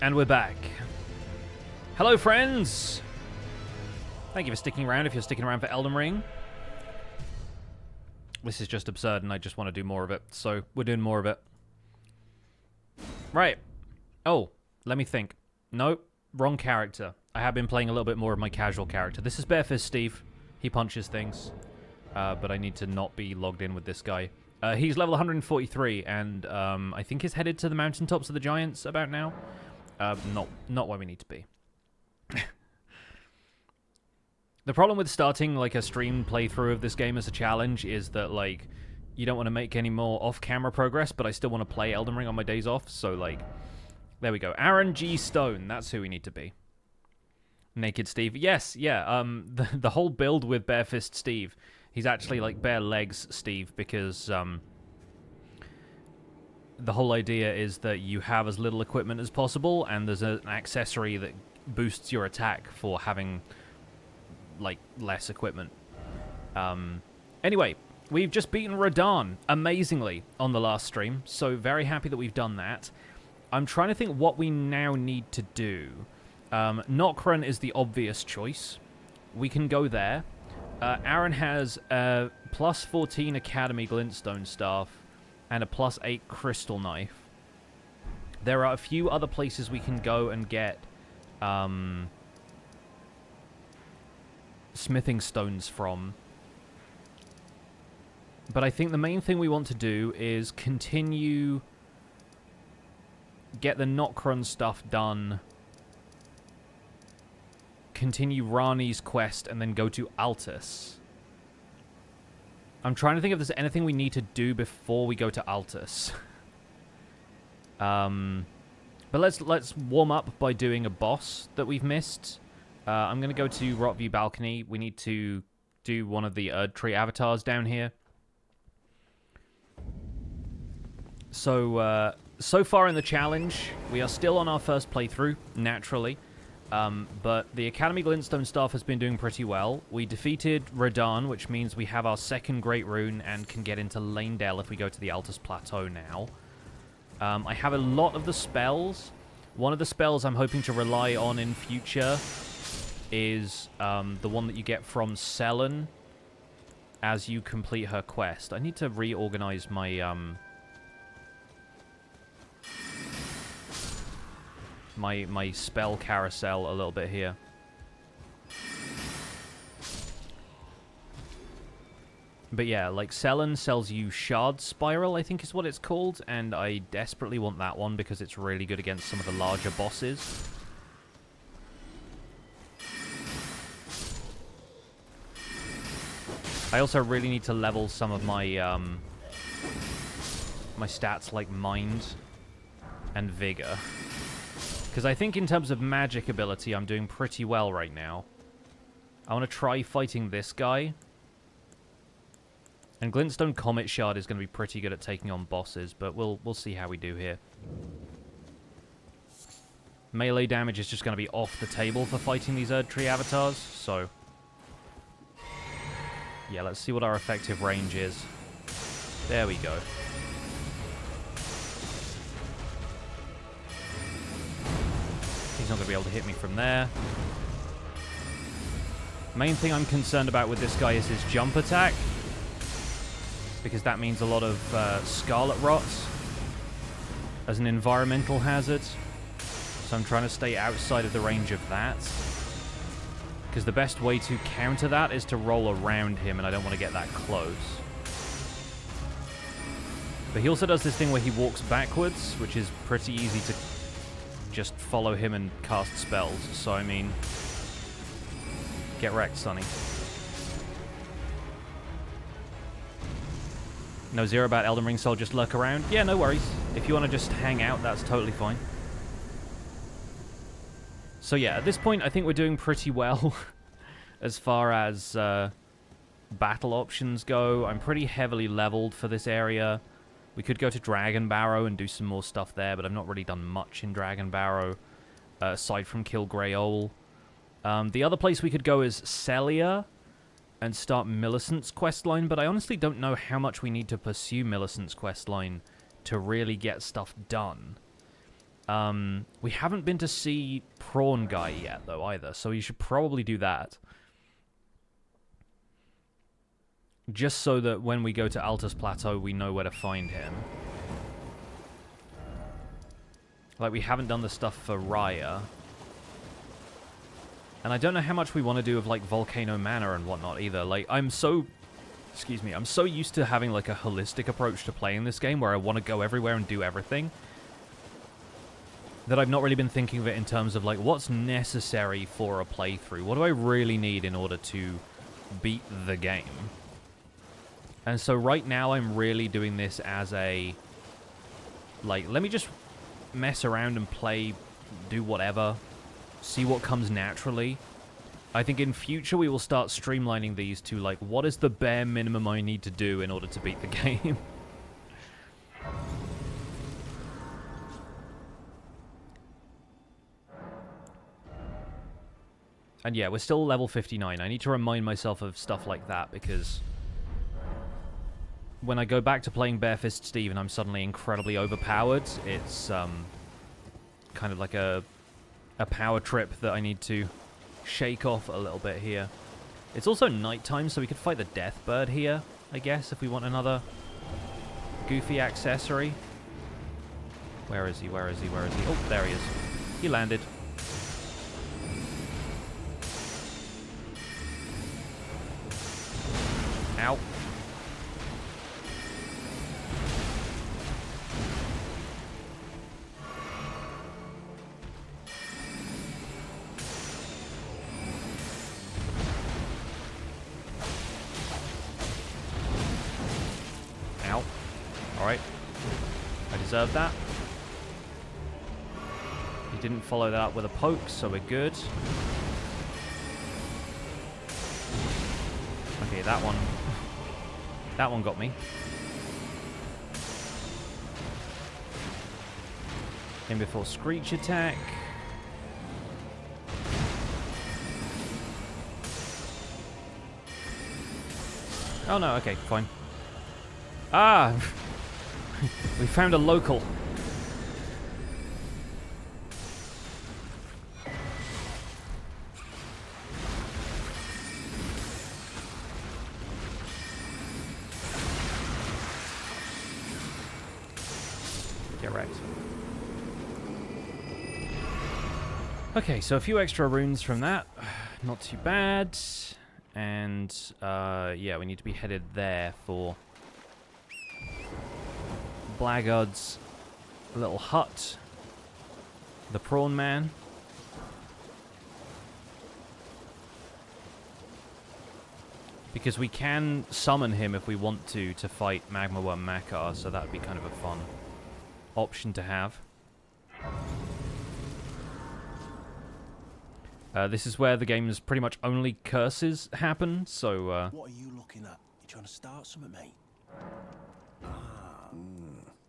And we're back. Hello, friends! Thank you for sticking around, if you're sticking around for Elden Ring. This is just absurd, and I just want to do more of it, so we're doing more of it. Right. Oh, let me think. Nope, wrong character. I have been playing a little bit more of my casual character. This is Barefist Steve. He punches things. But I need to not be logged in with this guy. He's level 143, and I think he's headed to the mountaintops of the giants about now. Not where we need to be. The problem with starting like a stream playthrough of this game as a challenge is that like you don't want to make any more off-camera progress, but I still want to play Elden Ring on my days off. So like, there we go. Aaron G. Stone, that's who we need to be. Naked Steve, yes, yeah. The whole build with Barefist Steve, he's actually like bare legs Steve because the whole idea is that you have as little equipment as possible, and there's an accessory that boosts your attack for having like less equipment. Anyway, we've just beaten Radahn amazingly on the last stream, so very happy that we've done that. I'm trying to think what we now need to do. Nokron is the obvious choice. We can go there. Aaron has a plus 14 Academy Glintstone Staff and a plus 8 Crystal Knife. There are a few other places we can go and get smithing stones from. But I think the main thing we want to do is continue... get the Nokron stuff done. Continue Rani's quest, and then go to Altus. I'm trying to think if there's anything we need to do before we go to Altus. But let's warm up by doing a boss that we've missed. I'm going to go to Rockview Balcony. We need to do one of the Erdtree avatars down here. So far in the challenge, we are still on our first playthrough, naturally. But the Academy Glintstone Staff has been doing pretty well. We defeated Radahn, which means we have our second Great Rune and can get into Leyndell if we go to the Altus Plateau now. I have a lot of the spells. One of the spells I'm hoping to rely on in future is the one that you get from Selen as you complete her quest. I need to reorganize my... my spell carousel a little bit here. But yeah, like Selen sells you Shard Spiral, I think is what it's called, and I desperately want that one because it's really good against some of the larger bosses. I also really need to level some of my my stats like Mind and Vigor. Because I think in terms of magic ability, I'm doing pretty well right now. I want to try fighting this guy. And Glintstone Comet Shard is going to be pretty good at taking on bosses, but we'll see how we do here. Melee damage is just going to be off the table for fighting these Erdtree avatars, so... yeah, let's see what our effective range is. There we go. He's not going to be able to hit me from there. Main thing I'm concerned about with this guy is his jump attack, because that means a lot of Scarlet Rot as an environmental hazard. So I'm trying to stay outside of the range of that, because the best way to counter that is to roll around him, and I don't want to get that close. But he also does this thing where he walks backwards, which is pretty easy to just follow him and cast spells. So, I mean, get wrecked, Sonny. No Zero about Elden Ring Soul, just lurk around. Yeah, no worries. If you want to just hang out, that's totally fine. So yeah, at this point, I think we're doing pretty well as far as battle options go. I'm pretty heavily leveled for this area. We could go to Dragon Barrow and do some more stuff there, but I've not really done much in Dragon Barrow, aside from kill Greyoll. The other place we could go is Celia and start Millicent's questline, but I honestly don't know how much we need to pursue Millicent's questline to really get stuff done. We haven't been to see Prawn Guy yet, though, either, so you should probably do that. Just so that when we go to Altus Plateau, we know where to find him. Like, we haven't done the stuff for Raya. And I don't know how much we want to do of, like, Volcano Manor and whatnot, either. Like, I'm so... Excuse me, I'm so used to having, like, a holistic approach to playing this game, where I want to go everywhere and do everything, that I've not really been thinking of it in terms of, like, what's necessary for a playthrough? What do I really need in order to beat the game? And so right now I'm really doing this as a, like, let me just mess around and play, do whatever, see what comes naturally. I think in future we will start streamlining these to, like, what is the bare minimum I need to do in order to beat the game? And yeah, we're still level 59. I need to remind myself of stuff like that, because when I go back to playing Barefist Steve and I'm suddenly incredibly overpowered, it's kind of like a power trip that I need to shake off a little bit here. It's also nighttime, so we could fight the Deathbird here, I guess, if we want another goofy accessory. Where is he? Where is he? Where is he? Oh, there he is. He landed. Ow. Ow. Alright. I deserve that. He didn't follow that up with a poke, so we're good. Okay, that one got me. In before Screech attack. Oh no, okay, fine. Ah! We found a local. Get wrecked. Okay, so a few extra runes from that. Not too bad. And, yeah, we need to be headed there for Blackguard's little hut. The Prawn Man. Because we can summon him if we want to fight Magma Wyrm Makar, so that would be kind of a fun option to have. This is where the game's pretty much only curses happen, so... What are you looking at? You trying to start something, mate?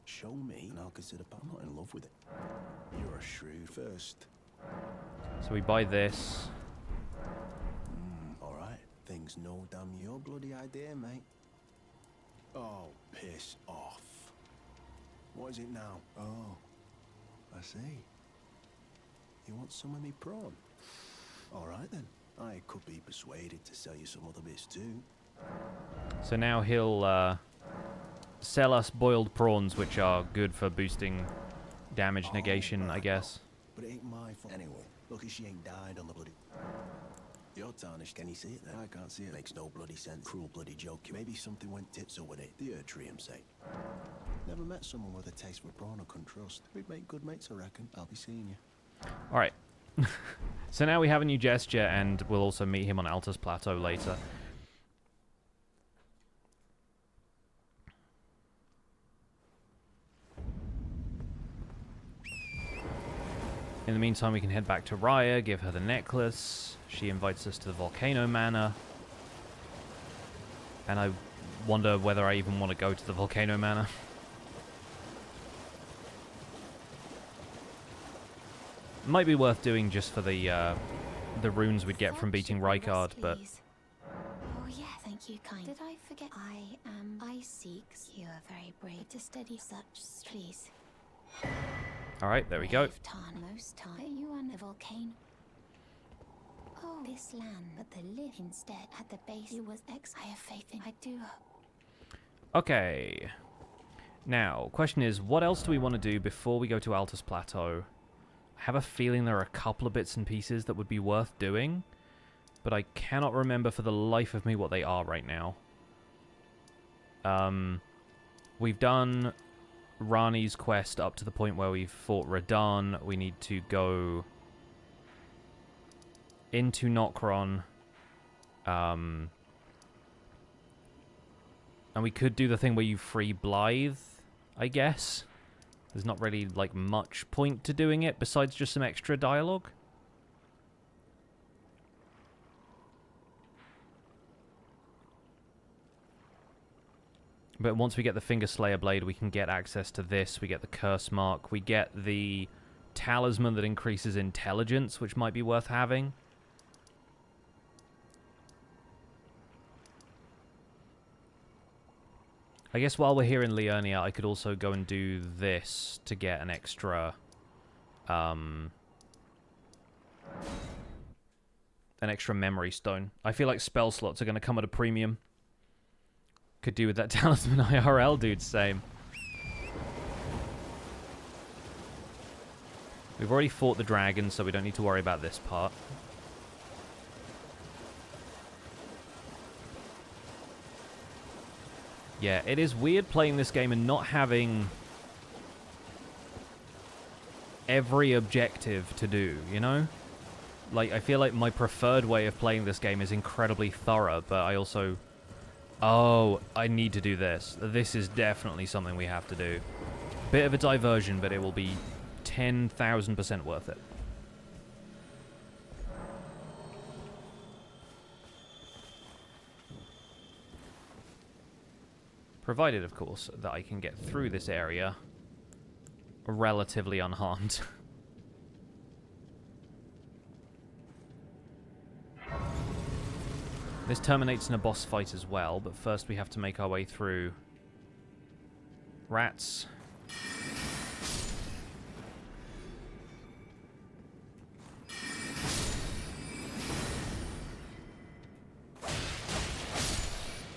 Show me, and I'll consider... I'm not in love with it. You're a shrewd first. So we buy this. Alright. Things no damn your bloody idea, mate. Oh, piss off. What is it now? Oh, I see. You want some of me prawn? Alright then. I could be persuaded to sell you some other bits too. So now he'll sell us boiled prawns, which are good for boosting damage negation, I guess. But it ain't my fault. Anyway, lucky she ain't died on the bloody... You're tarnished, can you see it then? I can't see it. Makes no bloody sense. Cruel bloody joke. Maybe something went tits up with it. The Erdtrium say. Never met someone with a taste for prawn I couldn't trust. We'd make good mates, I reckon. I'll be seeing you. Alright. So now we have a new gesture, and we'll also meet him on Altus Plateau later. In the meantime, we can head back to Raya, give her the necklace. She invites us to the Volcano Manor. And I wonder whether I even want to go to the Volcano Manor. Might be worth doing just for the runes we'd get from beating Rykard, but... Oh yeah, thank you, kind. Did I forget? I seek. You are very brave to steady such. Please. Alright, there we go. Most time you on a volcano. Oh, this land, but the live instead at the base. It was I have faith in. I do. Okay. Now, question is, what else do we want to do before we go to Altus Plateau? I have a feeling there are a couple of bits and pieces that would be worth doing, but I cannot remember for the life of me what they are right now. We've done Rani's quest up to the point where we've fought Radahn. We need to go into Nokron. And we could do the thing where you free Blythe, I guess. There's not really, like, much point to doing it besides just some extra dialogue. But once we get the Finger Slayer Blade, we can get access to this. We get the Curse Mark. We get the Talisman that increases intelligence, which might be worth having. I guess while we're here in Liurnia, I could also go and do this to get an extra... an extra memory stone. I feel like spell slots are going to come at a premium. Could do with that Talisman IRL, dude. Same. We've already fought the dragon, so we don't need to worry about this part. Yeah, it is weird playing this game and not having every objective to do, you know? Like, I feel like my preferred way of playing this game is incredibly thorough, but I also... Oh, I need to do this. This is definitely something we have to do. Bit of a diversion, but it will be 10,000% worth it. Provided, of course, that I can get through this area relatively unharmed. This terminates in a boss fight as well, but first we have to make our way through rats.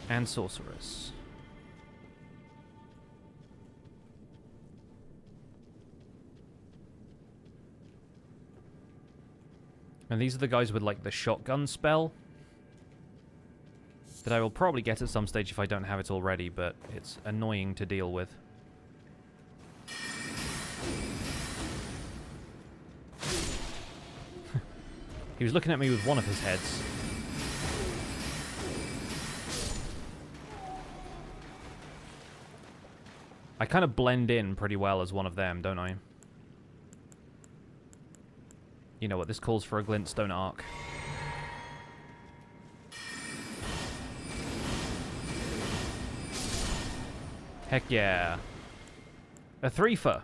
And sorceress. And these are the guys with, like, the shotgun spell that I will probably get at some stage if I don't have it already, but it's annoying to deal with. He was looking at me with one of his heads. I kind of blend in pretty well as one of them, don't I? You know what, this calls for a glintstone arc. Heck yeah. A threefer.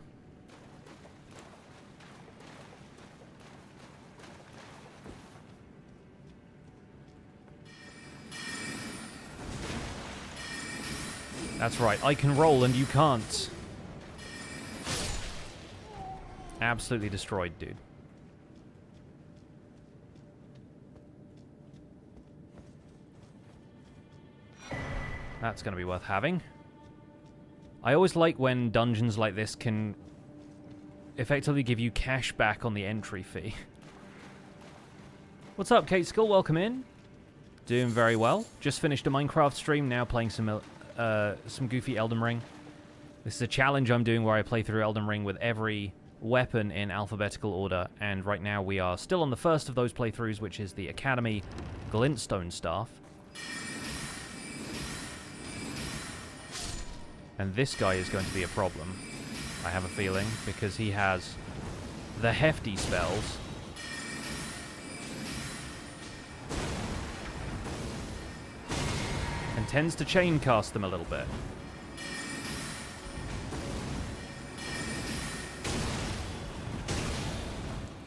That's right, I can roll and you can't. Absolutely destroyed, dude. That's going to be worth having. I always like when dungeons like this can effectively give you cash back on the entry fee. What's up, Kate Skull? Welcome in. Doing very well. Just finished a Minecraft stream, now playing some goofy Elden Ring. This is a challenge I'm doing where I play through Elden Ring with every weapon in alphabetical order, and right now we are still on the first of those playthroughs, which is the Academy Glintstone Staff. And this guy is going to be a problem, I have a feeling, because he has the hefty spells. And tends to chain cast them a little bit.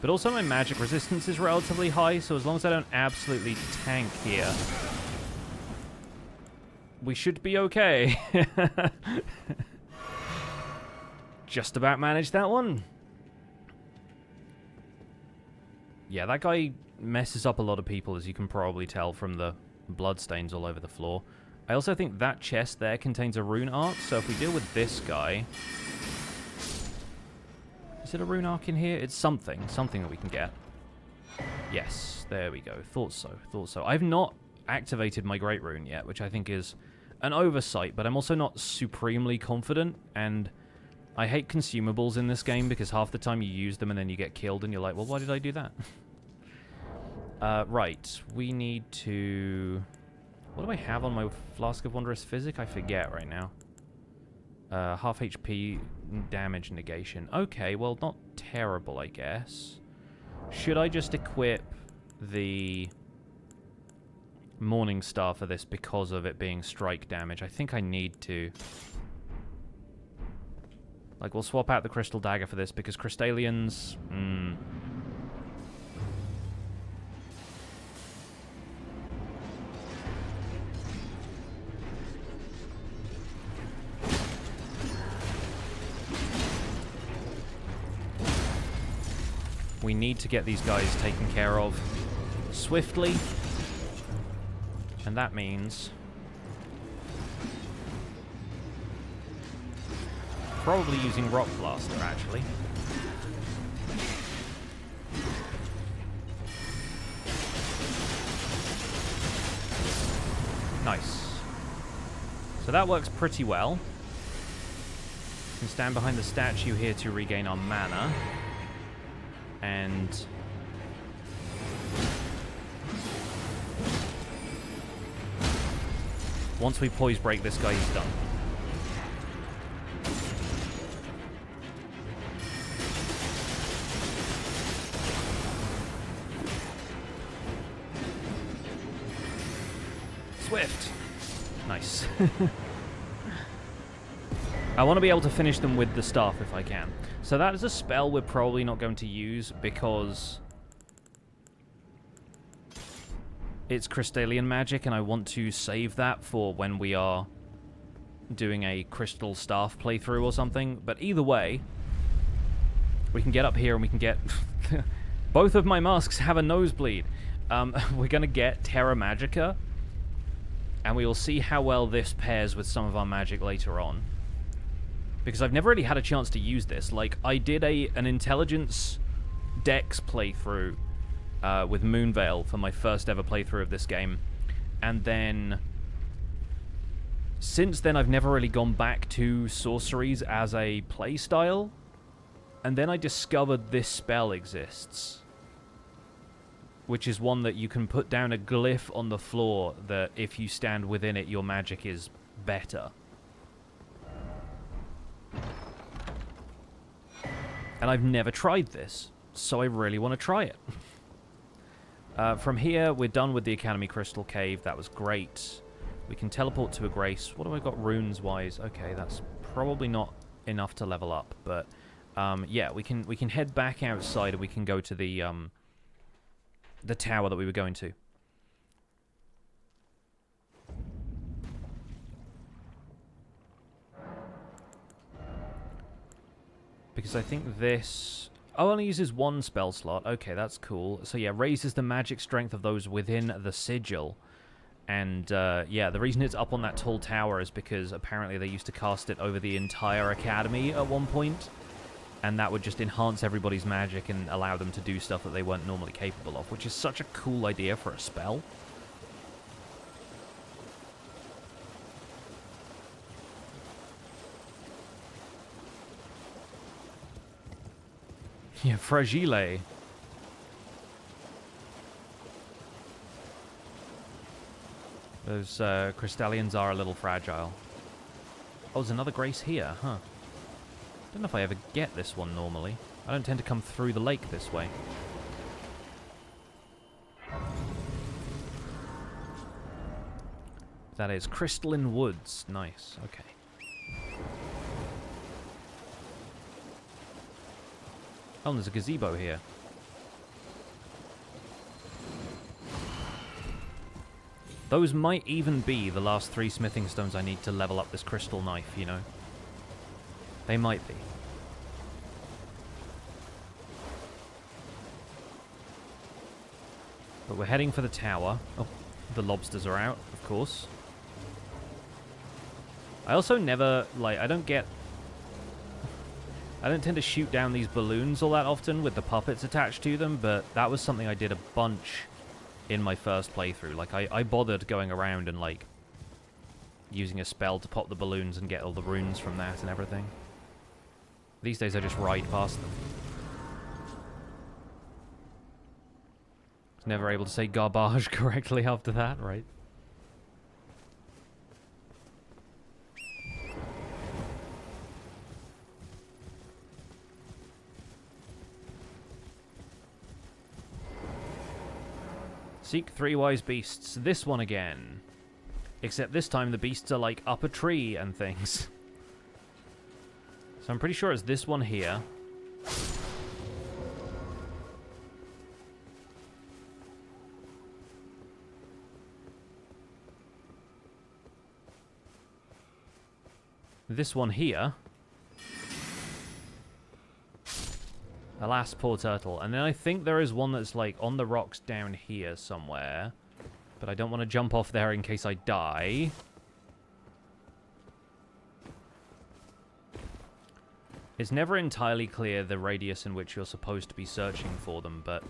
But also my magic resistance is relatively high, so as long as I don't absolutely tank here, we should be okay. Just about managed that one. Yeah, that guy messes up a lot of people, as you can probably tell from the bloodstains all over the floor. I also think that chest there contains a rune arc, so if we deal with this guy... Is it a rune arc in here? It's something that we can get. Yes, there we go. Thought so. I've not activated my Great Rune yet, which I think is an oversight, but I'm also not supremely confident, and I hate consumables in this game because half the time you use them and then you get killed and you're like, well, why did I do that? Right, we need to... What do I have on my Flask of Wondrous Physic? I forget right now. Half HP damage negation. Okay, well, not terrible, I guess. Should I just equip the Morning Star for this because of it being strike damage? I think I need to. Like, we'll swap out the Crystal Dagger for this because Crystallians... We need to get these guys taken care of swiftly. And that means... probably using Rock Blaster, actually. Nice. So that works pretty well. We can stand behind the statue here to regain our mana. And... once we poise break this guy, he's done. Swift. Nice. I want to be able to finish them with the staff if I can. So that is a spell we're probably not going to use because it's Crystallian magic and I want to save that for when we are doing a Crystal Staff playthrough or something. But either way, we can get up here and we can get... both of my masks have a nosebleed. We're going to get Terra Magica and we will see how well this pairs with some of our magic later on. Because I've never really had a chance to use this. Like, I did an intelligence dex playthrough with Moonveil for my first ever playthrough of this game. And then... since then, I've never really gone back to sorceries as a playstyle. And then I discovered this spell exists. Which is one that you can put down a glyph on the floor that if you stand within it, your magic is better. And I've never tried this, so I really want to try it. From here, we're done with the Academy Crystal Cave. That was great. We can teleport to a Grace. What have I got runes-wise? Okay, that's probably not enough to level up, but yeah, we can head back outside and we can go to the tower that we were going to. Because I think this... oh, only uses one spell slot. Okay, that's cool. So yeah, raises the magic strength of those within the sigil. And yeah, the reason it's up on that tall tower is because apparently they used to cast it over the entire academy at one point. And that would just enhance everybody's magic and allow them to do stuff that they weren't normally capable of, which is such a cool idea for a spell. Yeah, fragile. Those Crystallians are a little fragile. Oh, there's another Grace here, huh? Don't know if I ever get this one normally. I don't tend to come through the lake this way. That is Crystalline Woods. Nice, okay. Oh, and there's a gazebo here. Those might even be the last 3 smithing stones I need to level up this crystal knife, you know? They might be. But we're heading for the tower. Oh, the lobsters are out, of course. I also never, like, I don't tend to shoot down these balloons all that often with the puppets attached to them, but that was something I did a bunch in my first playthrough. Like, I bothered going around and, like, using a spell to pop the balloons and get all the runes from that and everything. These days I just ride past them. Never able to say garbage correctly after that, right? Seek 3 wise beasts. This one again. Except this time the beasts are like up a tree and things. So I'm pretty sure it's this one here. This one here. Alas, poor turtle. And then I think there is one that's like on the rocks down here somewhere. But I don't want to jump off there in case I die. It's never entirely clear the radius in which you're supposed to be searching for them, but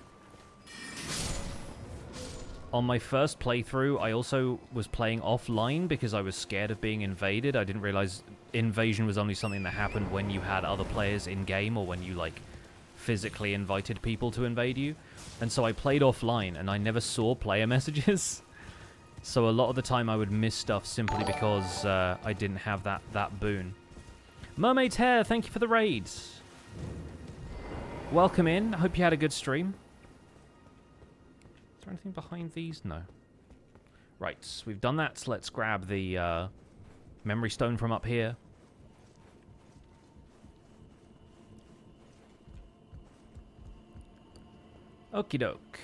on my first playthrough, I also was playing offline because I was scared of being invaded. I didn't realize invasion was only something that happened when you had other players in-game or when you, like, physically invited people to invade you. And so I played offline, and I never saw player messages. So a lot of the time I would miss stuff simply because I didn't have that boon. Mermaid's Hair, thank you for the raids. Welcome in. I hope you had a good stream. Is there anything behind these? No. Right, we've done that. So let's grab the memory stone from up here. Okie doke.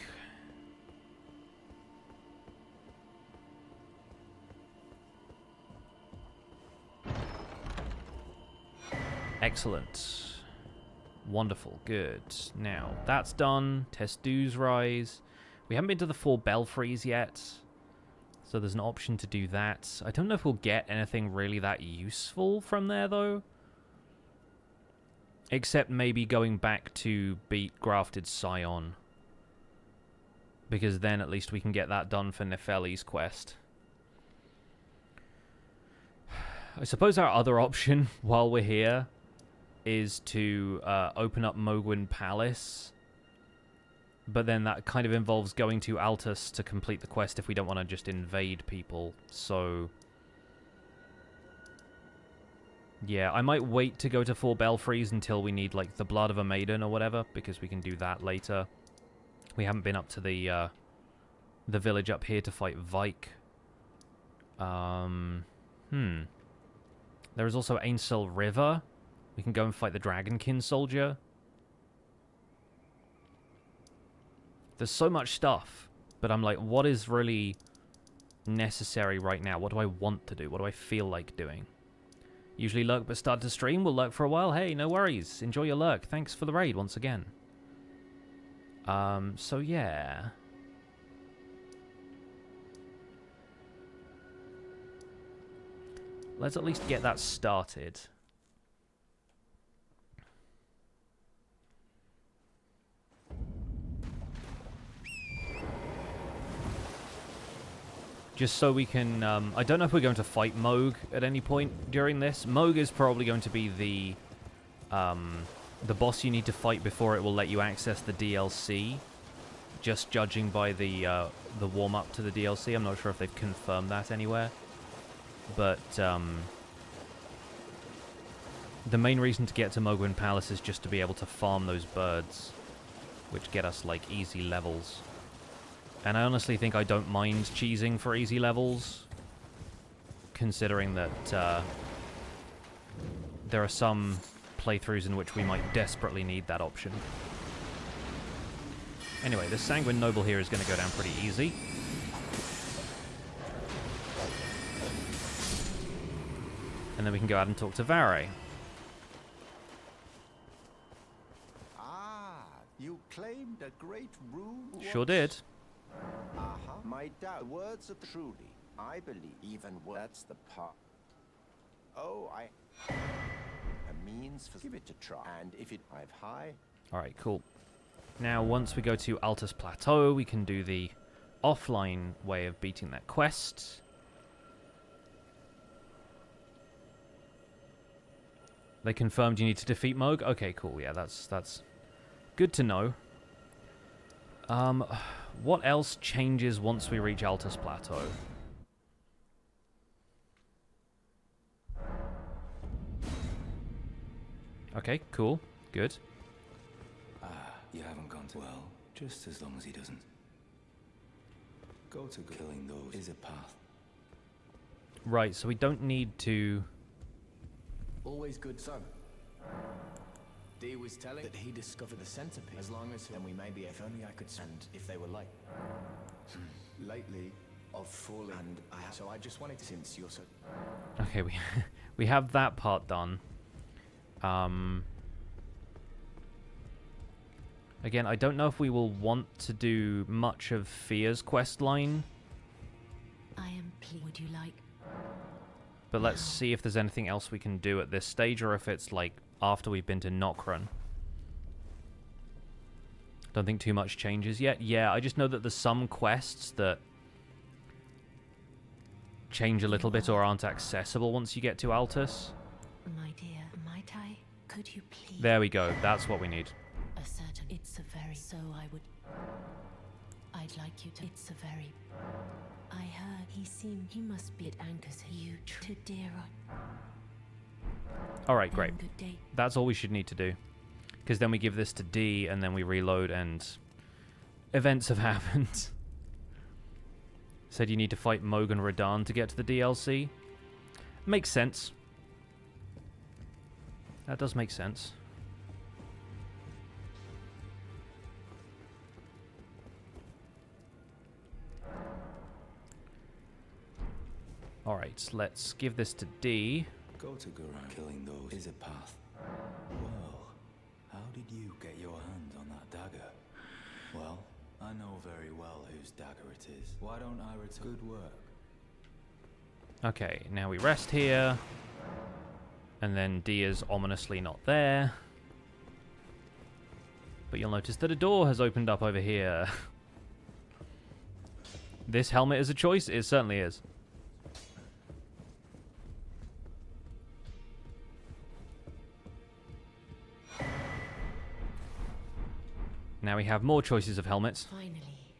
Excellent. Wonderful. Good. Now, that's done. Test dues rise. We haven't been to the 4 belfries yet, so there's an option to do that. I don't know if we'll get anything really that useful from there, though. Except maybe going back to beat Grafted Scion. Because then at least we can get that done for Nefeli's quest. I suppose our other option while we're here is to open up Mohgwyn Palace. But then that kind of involves going to Altus to complete the quest if we don't want to just invade people. So yeah, I might wait to go to 4 belfries until we need, like, the blood of a maiden or whatever, because we can do that later. We haven't been up to the village up here to fight Vike. There is also Ainsel River. We can go and fight the Dragonkin soldier. There's so much stuff, but I'm like, what is really necessary right now? What do I want to do? What do I feel like doing? Usually lurk but start to stream. We'll lurk for a while. Hey, no worries. Enjoy your lurk. Thanks for the raid once again. So yeah. Let's at least get that started. Just so we can, I don't know if we're going to fight Mohg at any point during this. Mohg is probably going to be the boss you need to fight before it will let you access the DLC. Just judging by the warm-up to the DLC. I'm not sure if they've confirmed that anywhere. But, the main reason to get to Mohgwyn Palace is just to be able to farm those birds, which get us, like, easy levels. And I honestly think I don't mind cheesing for easy levels, considering that there are some playthroughs in which we might desperately need that option. Anyway, this Sanguine Noble here is going to go down pretty easy. And then we can go out and talk to Vare. Ah, you claimed a great rune. Sure did. My doubt. Words of truly, I believe. Even that's the part. Oh, a means for give it a try. And if it I've high. All right, cool. Now, once we go to Altus Plateau, we can do the offline way of beating that quest. They confirmed you need to defeat Mohg. Okay, cool. Yeah, that's good to know. What else changes once we reach Altus Plateau? Okay, cool. Good. You haven't gone to... Well, just as long as he doesn't. Go to killing those is a path. Right, so we don't need to... Always good son. Dee was telling that he discovered the centipede. As long as then we maybe if only I could send if they were like lately of falling and so I just wanted to since you're so Okay, we have that part done. Again, I don't know if we will want to do much of Fia's quest line. I am pleased. Would you like? But let's see if there's anything else we can do at this stage, or if it's like after we've been to Nokron. Don't think too much changes yet. Yeah, I just know that there's some quests that change a little bit or aren't accessible once you get to Altus. My dear, might I? Could you please? There we go. That's what we need. A certain. It's a very. So I would. I'd like you to. It's a very. I heard he seemed. He must be at anchors. You to dear. All right, great. Good day. That's all we should need to do. Because then we give this to D, and then we reload, and events have happened. Said you need to fight Mohg and Radahn to get to the DLC. Makes sense. That does make sense. Alright, let's give this to D. Go to Gurran. Killing those is a path. Well, how did you get your hands on that dagger? Well, I know very well whose dagger it is. Why don't I return? Good work. Okay, now we rest here. And then D is ominously not there. But you'll notice that a door has opened up over here. This helmet is a choice? It certainly is. Now we have more choices of helmets. Finally,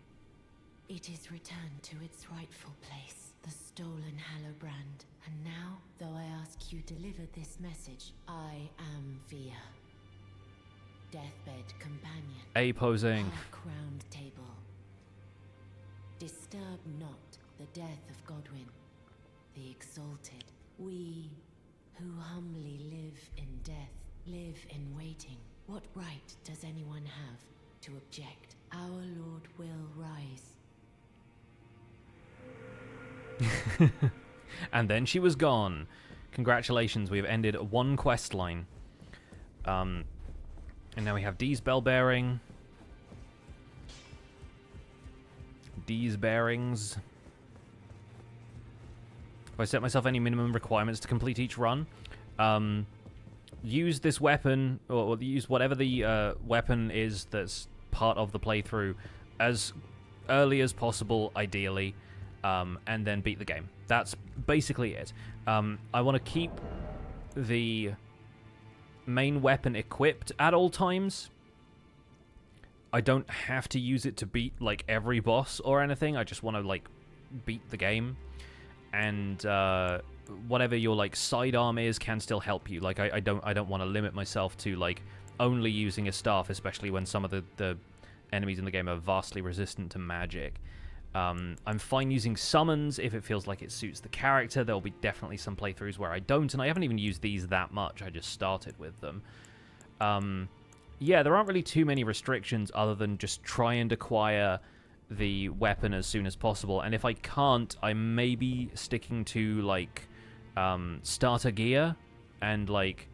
it is returned to its rightful place, the stolen Hallowbrand. And now, though I ask you to deliver this message, I am Fia, deathbed companion. A posing. Crowned table. Disturb not the death of Godwyn, the exalted. We who humbly live in death, live in waiting. What right does anyone have to object? Our Lord will rise. And then she was gone. Congratulations, we have ended one quest line. And now we have D's bell bearing. D's bearings. If I set myself any minimum requirements to complete each run, use this weapon, or use whatever the weapon is that's part of the playthrough as early as possible, ideally, and then beat the game. That's basically it. I want to keep the main weapon equipped at all times. I don't have to use it to beat like every boss or anything. I just want to like beat the game, and whatever your like sidearm is can still help you. Like I don't want to limit myself to like only using a staff, especially when some of the enemies in the game are vastly resistant to magic. I'm fine using summons if it feels like it suits the character. There'll be definitely some playthroughs where I don't, and I haven't even used these that much. I just started with them. Yeah, there aren't really too many restrictions other than just try and acquire the weapon as soon as possible. And if I can't, I may be sticking to like starter gear, and like,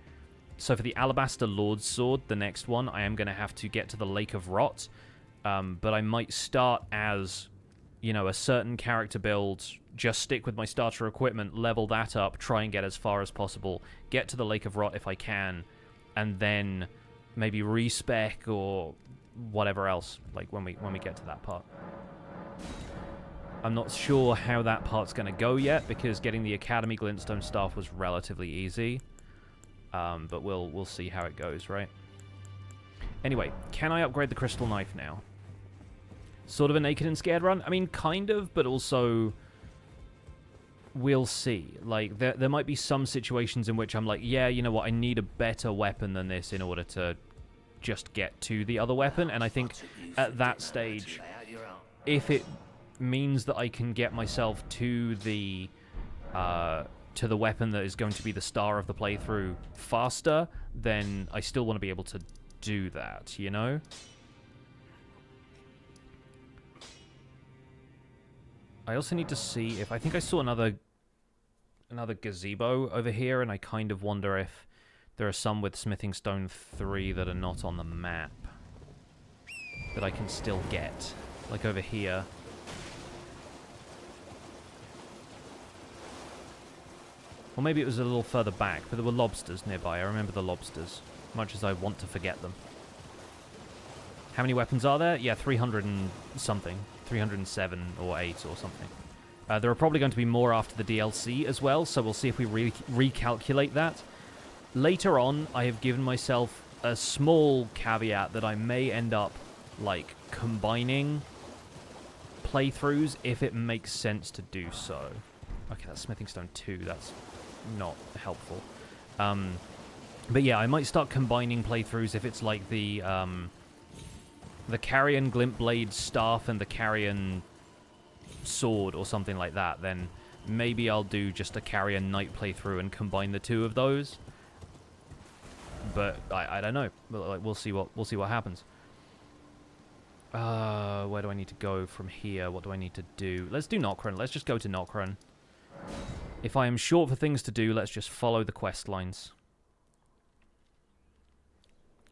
so for the Alabaster Lord's Sword, the next one, I am going to have to get to the Lake of Rot, but I might start as you know, a certain character build, just stick with my starter equipment, level that up, try and get as far as possible, get to the Lake of Rot if I can, and then maybe respec or whatever else, like when we get to that part. I'm not sure how that part's going to go yet, because getting the Academy Glintstone Staff was relatively easy. But we'll see how it goes, right? Anyway, can I upgrade the Crystal Knife now? Sort of a naked and scared run? I mean, kind of, but also we'll see. Like, there might be some situations in which I'm like, yeah, you know what, I need a better weapon than this in order to just get to the other weapon. And I think at that stage, if it means that I can get myself to the weapon that is going to be the star of the playthrough faster, then I still want to be able to do that, you know? I also need to see if... I think I saw another gazebo over here, and I kind of wonder if there are some with Smithing Stone 3 that are not on the map that I can still get. Like over here. Or maybe it was a little further back, but there were lobsters nearby. I remember the lobsters, much as I want to forget them. How many weapons are there? Yeah, 300 and something. 307 or 8 or something. There are probably going to be more after the DLC as well, so we'll see if we recalculate that. Later on, I have given myself a small caveat that I may end up, like, combining playthroughs if it makes sense to do so. Okay, that's Smithing Stone 2. That's not helpful. But yeah, I might start combining playthroughs if it's like the Carrion Glintblade Staff and the Carrion Sword or something like that. Then maybe I'll do just a Carrion Knight playthrough and combine the two of those. But I don't know. Like, we'll see what happens. Where do I need to go from here? What do I need to do? Let's do Nokron. Let's just go to Nokron. If I am short for things to do, let's just follow the quest lines.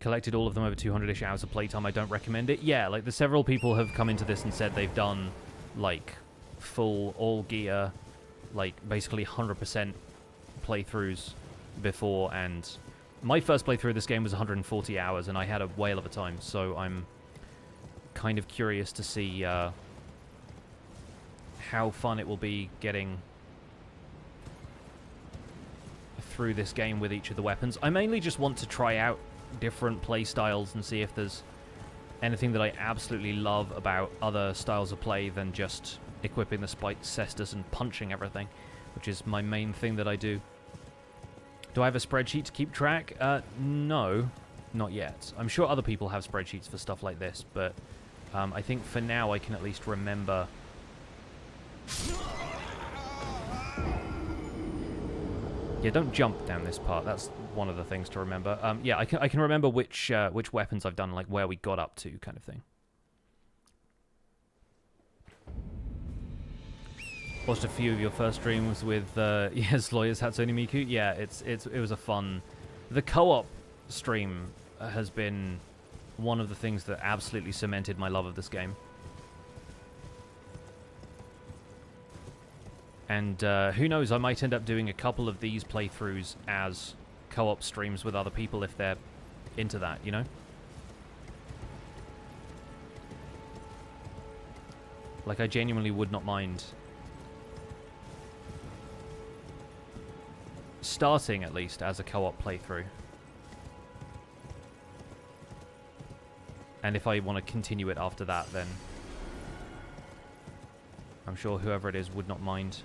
Collected all of them over 200-ish hours of playtime. I don't recommend it. Yeah, like, the several people have come into this and said they've done, like, full all gear, like, basically 100% playthroughs before, and my first playthrough of this game was 140 hours, and I had a whale of a time, so I'm kind of curious to see how fun it will be getting through this game with each of the weapons. I mainly just want to try out different play styles and see if there's anything that I absolutely love about other styles of play than just equipping the spiked cestus and punching everything, which is my main thing that I do. Do I have a spreadsheet to keep track? No, not yet. I'm sure other people have spreadsheets for stuff like this, but I think for now I can at least remember. Yeah, don't jump down this part. That's one of the things to remember. Yeah, I can remember which weapons I've done, like where we got up to, kind of thing. Watched a few of your first streams with yes, lawyers Hatsune Miku. Yeah, it was a fun. The co-op stream has been one of the things that absolutely cemented my love of this game. And who knows, I might end up doing a couple of these playthroughs as co-op streams with other people if they're into that, you know? Like, I genuinely would not mind starting, at least, as a co-op playthrough. And if I want to continue it after that, then I'm sure whoever it is would not mind.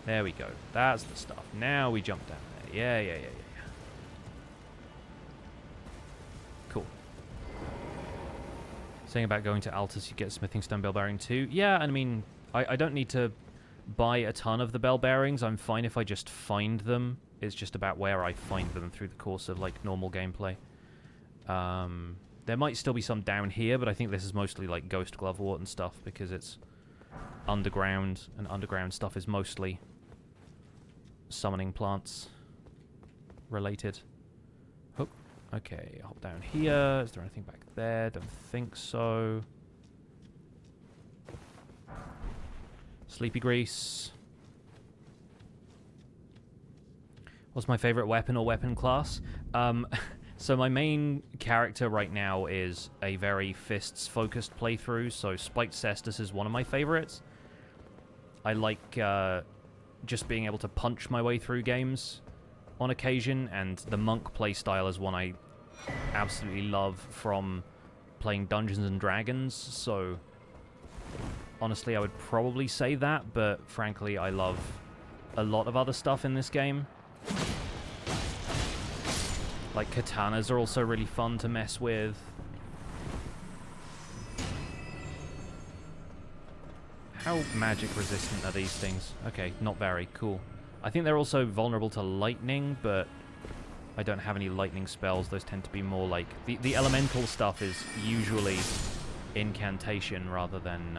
There we go. That's the stuff. Now we jump down there. Yeah. Cool. Saying about going to Altus, you get Smithing Stone Bell Bearing too. Yeah, I mean, I don't need to buy a ton of the bell bearings. I'm fine if I just find them. It's just about where I find them through the course of, like, normal gameplay. There might still be some down here, but I think this is mostly, like, Ghost Glovewort and stuff, because it's underground, and underground stuff is mostly summoning plants related. Oh, okay, hop down here. Is there anything back there? Don't think so. Sleepy Grease. What's my favorite weapon or weapon class? So my main character right now is a very fists-focused playthrough, so Spiked Cestus is one of my favorites. I like just being able to punch my way through games on occasion, and the monk playstyle is one I absolutely love from playing Dungeons and Dragons, so honestly I would probably say that, but frankly I love a lot of other stuff in this game. Like, katanas are also really fun to mess with. How magic resistant are these things? Okay, not very. Cool. I think they're also vulnerable to lightning, but I don't have any lightning spells. Those tend to be more like... The elemental stuff is usually incantation rather than...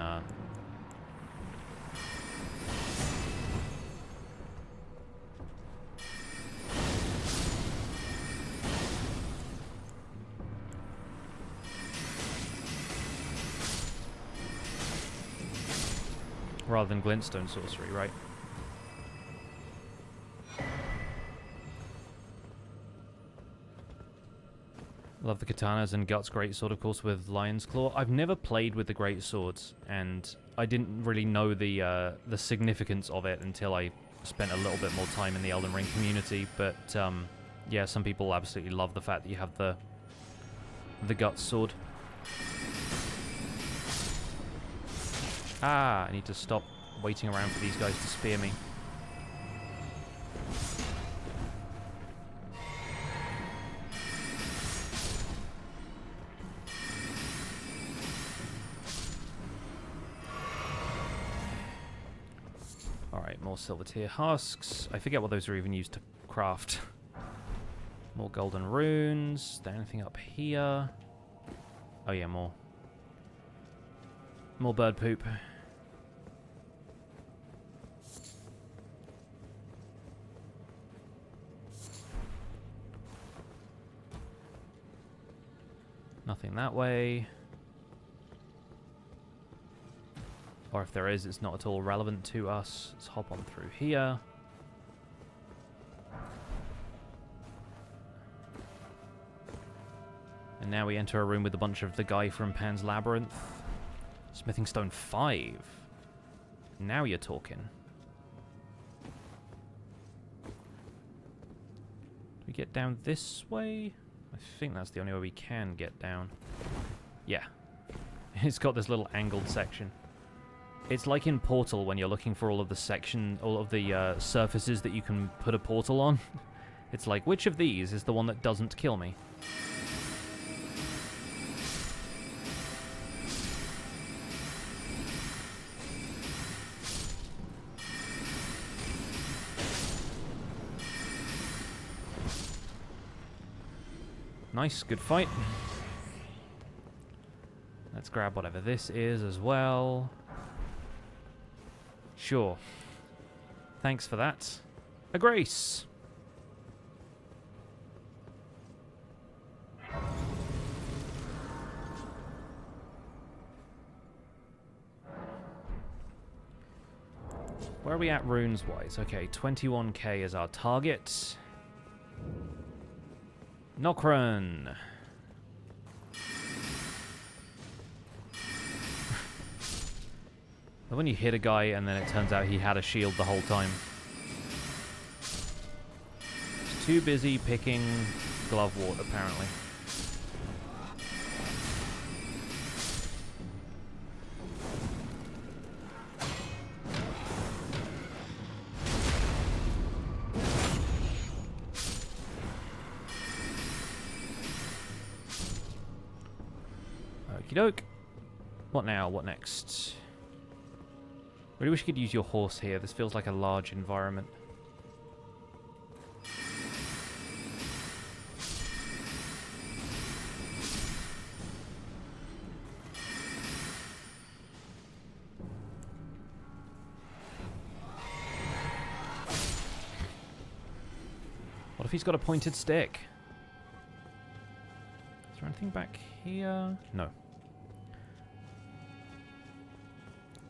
rather than glintstone sorcery, right? Love the katanas and Guts greatsword, of course, with Lion's Claw. I've never played with the greatswords, and I didn't really know the significance of it until I spent a little bit more time in the Elden Ring community. But yeah, some people absolutely love the fact that you have the Guts sword. Ah, I need to stop waiting around for these guys to spear me. Alright, more silver tier husks. I forget what those are even used to craft. More golden runes. Is there anything up here? Oh yeah, more. More bird poop. Nothing that way. Or if there is, it's not at all relevant to us. Let's hop on through here. And now we enter a room with a bunch of the guy from Pan's Labyrinth. Smithing Stone 5. Now you're talking. Do we get down this way? I think that's the only way we can get down. Yeah. It's got this little angled section. It's like in Portal when you're looking for all of the surfaces that you can put a portal on. It's like, which of these is the one that doesn't kill me? Nice, good fight. Let's grab whatever this is as well. Sure. Thanks for that. A grace. Where are we at runes-wise? Okay, 21k is our target. Nokron. When you hit a guy and then it turns out he had a shield the whole time. He's too busy picking glove wart, apparently. Okie doke. What now? What next? Really wish you could use your horse here. This feels like a large environment. What if he's got a pointed stick? Is there anything back here? No.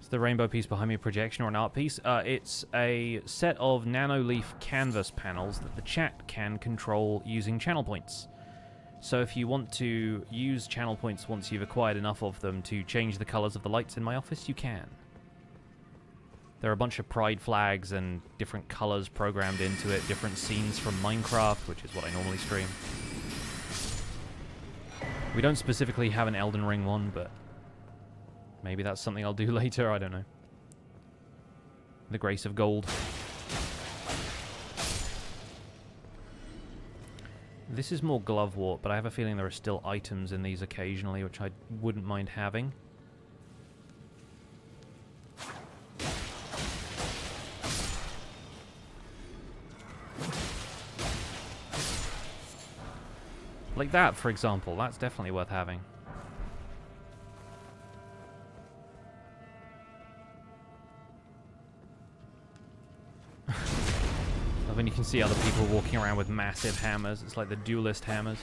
Is the rainbow piece behind me a projection or an art piece? It's a set of nanoleaf canvas panels that the chat can control using channel points. So if you want to use channel points once you've acquired enough of them to change the colors of the lights in my office, you can. There are a bunch of pride flags and different colors programmed into it, different scenes from Minecraft, which is what I normally stream. We don't specifically have an Elden Ring one, but maybe that's something I'll do later, I don't know. The Grace of Gold. This is more glove wart, but I have a feeling there are still items in these occasionally, which I wouldn't mind having. Like that, for example. That's definitely worth having. When you can see other people walking around with massive hammers. It's like the duelist hammers.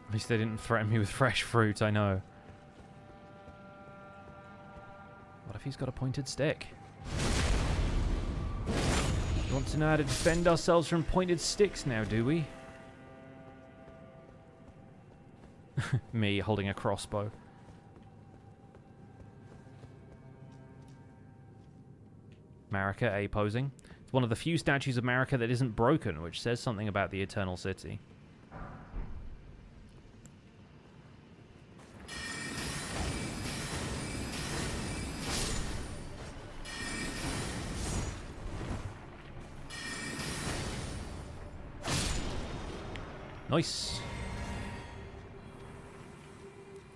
At least they didn't threaten me with fresh fruit, I know. What if he's got a pointed stick? We want to know how to defend ourselves from pointed sticks now, do we? Me holding a crossbow. Marika A posing. It's one of the few statues of Marika that isn't broken, which says something about the Eternal City. Nice.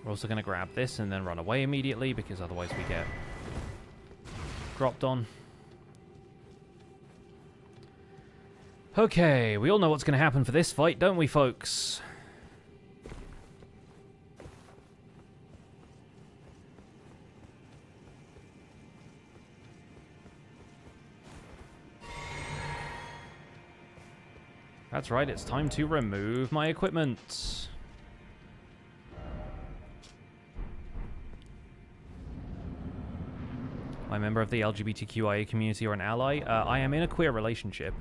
We're also going to grab this and then run away immediately, because otherwise we get dropped on. Okay, we all know what's going to happen for this fight, don't we, folks? That's right, it's time to remove my equipment. I'm a member of the LGBTQIA community or an ally. I am in a queer relationship.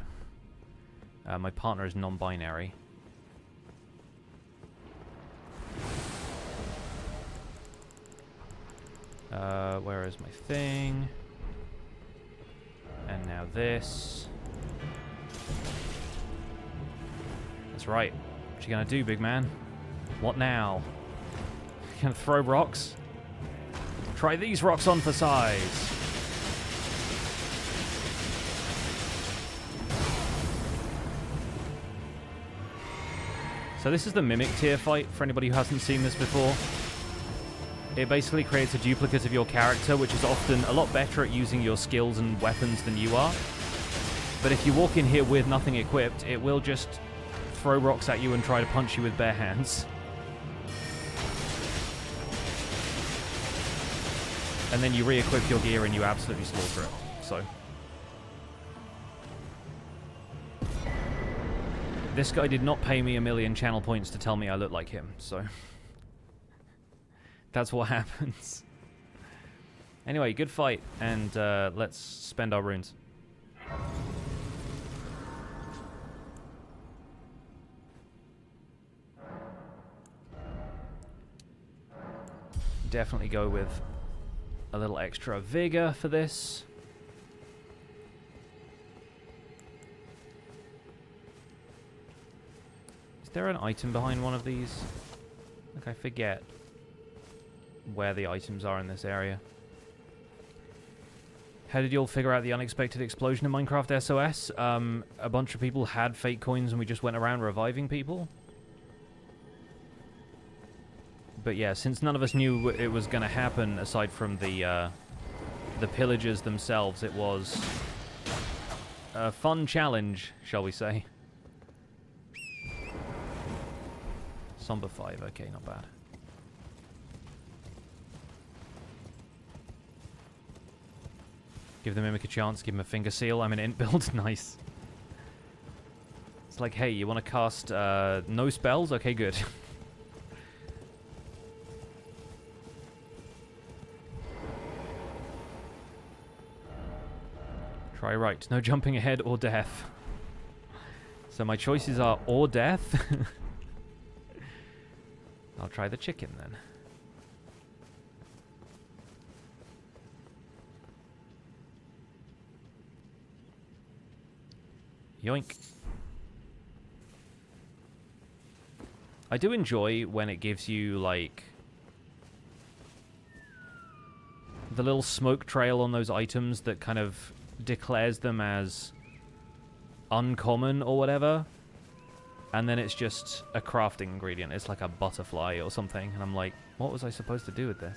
My partner is non-binary. Where is my thing? And now this. That's right. What you gonna do, big man? What now? You gonna throw rocks? Try these rocks on for size. So this is the Mimic tier fight, for anybody who hasn't seen this before. It basically creates a duplicate of your character, which is often a lot better at using your skills and weapons than you are. But if you walk in here with nothing equipped, it will just throw rocks at you and try to punch you with bare hands. And then you re-equip your gear and you absolutely slaughter it. So this guy did not pay me 1,000,000 channel points to tell me I look like him, so that's what happens. Anyway, good fight, and let's spend our runes. Definitely go with a little extra vigor for this. Is there an item behind one of these? Like, I forget where the items are in this area. How did you all figure out the unexpected explosion in Minecraft SOS? A bunch of people had fake coins and we just went around reviving people. But yeah, since none of us knew it was going to happen, aside from the pillagers themselves, it was a fun challenge, shall we say. Somber 5, okay, not bad. Give the Mimic a chance, give him a finger seal. I'm an int build, nice. It's like, hey, you want to cast no spells? Okay, good. Try right. No jumping ahead or death. So my choices are or death. I'll try the chicken then. Yoink. I do enjoy when it gives you, like, the little smoke trail on those items that kind of declares them as uncommon or whatever. And then it's just a crafting ingredient. It's like a butterfly or something. And I'm like, what was I supposed to do with this?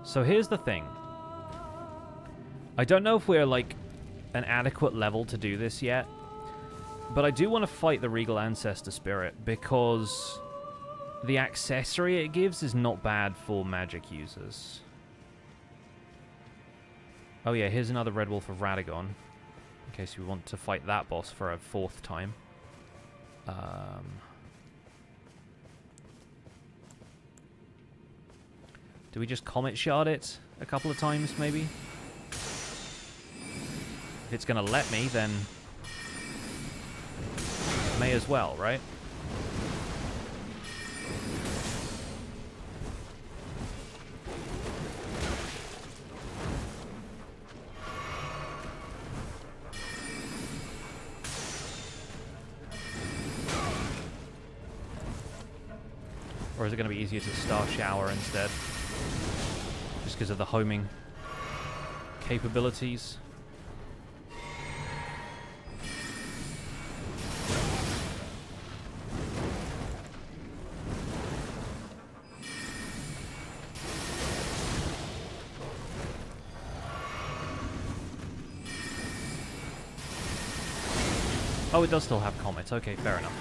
So here's the thing. I don't know if we're, like, an adequate level to do this yet, but I do want to fight the Regal Ancestor spirit because the accessory it gives is not bad for magic users. Oh yeah, here's another Red Wolf of Radagon, in case we want to fight that boss for a 4th time. Do we just Comet Shard it a couple of times, maybe? If it's going to let me, then may as well, right? Or is it going to be easier to Star Shower instead? Just because of the homing capabilities. Oh, it does still have Comet. Okay, fair enough.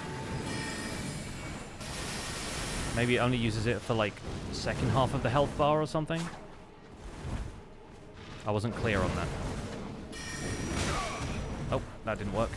Maybe it only uses it for, like, the second half of the health bar or something? I wasn't clear on that. Oh, that didn't work.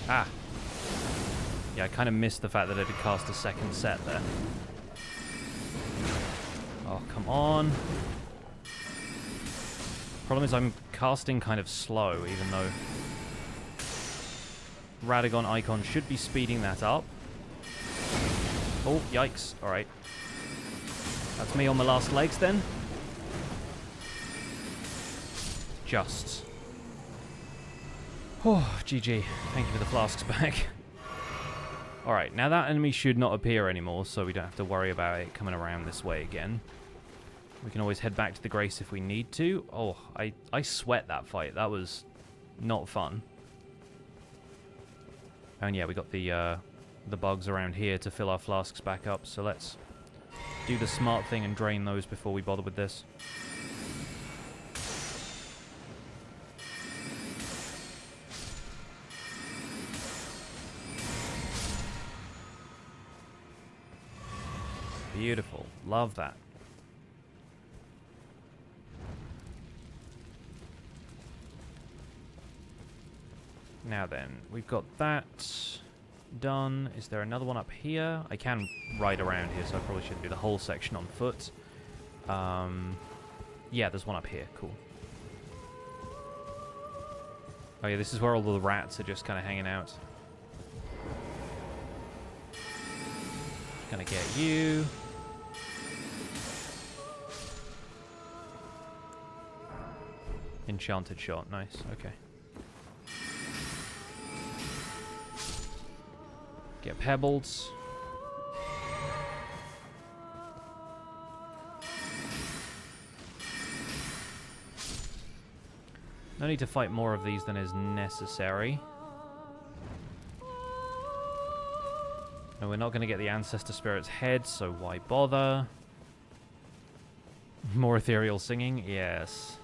Ah. Yeah, I kind of missed the fact that I did cast a second set there. Oh, come on. Problem is I'm casting kind of slow, even though Radagon icon should be speeding that up. Oh, yikes. Alright. That's me on the last legs then. Just. Oh, GG. Thank you for the flasks back. Alright, now that enemy should not appear anymore, so we don't have to worry about it coming around this way again. We can always head back to the Grace if we need to. Oh, I sweat that fight. That was not fun. And yeah, we got the bugs around here to fill our flasks back up, so let's do the smart thing and drain those before we bother with this. Beautiful. Love that. Now then, we've got that done. Is there another one up here? I can ride around here, so I probably shouldn't do the whole section on foot. Yeah, there's one up here. Cool. Oh yeah, this is where all the rats are just kind of hanging out. Gonna get you. Enchanted shot. Nice. Okay. Get pebbled. No need to fight more of these than is necessary. And we're not going to get the Ancestor Spirit's head, so why bother? More ethereal singing? Yes.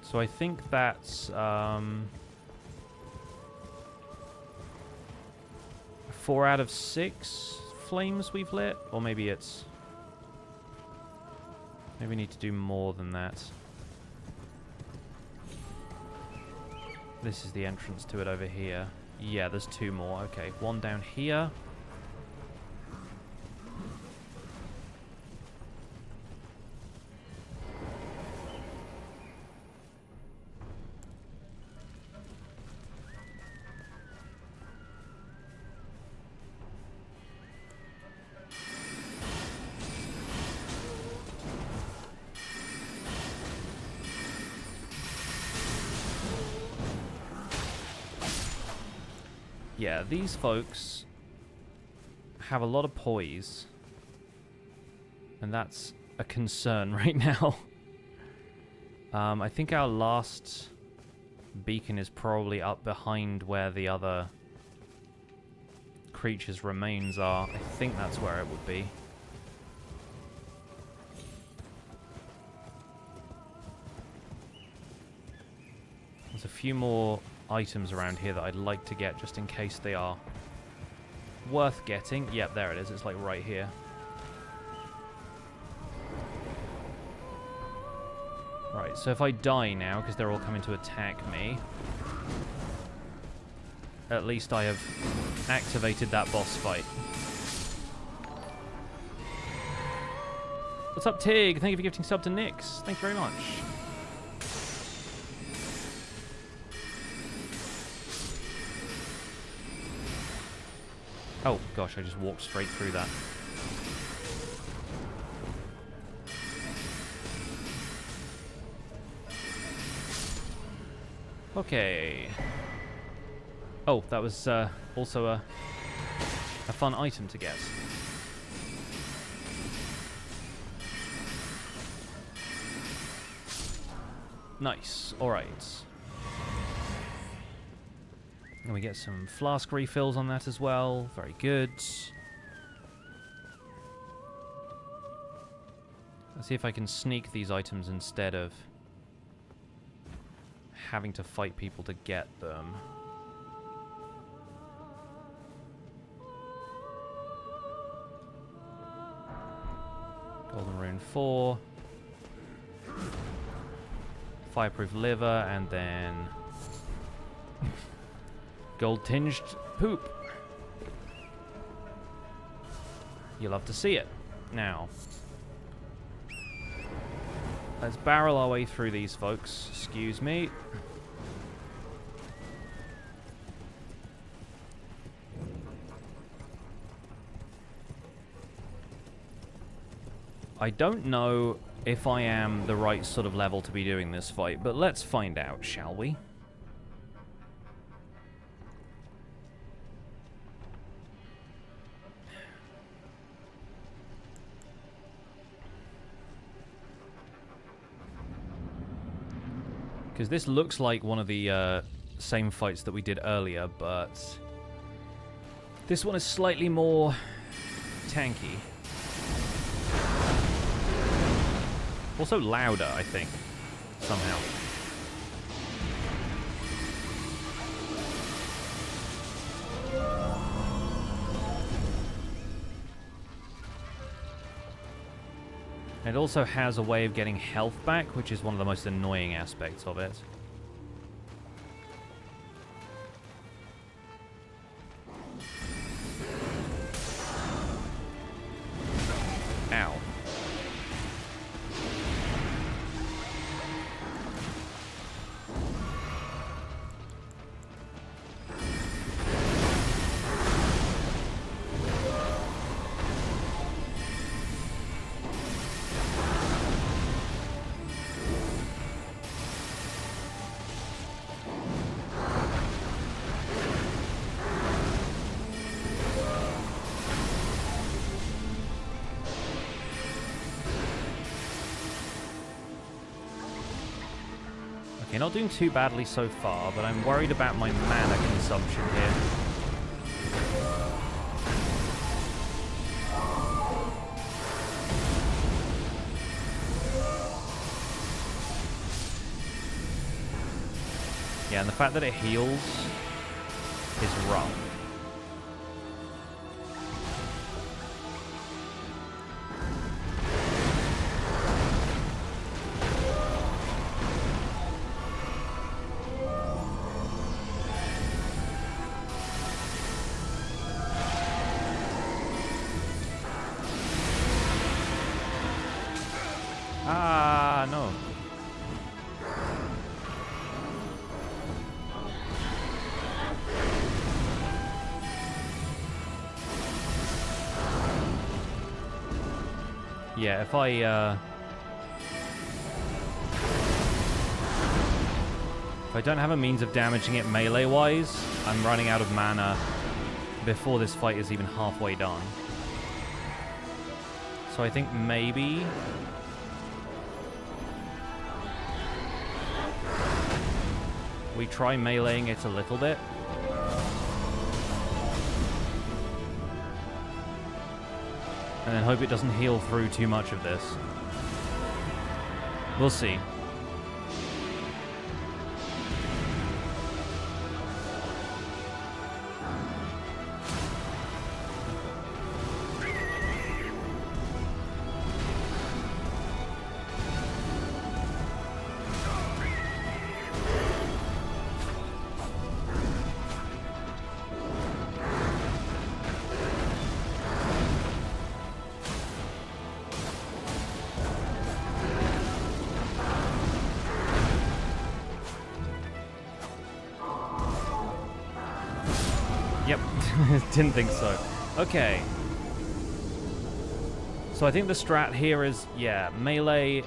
So I think that's 4 out of 6 flames we've lit, or maybe it's... Maybe we need to do more than that. This is the entrance to it over here. Yeah, there's 2 more. Okay, 1 down here. Yeah, these folks have a lot of poise, and that's a concern right now. I think our last beacon is probably up behind where the other creatures' remains are. I think that's where it would be. There's a few more items around here that I'd like to get just in case they are worth getting. Yep, there it is. It's like right here. Right, so if I die now, because they're all coming to attack me, at least I have activated that boss fight. What's up, Tig? Thank you for gifting sub to Nyx. Thank you very much. Oh, gosh, I just walked straight through that. Okay. Oh, that was also a fun item to get. Nice. All right. And we get some flask refills on that as well. Very good. Let's see if I can sneak these items instead of having to fight people to get them. Golden Rune 4. Fireproof liver, and then gold-tinged poop. You'll love to see it. Now, let's barrel our way through these folks. Excuse me. I don't know if I am the right sort of level to be doing this fight, but let's find out, shall we? Because this looks like one of the same fights that we did earlier, but this one is slightly more tanky. Also louder, I think, somehow. It also has a way of getting health back, which is one of the most annoying aspects of it. Ow. Okay, not doing too badly so far, but I'm worried about my mana consumption here. Yeah, and the fact that it heals is rough. Ah, no. Yeah, if I don't have a means of damaging it melee-wise, I'm running out of mana before this fight is even halfway done. So I think maybe we try meleeing it a little bit. And then hope it doesn't heal through too much of this. We'll see. Yep, didn't think so. Okay. So I think the strat here is, yeah, melee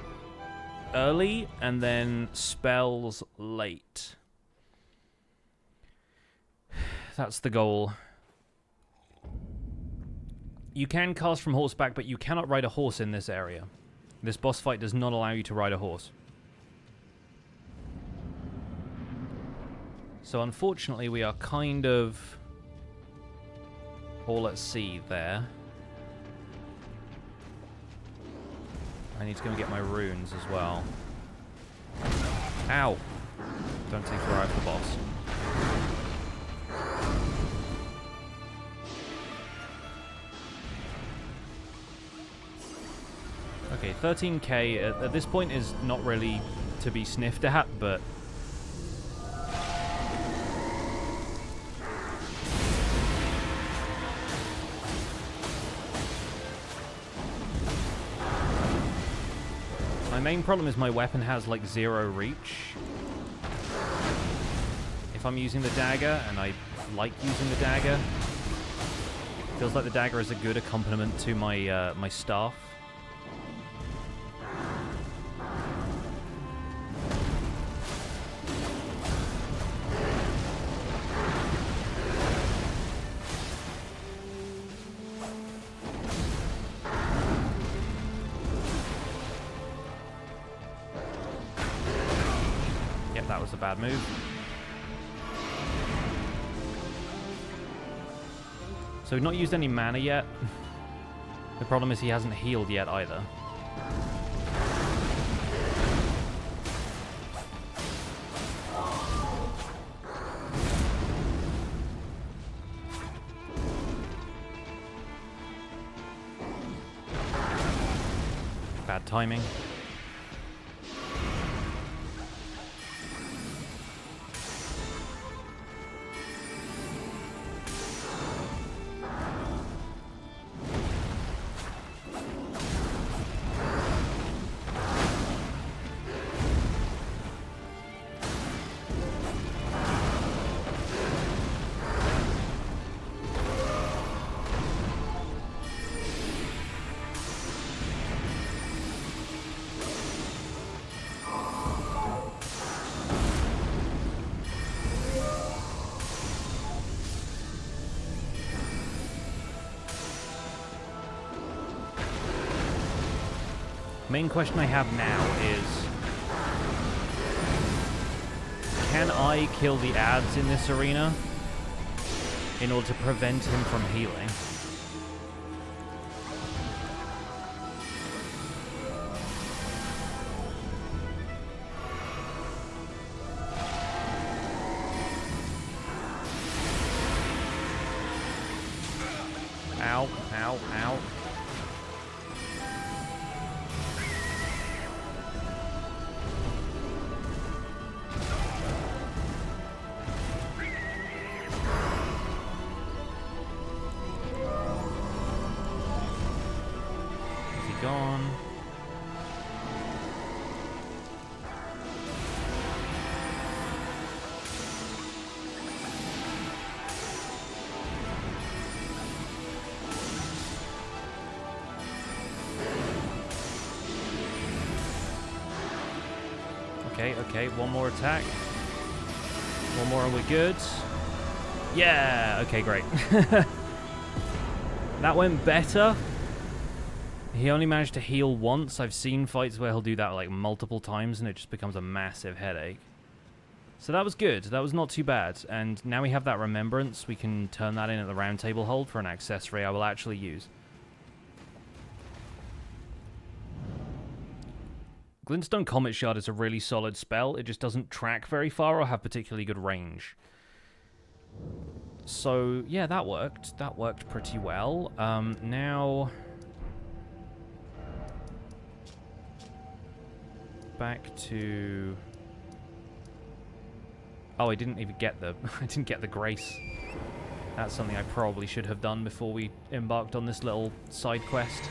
early and then spells late. That's the goal. You can cast from horseback, but you cannot ride a horse in this area. This boss fight does not allow you to ride a horse. So unfortunately, we are kind of all at sea there. I need to go and get my runes as well. Ow! Don't take your eye off the boss. Okay, 13k at this point is not really to be sniffed at, but my main problem is my weapon has like 0 reach. If I'm using the dagger, and I like using the dagger, feels like the dagger is a good accompaniment to my my staff. A bad move. So we've not used any mana yet. The problem is he hasn't healed yet either. Bad timing. Main question I have now is, can I kill the ads in this arena in order to prevent him from healing? Ow, ow, ow. Is he gone? Okay, one more attack. One more and we're good. Yeah, okay, great. That went better. He only managed to heal once. I've seen fights where he'll do that like multiple times and it just becomes a massive headache. So that was good. That was not too bad. And now we have that remembrance. We can turn that in at the round table hold for an accessory I will actually use. Glintstone Comet Shard is a really solid spell. It just doesn't track very far or have particularly good range. So, yeah, that worked. That worked pretty well. Now... back to... Oh, I didn't even get the... I didn't get the Grace. That's something I probably should have done before we embarked on this little side quest.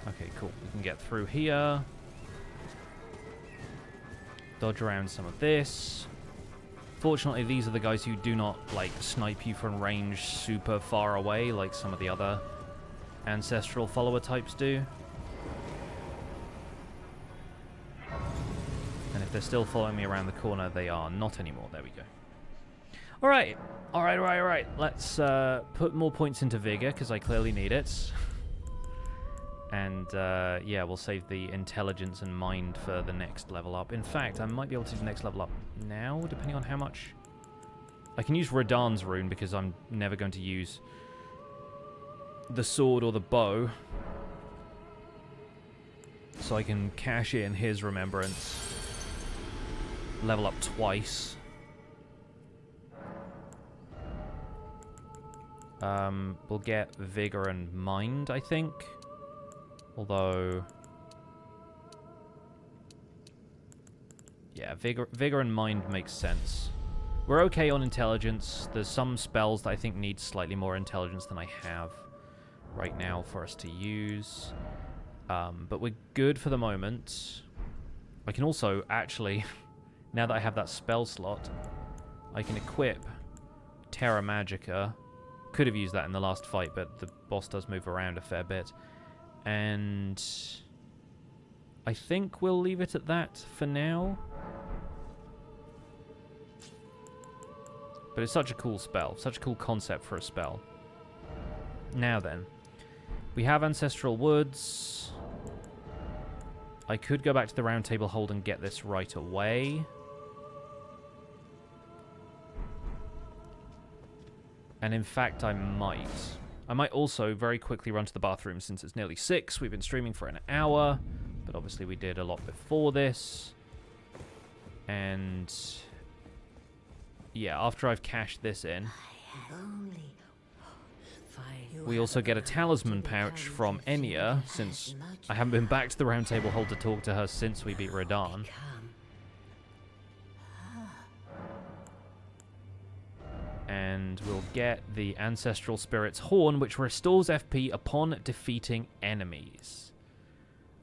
Okay, cool. We can get through here. Dodge around some of this. Fortunately, these are the guys who do not, like, snipe you from range super far away like some of the other ancestral follower types do. And if they're still following me around the corner, they are not anymore. There we go. Alright. Alright. Let's put more points into Vigor, because I clearly need it. And, yeah, we'll save the intelligence and mind for the next level up. In fact, I might be able to do the next level up now, depending on how much... I can use Radahn's rune, because I'm never going to use the sword or the bow. So I can cash in his remembrance. Level up twice. We'll get Vigor and Mind, I think. Although... yeah, Vigor and Mind makes sense. We're okay on intelligence. There's some spells that I think need slightly more intelligence than I have right now for us to use. But we're good for the moment. I can also, actually, now that I have that spell slot, I can equip Terra Magica. Could have used that in the last fight, but the boss does move around a fair bit. And I think we'll leave it at that for now. But it's such a cool spell, such a cool concept for a spell. Now then, we have Ancestral Woods. I could go back to the round table hold and get this right away. And in fact, I might. I might also very quickly run to the bathroom since it's nearly 6. We've been streaming for an hour, but obviously we did a lot before this. And yeah, after I've cashed this in, we also get a talisman pouch from Enya, since I haven't been back to the round table hold to talk to her since we beat Radahn. And we'll get the Ancestral Spirit's Horn, which restores FP upon defeating enemies.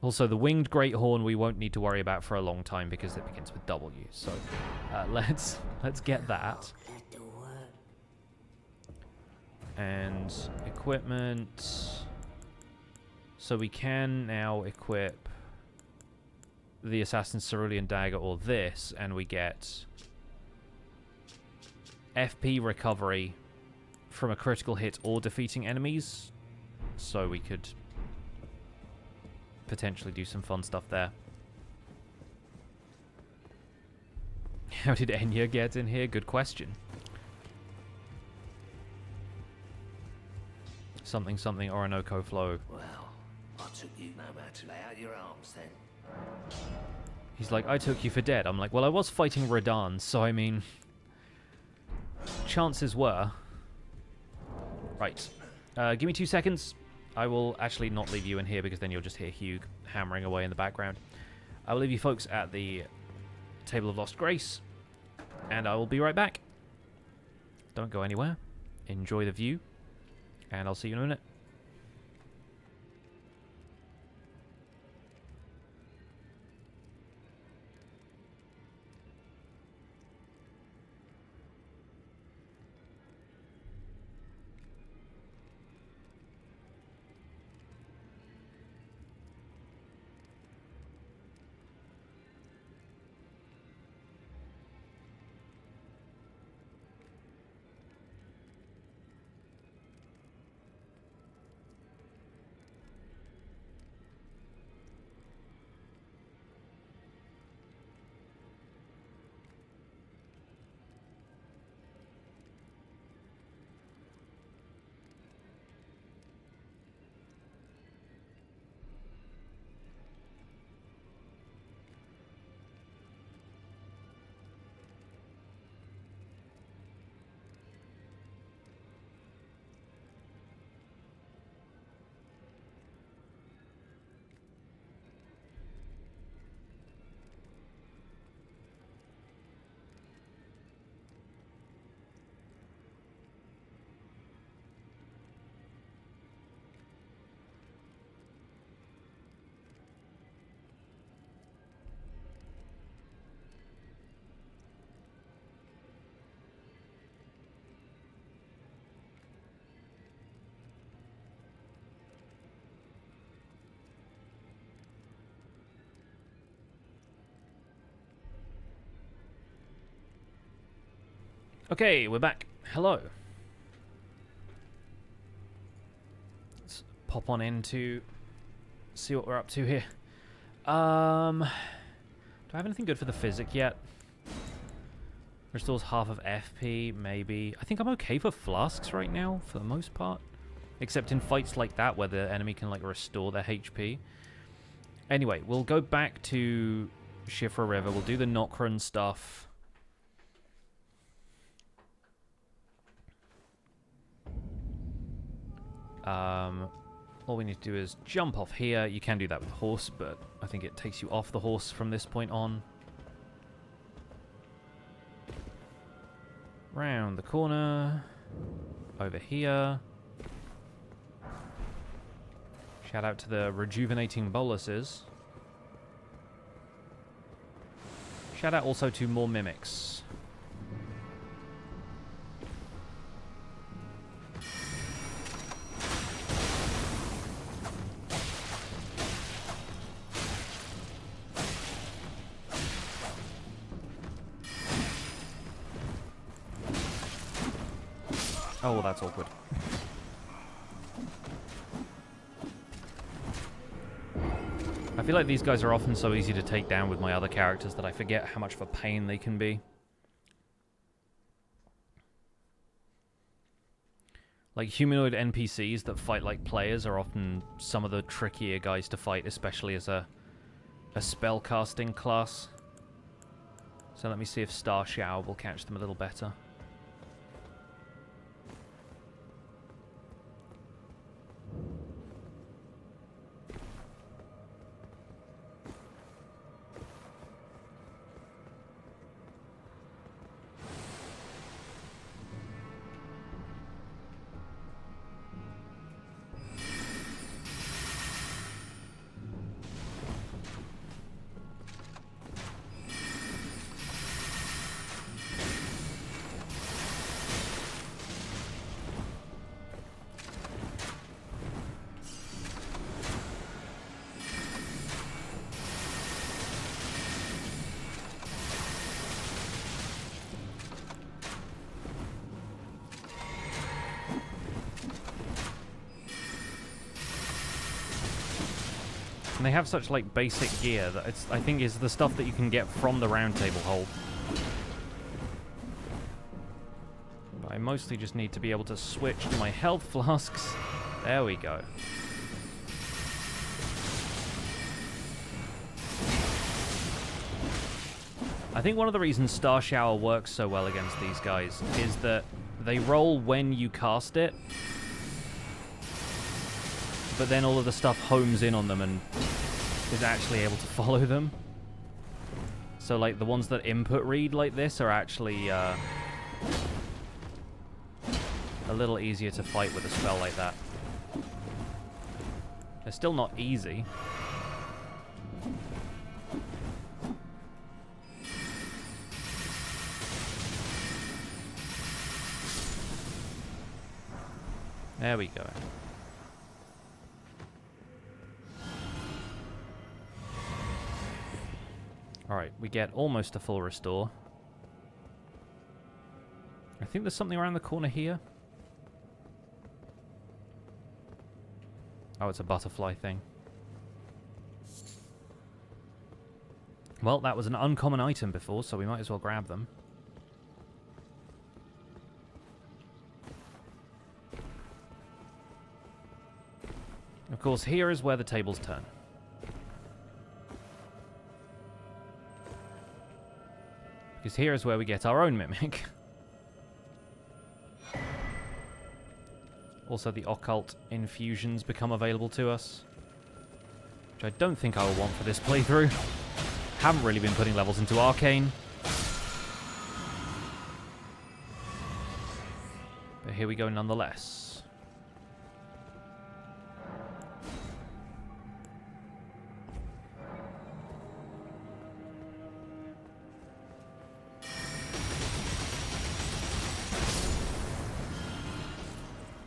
Also, the Winged Great Horn we won't need to worry about for a long time because it begins with W. So, let's get that. And equipment. So we can now equip the Assassin's Cerulean Dagger or this, and we get FP recovery from a critical hit or defeating enemies so we could potentially do some fun stuff there. How did Enya get in here? Good question. Something something Orinoco flow. Well, I took you no matter to lay out your arms then. He's like, I took you for dead. I'm like, well, I was fighting Radahn, so I mean, chances were. Right. Give me 2 seconds. I will actually not leave you in here because then you'll just hear Hugh hammering away in the background. I will leave you folks at the Table of Lost Grace, and I will be right back. Don't go anywhere. Enjoy the view, and I'll see you in a minute. Okay, we're back. Hello. Let's pop on in to see what we're up to here. Do I have anything good for the physic yet? Restores half of FP, maybe. I think I'm okay for flasks right now, for the most part. Except in fights like that, where the enemy can, like, restore their HP. Anyway, we'll go back to Shifra River. We'll do the Nokron stuff. All we need to do is jump off here. You can do that with the horse, but I think it takes you off the horse from this point on. Round the corner. Over here. Shout out to the rejuvenating boluses. Shout out also to more mimics. Oh, well, that's awkward. I feel like these guys are often so easy to take down with my other characters that I forget how much of a pain they can be. Like, humanoid NPCs that fight like players are often some of the trickier guys to fight, especially as a spellcasting class. So let me see if Star Shower will catch them a little better. And they have such, like, basic gear that it's, I think, is the stuff that you can get from the round table hold. But I mostly just need to be able to switch to my health flasks. There we go. I think one of the reasons Star Shower works so well against these guys is that they roll when you cast it, but then all of the stuff homes in on them and is actually able to follow them. So, like, the ones that input read like this are actually a little easier to fight with a spell like that. They're still not easy. There we go. Alright, we get almost a full restore. I think there's something around the corner here. Oh, it's a butterfly thing. Well, that was an uncommon item before, so we might as well grab them. Of course, here is where the tables turn. Because here is where we get our own Mimic. Also, the occult infusions become available to us, which I don't think I will want for this playthrough. Haven't really been putting levels into Arcane. But here we go nonetheless.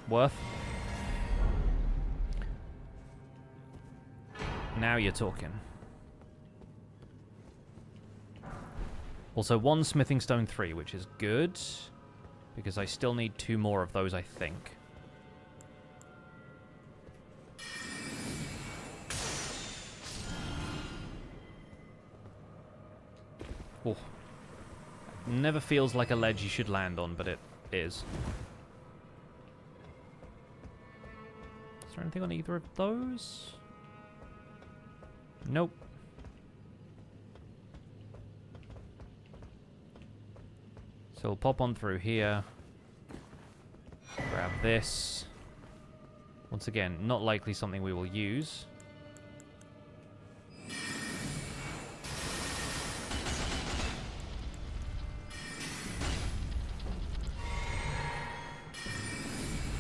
Worth. Now you're talking. Also, 1 Smithing Stone 3, which is good, because I still need 2 more of those, I think. Oh. Never feels like a ledge you should land on, but it is. Is there anything on either of those? Nope. So we'll pop on through here. Grab this. Once again, not likely something we will use.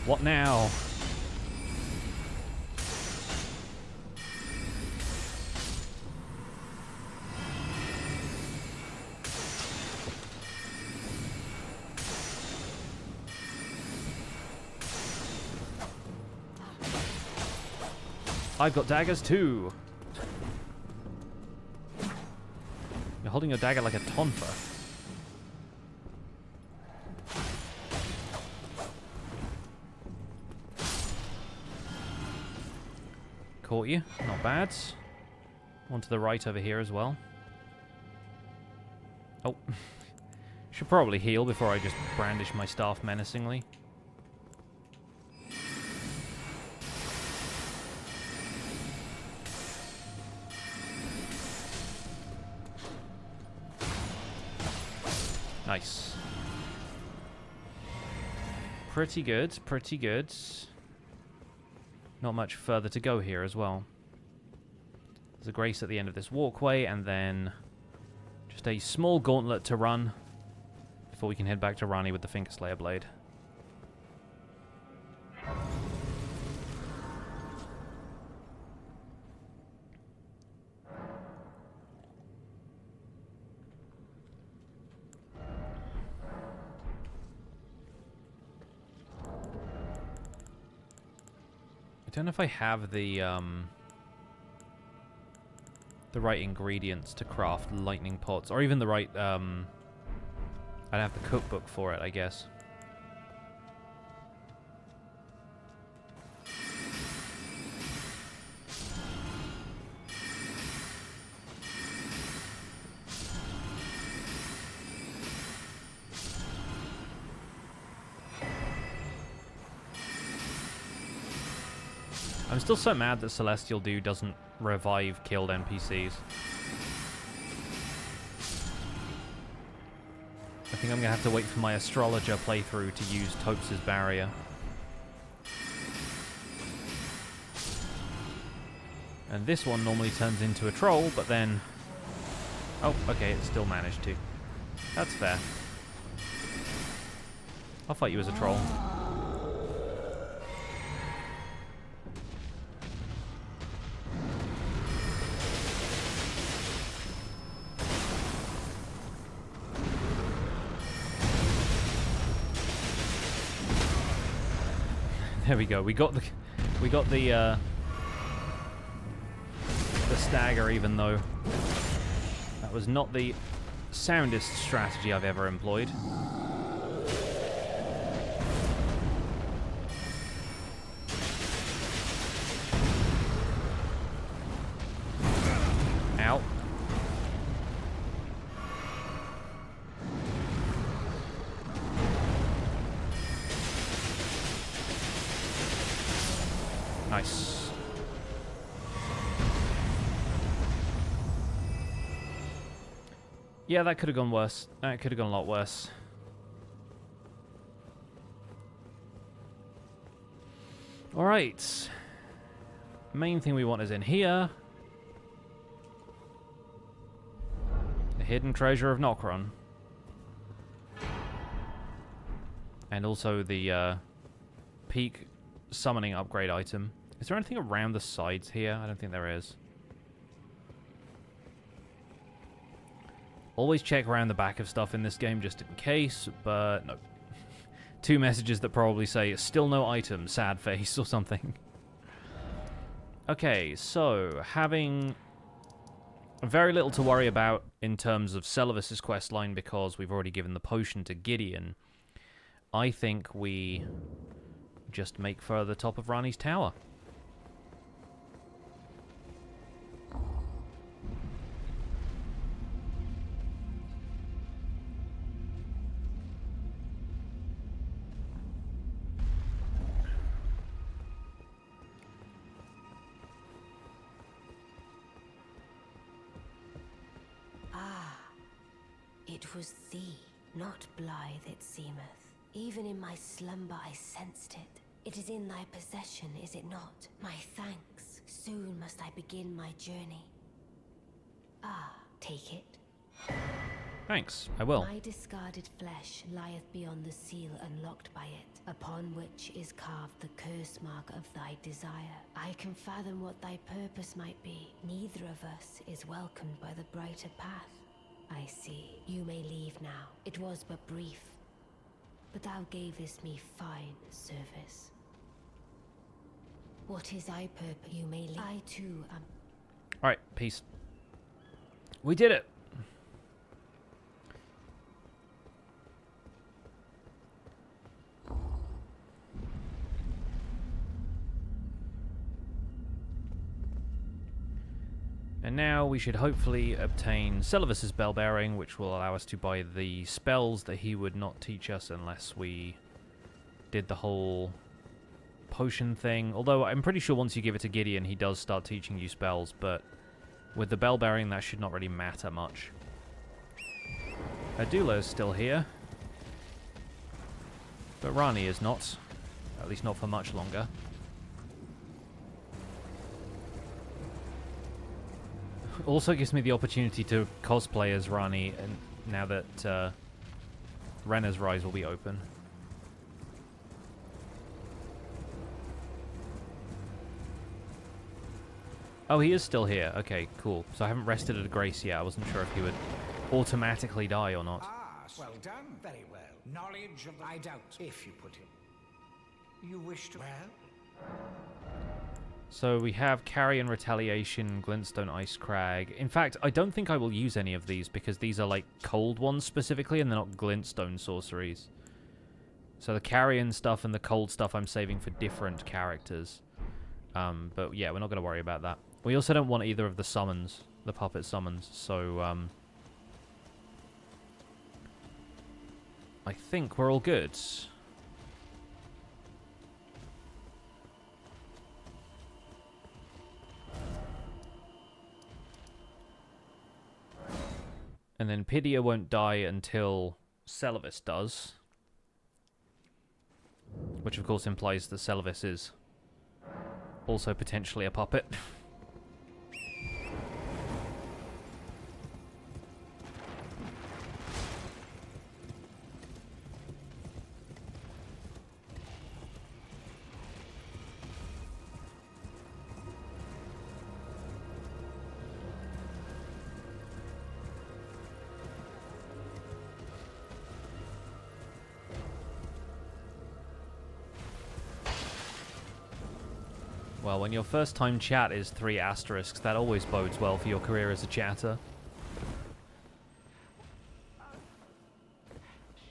What now? I've got daggers too. You're holding your dagger like a tonfa. Caught you. Not bad. One to the right over here as well. Oh. Should probably heal before I just brandish my staff menacingly. Nice. Pretty good, pretty good. Not much further to go here as well. There's a grace at the end of this walkway, and then just a small gauntlet to run before we can head back to Ranni with the Fingerslayer Blade. I don't know if I have the right ingredients to craft lightning pots, or even the right, I'd have the cookbook for it, I guess. I'm still so mad that Celestial Dew doesn't revive killed NPCs. I think I'm gonna have to wait for my Astrologer playthrough to use Topes' barrier. And this one normally turns into a troll, but then... Oh, okay, it still managed to. That's fair. I'll fight you as a troll. There we go. We got the stagger, even though that was not the soundest strategy I've ever employed. Ow. Nice. Yeah, that could have gone worse. That could have gone a lot worse. Alright. Main thing we want is in here. The hidden treasure of Nokron. And also the peak summoning upgrade item. Is there anything around the sides here? I don't think there is. Always check around the back of stuff in this game just in case, but no. 2 messages that probably say, still no item, sad face, or something. Okay, so, having very little to worry about in terms of Celavis's questline because we've already given the potion to Gideon, I think we just make for the top of Ranni's tower. It was thee, not blithe it seemeth. Even in my slumber I sensed it. It is in thy possession, is it not? My thanks. Soon must I begin my journey. Ah, take it. Thanks, I will. My discarded flesh lieth beyond the seal unlocked by it, upon which is carved the curse mark of thy desire. I can fathom what thy purpose might be. Neither of us is welcomed by the brighter path. I see. You may leave now. It was but brief, but thou gavest me fine service. What is thy purpose? You may leave. I too am. Alright, peace. We did it! And now we should hopefully obtain Celavis's Bell Bearing, which will allow us to buy the spells that he would not teach us unless we did the whole potion thing. Although I'm pretty sure once you give it to Gideon, he does start teaching you spells, but with the Bell Bearing, that should not really matter much. Adula is still here, but Ranni is not. At least not for much longer. Also gives me the opportunity to cosplay as Ranni, and now that Renna's Rise will be open. Oh, he is still here. Okay, cool. So I haven't rested at a grace yet. I wasn't sure if he would automatically die or not. Ah, well done. Very well. Knowledge of I doubt, if you put him. You wish to... Well? So we have Carrion Retaliation, Glintstone Ice Crag. In fact, I don't think I will use any of these because these are like cold ones specifically and they're not Glintstone sorceries. So the Carrion stuff and the cold stuff I'm saving for different characters. But yeah, we're not going to worry about that. We also don't want either of the summons, the puppet summons, so I think we're all good. then Pidia won't die until Celavis does. Which of course implies that Celavis is also potentially a puppet. Well, when your first time chat is 3 asterisks, that always bodes well for your career as a chatter.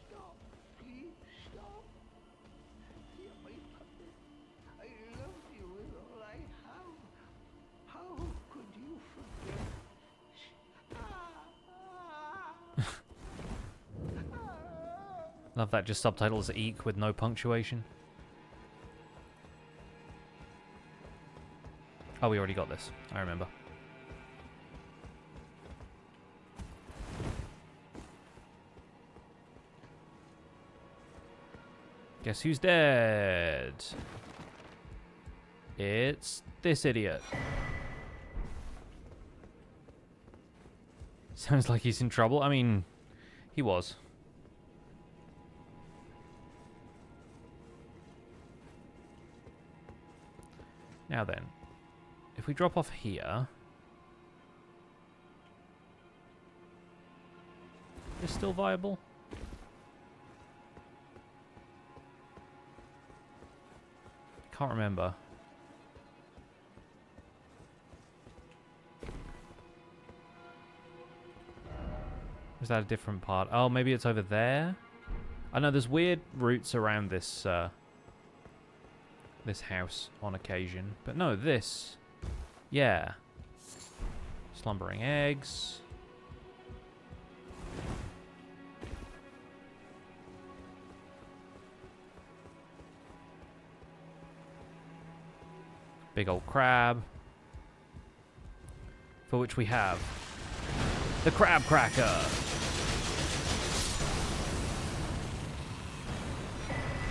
Stop. Please stop. You're my puppet. I love you with all I have. How could you forget? Love that just subtitles eek with no punctuation. Oh, we already got this. I remember. Guess who's dead? It's this idiot. Sounds like he's in trouble. I mean, he was. Now then. If we drop off here... Is still viable? Can't remember. Is that a different part? Oh, maybe it's over there? I know there's weird routes around this this house on occasion. But no, this... Yeah. Slumbering eggs. Big old crab. For which we have the crab cracker.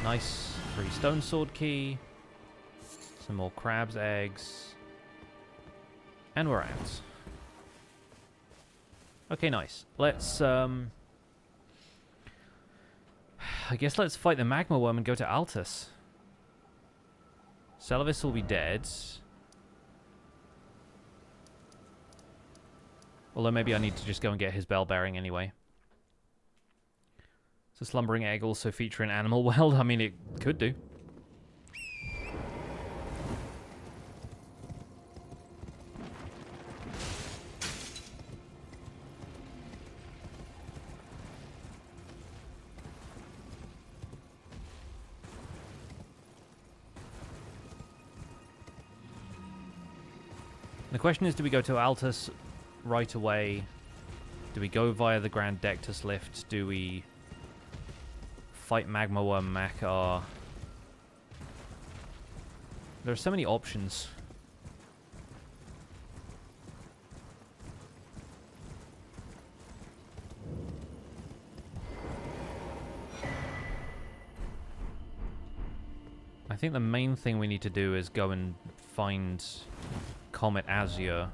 Nice. 3 stone sword key. Some more crab's eggs. And we're out. Okay, nice. Let's, I guess let's fight the Magma Wyrm and go to Altus. Celavis will be dead. Although maybe I need to just go and get his bell bearing anyway. Does Slumbering Egg also feature an animal world? I mean, it could do. The question is, do we go to Altus right away? Do we go via the Grand Dectus lift? Do we fight Magma Wyrm Makar? There are so many options. I think the main thing we need to do is go and find Comet Azure.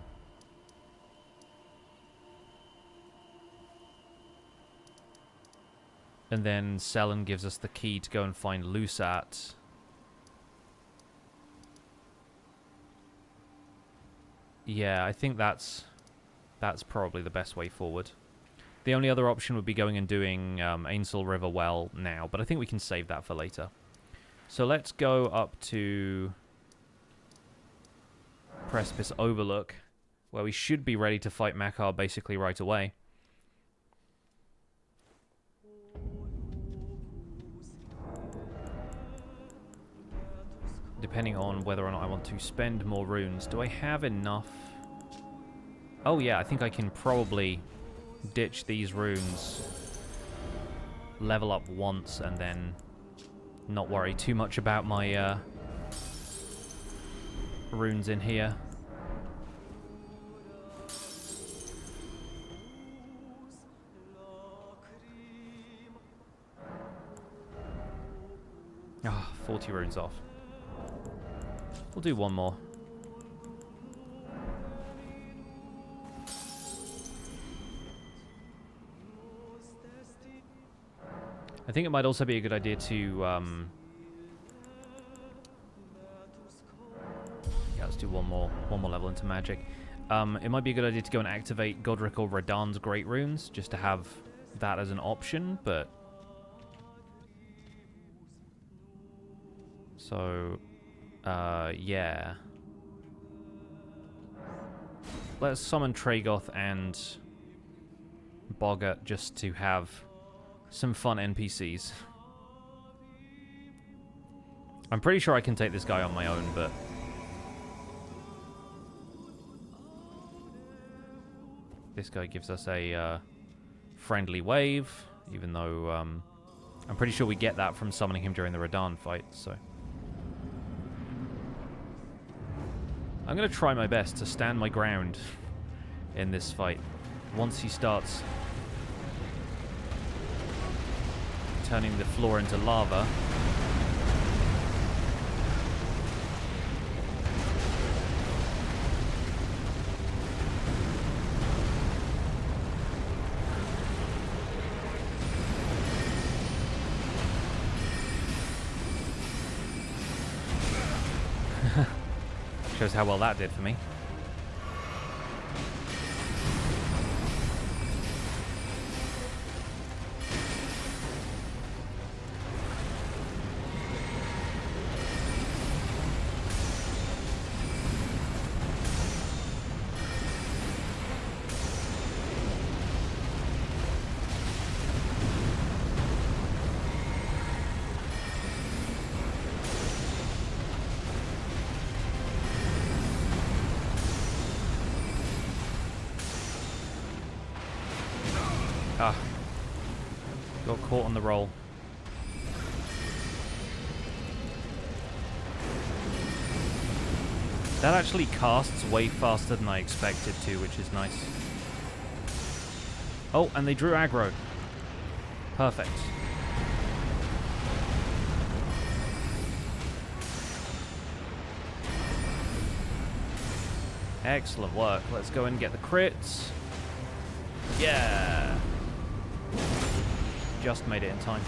And then Selen gives us the key to go and find Lusat. Yeah, I think that's probably the best way forward. The only other option would be going and doing Ainsel River Well now, but I think we can save that for later. So let's go up to Precipice Overlook, where we should be ready to fight Makar basically right away. Depending on whether or not I want to spend more runes. Do I have enough? Oh yeah, I think I can probably ditch these runes, level up once, and then not worry too much about my runes in here. Ah, 40 runes off. We'll do one more. I think it might also be a good idea to, yeah, let's do one more level into magic. It might be a good idea to go and activate Godric or Radahn's Great Runes, just to have that as an option, but... So, yeah. Let's summon Tragoth and Morgott just to have some fun NPCs. I'm pretty sure I can take this guy on my own, but... This guy gives us a friendly wave, even though I'm pretty sure we get that from summoning him during the Radahn fight, so... I'm going to try my best to stand my ground in this fight. Once he starts turning the floor into lava. Shows how well that did for me. Ah. Got caught on the roll. That actually casts way faster than I expected to, which is nice. Oh, and they drew aggro. Perfect. Excellent work. Let's go and get the crits. Yeah. Just made it in time.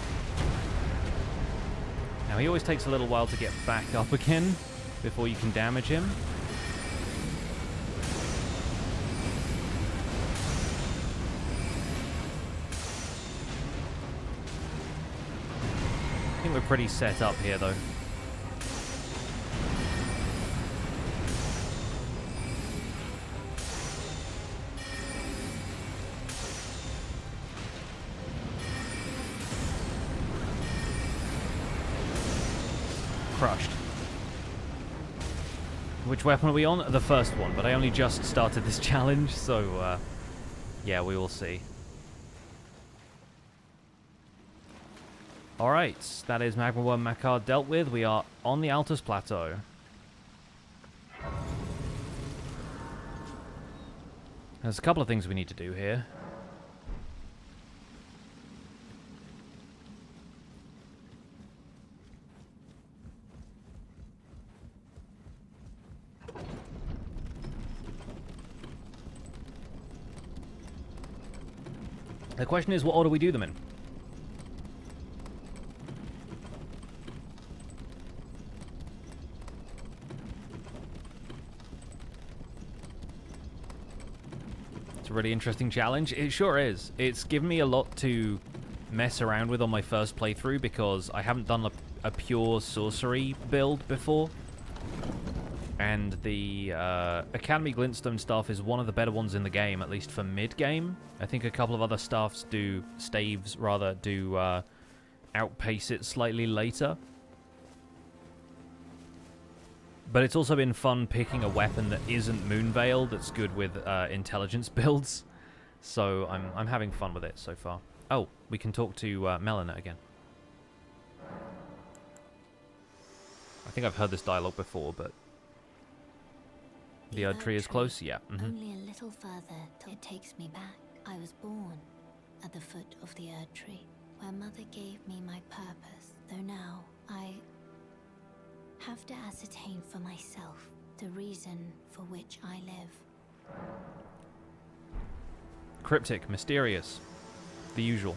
Now he always takes a little while to get back up again before you can damage him. I think we're pretty set up here though. Crushed. Which weapon are we on? The first one, but I only just started this challenge, so yeah, we will see. Alright, that is Magma Wyrm Makar dealt with. We are on the Altus Plateau. There's a couple of things we need to do here. The question is, what order we do them in? It's a really interesting challenge. It sure is. It's given me a lot to mess around with on my first playthrough because I haven't done a pure sorcery build before. And the Academy Glintstone Staff is one of the better ones in the game, at least for mid-game. I think a couple of other staves do outpace it slightly later. But it's also been fun picking a weapon that isn't Moonveil that's good with intelligence builds. So I'm having fun with it so far. Oh, we can talk to Melina again. I think I've heard this dialogue before, but... The Erd Tree is close? Yeah. Mm-hmm. Only a little further till it takes me back. I was born at the foot of the Erd Tree, where Mother gave me my purpose, though now I have to ascertain for myself the reason for which I live. Cryptic, mysterious, the usual.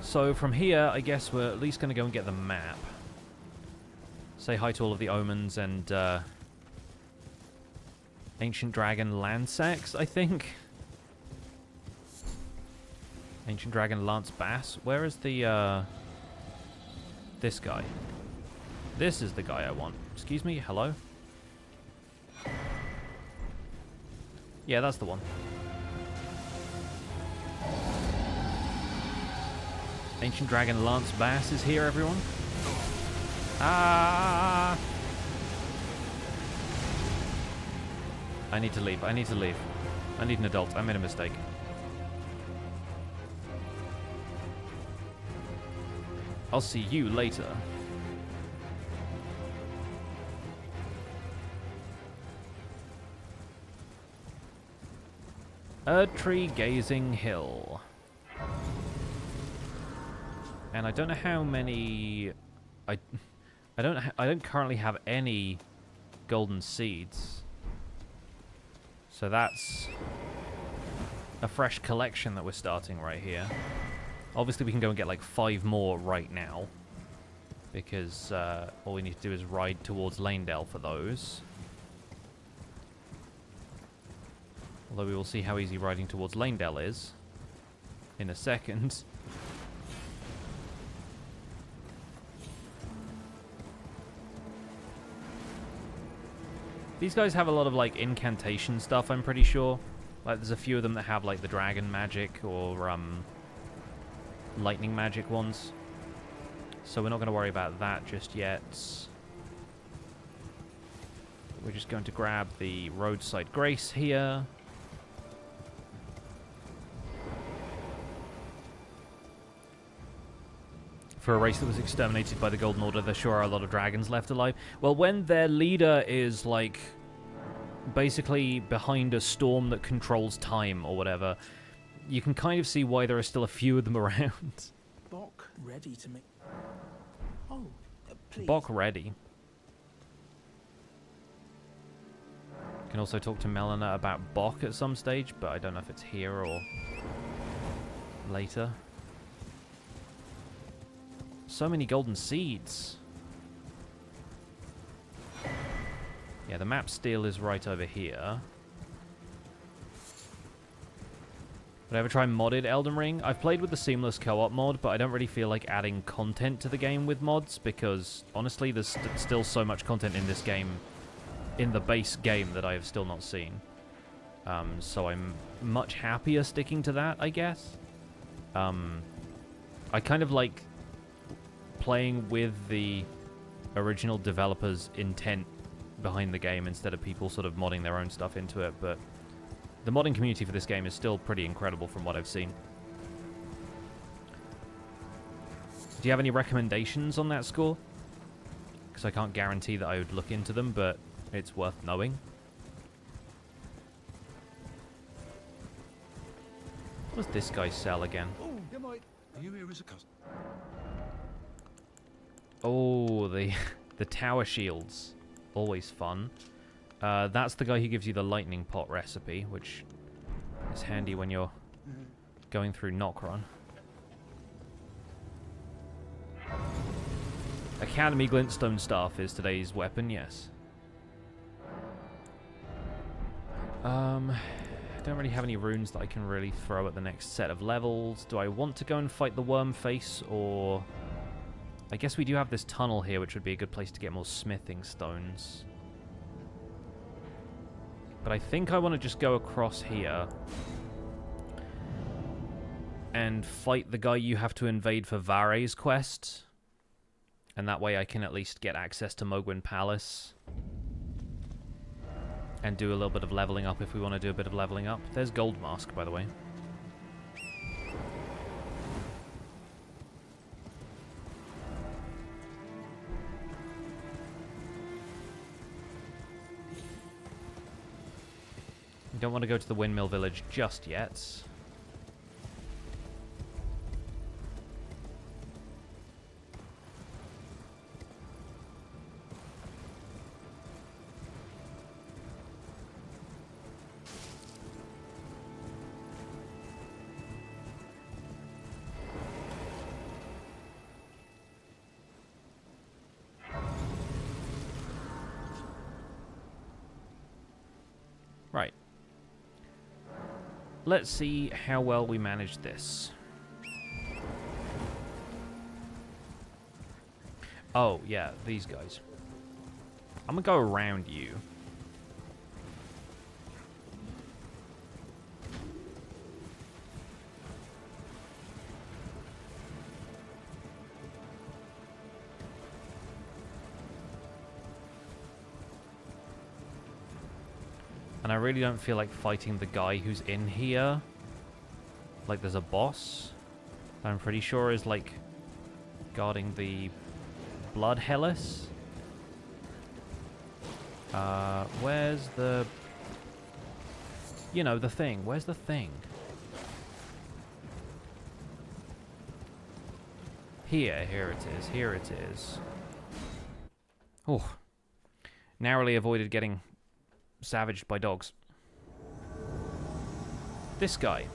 So from here, I guess we're at least going to go and get the map. Say hi to all of the Omens and Ancient Dragon Lansseax, I think. Ancient Dragon Lansseax. Where is the, this guy? This is the guy I want. Excuse me, hello? Yeah, that's the one. Ancient Dragon Lansseax is here, everyone. Ah! I need to leave. I need to leave. I need an adult. I made a mistake. I'll see you later. A tree-gazing hill. And I don't know how many... I don't currently have any golden seeds. So that's a fresh collection that we're starting right here. Obviously we can go and get like 5 more right now, because all we need to do is ride towards Leyndell for those. Although we will see how easy riding towards Leyndell is in a second. These guys have a lot of like incantation stuff, I'm pretty sure. Like there's a few of them that have like the dragon magic or lightning magic ones. So we're not going to worry about that just yet. We're just going to grab the roadside grace here. For a race that was exterminated by the Golden Order, there sure are a lot of dragons left alive. Well, when their leader is, like, basically behind a storm that controls time or whatever, you can kind of see why there are still a few of them around. Bock ready to make... Oh, please. Bock ready. Can also talk to Melina about Bock at some stage, but I don't know if it's here or later. So many golden seeds. Yeah, the map still is right over here. Would I ever try modded Elden Ring? I've played with the seamless co-op mod, but I don't really feel like adding content to the game with mods, because honestly, there's still so much content in this game, in the base game, that I have still not seen. So I'm much happier sticking to that, I guess. I kind of like playing with the original developer's intent behind the game instead of people sort of modding their own stuff into it, but the modding community for this game is still pretty incredible from what I've seen. Do you have any recommendations on that score? Because I can't guarantee that I would look into them, but it's worth knowing. What does this guy sell again? Oh, you might. Are you here as a customer? Oh, the tower shields. Always fun. That's the guy who gives you the lightning pot recipe, which is handy when you're going through Nokron. Academy Glintstone Staff is today's weapon, yes. I don't really have any runes that I can really throw at the next set of levels. Do I want to go and fight the Wyrm face, or... I guess we do have this tunnel here, which would be a good place to get more smithing stones. But I think I want to just go across here and fight the guy you have to invade for Vare's quest. And that way I can at least get access to Mohgwyn Palace. And do a little bit of leveling up if we want to do a bit of leveling up. There's Gold Mask, by the way. We don't want to go to the Windmill Village just yet. let's see how well we manage this. Oh, yeah, these guys. I'm gonna go around you. And I really don't feel like fighting the guy who's in here. Like, there's a boss that I'm pretty sure is, like, guarding the Blood Hellas. Where's the... You know, the thing. Where's the thing? Here it is. Here it is. Oh. Narrowly avoided getting savaged by dogs. This guy.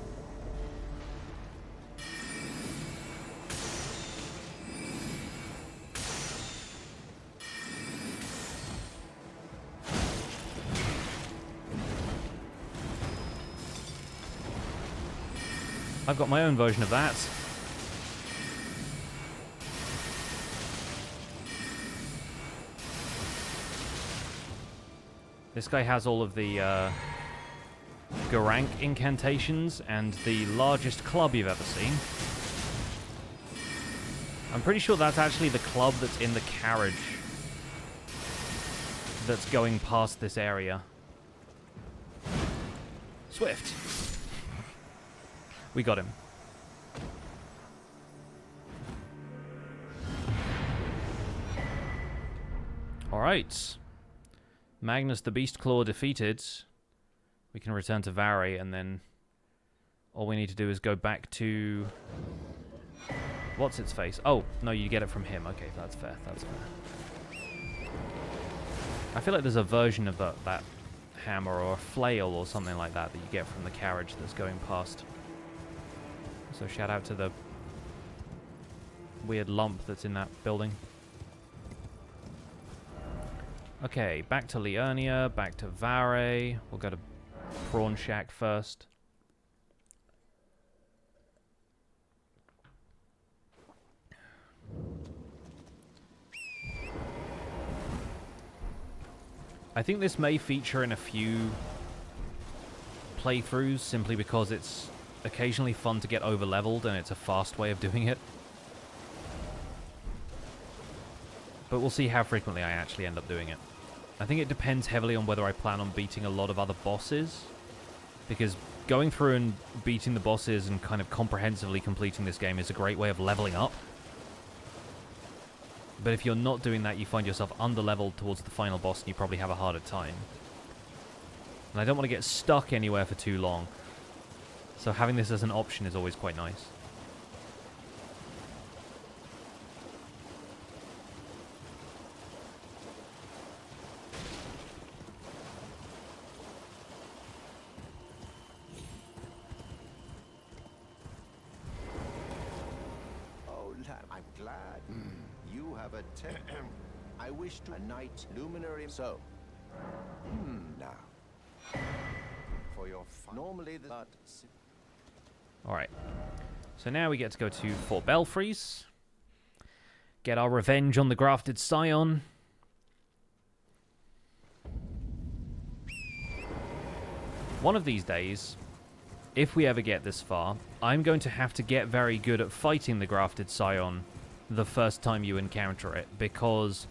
I've got my own version of that. This guy has all of the Garank incantations and the largest club you've ever seen. I'm pretty sure that's actually the club that's in the carriage that's going past this area. Swift. We got him. Alright. Magnus the Beastclaw defeated. We can return to Vary, and then all we need to do is go back to... What's its face? Oh, no, you get it from him. Okay, that's fair. That's fair. I feel like there's a version of that hammer or a flail or something like that that you get from the carriage that's going past. So shout out to the weird lump that's in that building. Okay, back to Liurnia, back to Vare. We'll go to Prawn Shack first. I think this may feature in a few playthroughs simply because it's occasionally fun to get over-leveled and it's a fast way of doing it. But we'll see how frequently I actually end up doing it. I think it depends heavily on whether I plan on beating a lot of other bosses, because going through and beating the bosses and kind of comprehensively completing this game is a great way of leveling up. But if you're not doing that, you find yourself under-leveled towards the final boss and you probably have a harder time. And I don't want to get stuck anywhere for too long. So having this as an option is always quite nice. I'm glad. You have a I wish to a knight luminary. So, now for your normally that. All right. So now we get to go to Fort Belfries, get our revenge on the Grafted Scion. One of these days, if we ever get this far, I'm going to have to get very good at fighting the Grafted Scion the first time you encounter it, because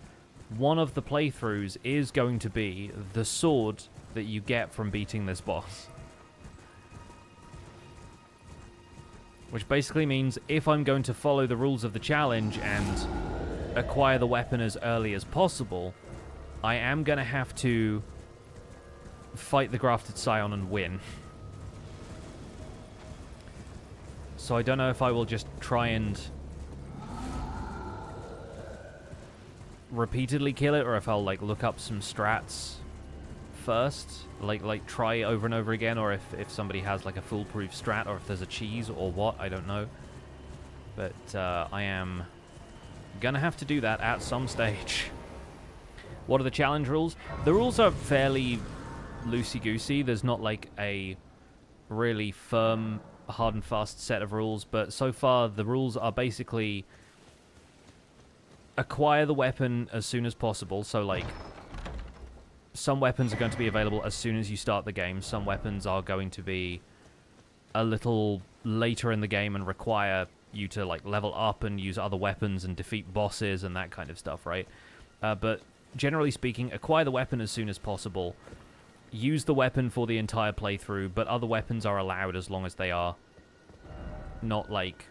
one of the playthroughs is going to be the sword that you get from beating this boss. Which basically means if I'm going to follow the rules of the challenge and acquire the weapon as early as possible, I am going to have to fight the Grafted Scion and win. So I don't know if I will just try and repeatedly kill it, or if I'll like look up some strats first, like try over and over again, or if somebody has like a foolproof strat, or if there's a cheese or what, I don't know. But I am gonna have to do that at some stage. What are the challenge rules? The rules are fairly loosey-goosey. There's not like a really firm, hard and fast set of rules, but so far the rules are basically acquire the weapon as soon as possible. So, like, some weapons are going to be available as soon as you start the game. Some weapons are going to be a little later in the game and require you to, like, level up and use other weapons and defeat bosses and that kind of stuff, right? But generally speaking, acquire the weapon as soon as possible. Use the weapon for the entire playthrough, but other weapons are allowed as long as they are not, like,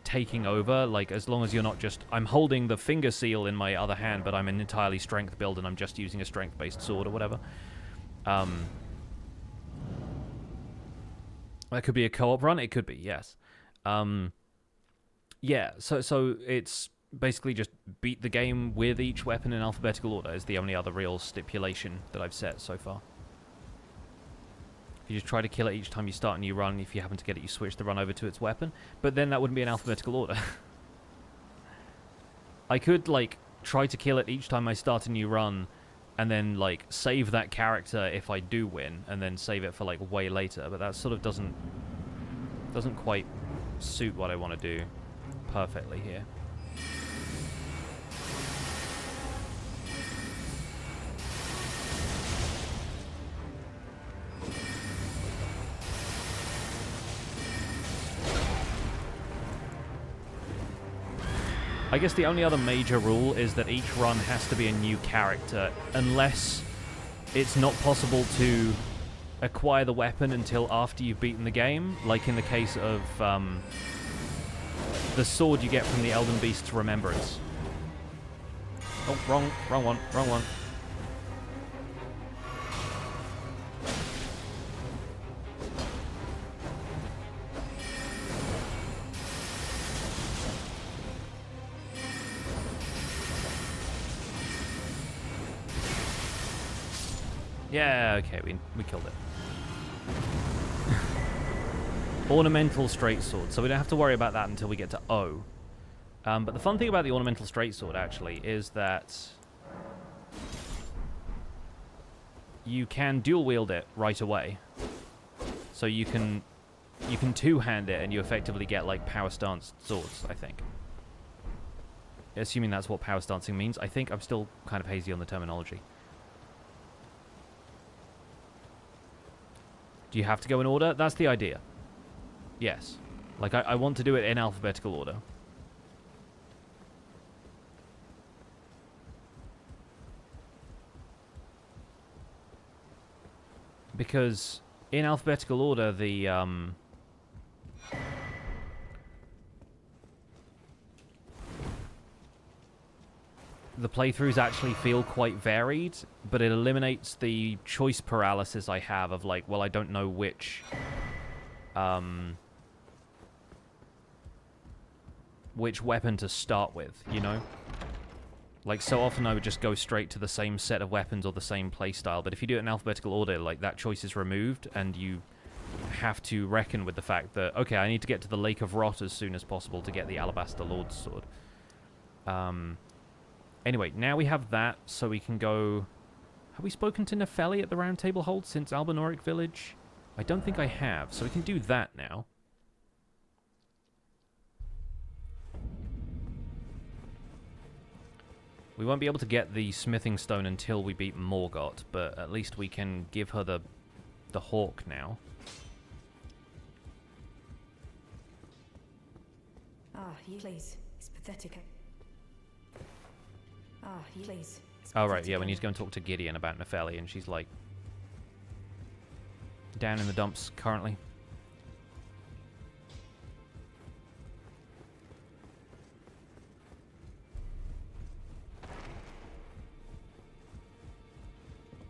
taking over. Like, as long as you're not just, I'm holding the finger seal in my other hand, but I'm an entirely strength build and I'm just using a strength-based sword or whatever. That could be a co-op run. It could be, yes. Yeah, so it's basically just beat the game with each weapon in alphabetical order is the only other real stipulation that I've set so far. If you just try to kill it each time you start a new run, if you happen to get it, you switch the run over to its weapon. But then that wouldn't be in alphabetical order. I could, like, try to kill it each time I start a new run, and then, like, save that character if I do win, and then save it for, like, way later. But that sort of doesn't quite suit what I want to do perfectly here. I guess the only other major rule is that each run has to be a new character, unless it's not possible to acquire the weapon until after you've beaten the game, like in the case of the sword you get from the Elden Beast's Remembrance. Oh, wrong one. Yeah, okay, we killed it. Ornamental straight sword, so we don't have to worry about that until we get to O. But the fun thing about the ornamental straight sword, actually, is that you can dual wield it right away. So you can two-hand it, and you effectively get, like, power stance swords, I think. Assuming that's what power stancing means. I think I'm still kind of hazy on the terminology. Do you have to go in order? That's the idea. Yes. Like, I want to do it in alphabetical order. Because in alphabetical order, the playthroughs actually feel quite varied, but it eliminates the choice paralysis I have of, like, well, I don't know which weapon to start with, you know? Like, so often I would just go straight to the same set of weapons or the same playstyle, but if you do it in alphabetical order, like, that choice is removed, and you have to reckon with the fact that, okay, I need to get to the Lake of Rot as soon as possible to get the Alabaster Lord's Sword. Anyway, now we have that, so we can go... Have we spoken to Nepheli at the Round Table Hold since Albinauric Village? I don't think I have, so we can do that now. We won't be able to get the smithing stone until we beat Morgott, but at least we can give her the hawk now. Please. It's pathetic. Please. Oh, right, yeah, we need to go and talk to Gideon about Nepheli, and she's, like, down in the dumps currently.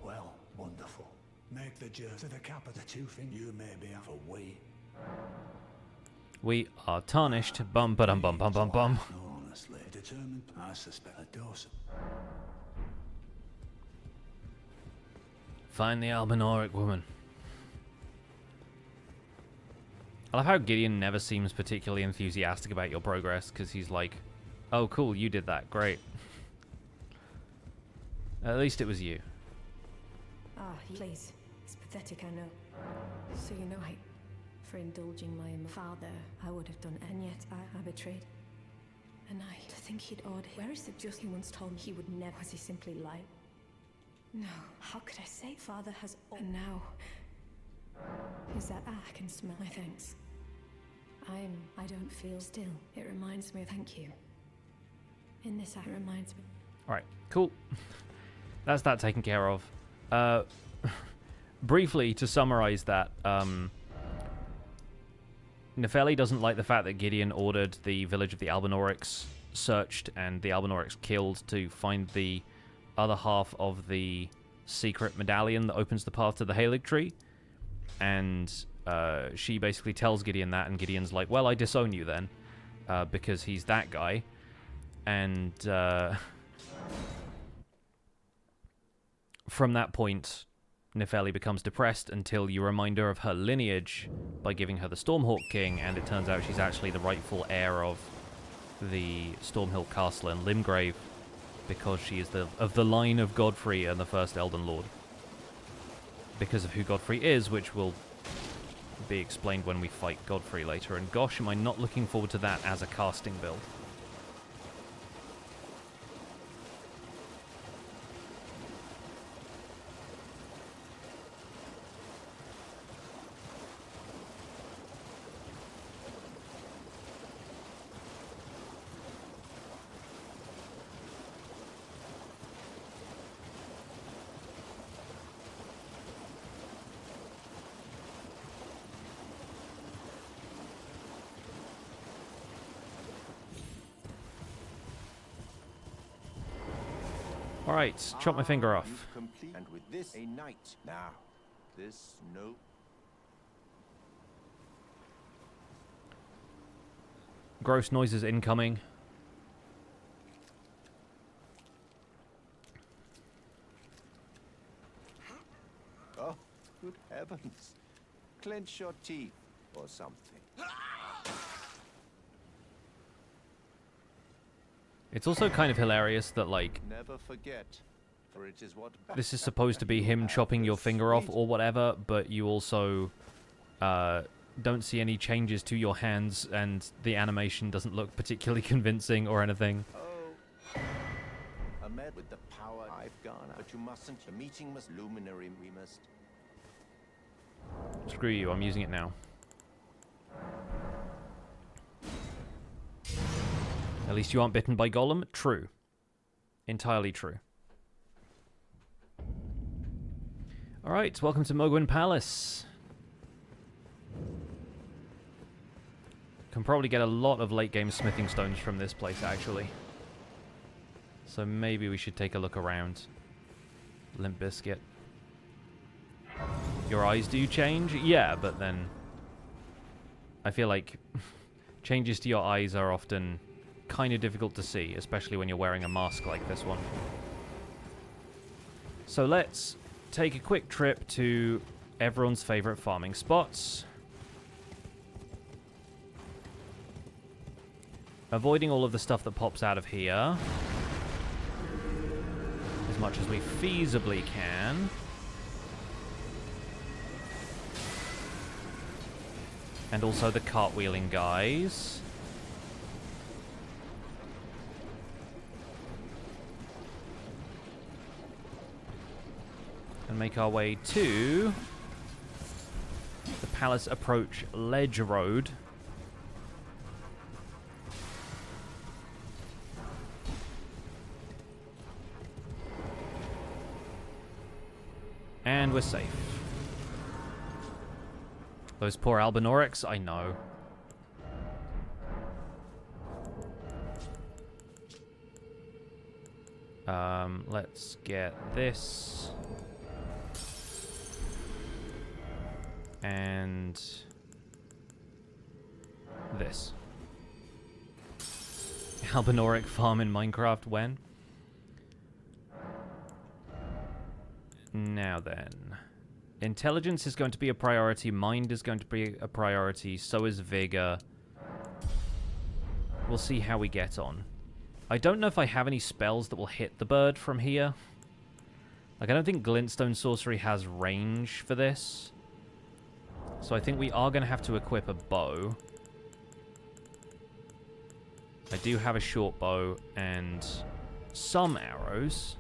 Well, wonderful. Make the journey to the cap of the two things you may be for we. We are tarnished. Bum, ba-dum, bum, bum, bum, bum. Honestly, determined, I suspect a dose. Find the Albinauric woman. I love how Gideon never seems particularly enthusiastic about your progress, because he's like, oh, cool, you did that, great. At least it was you. Please. It's pathetic, I know. So you know for indulging my father, I would have done, and yet I betrayed. And to think he'd ordered. Where is the just? He once told me he would never. Was he simply lied? No. How could I say father has? And now, is that I can smell my thanks. I don't feel still. It reminds me of thank you. In this act, it reminds me. All right, cool. That's that taken care of. Briefly, to summarize that, Nefeli doesn't like the fact that Gideon ordered the village of the Albinaurics searched and the Albinaurics killed to find the other half of the secret medallion that opens the path to the Halig tree. And she basically tells Gideon that, and Gideon's like, well, I disown you then, because he's that guy. And from that point, Nefeli becomes depressed until you remind her of her lineage by giving her the Stormhawk King, and it turns out she's actually the rightful heir of the Stormhill Castle in Limgrave, because she is of the line of Godfrey and the first Elden Lord. Because of who Godfrey is, which will be explained when we fight Godfrey later. And gosh, am I not looking forward to that as a casting build. Alright, chop my finger off. And with this, a knight. Now, this no. Gross noises incoming. Oh, good heavens. Clench your teeth or something. It's also kind of hilarious that, like, never forget, for it is what this is supposed to be him chopping your finger off or whatever, but you also don't see any changes to your hands, and the animation doesn't look particularly convincing or anything. Oh, Ahmed, with the power I've garnered, but you mustn't. The meeting must luminary. We must. Screw you, I'm using it now. At least you aren't bitten by Gollum. True. Entirely true. Alright, welcome to Mohgwyn Palace. Can probably get a lot of late game smithing stones from this place, actually. So maybe we should take a look around. Limp Biscuit. Your eyes do change? Yeah, but then I feel like changes to your eyes are often kind of difficult to see, especially when you're wearing a mask like this one. So let's take a quick trip to everyone's favorite farming spots. Avoiding all of the stuff that pops out of here as much as we feasibly can. And also the cartwheeling guys. And make our way to the Palace Approach Ledge Road. And we're safe. Those poor Albinaurics, I know. Let's get this. And this. Albinauric farm in Minecraft when? Now then. Intelligence is going to be a priority. Mind is going to be a priority. So is Vigor. We'll see how we get on. I don't know if I have any spells that will hit the bird from here. Like, I don't think Glintstone Sorcery has range for this. So I think we are going to have to equip a bow. I do have a short bow and some arrows.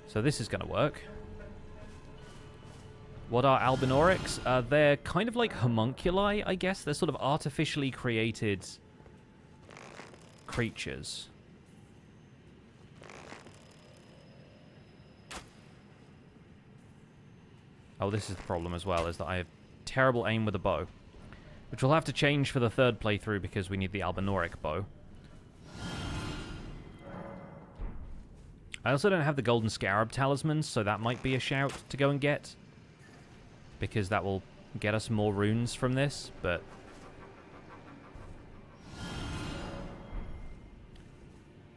So this is going to work. What are Albinorics? They're kind of like homunculi, I guess. They're sort of artificially created creatures. Oh, this is the problem as well, is that I have terrible aim with a bow. Which we'll have to change for the third playthrough because we need the Albinoric bow. I also don't have the Golden Scarab talismans, so that might be a shout to go and get. Because that will get us more runes from this, but...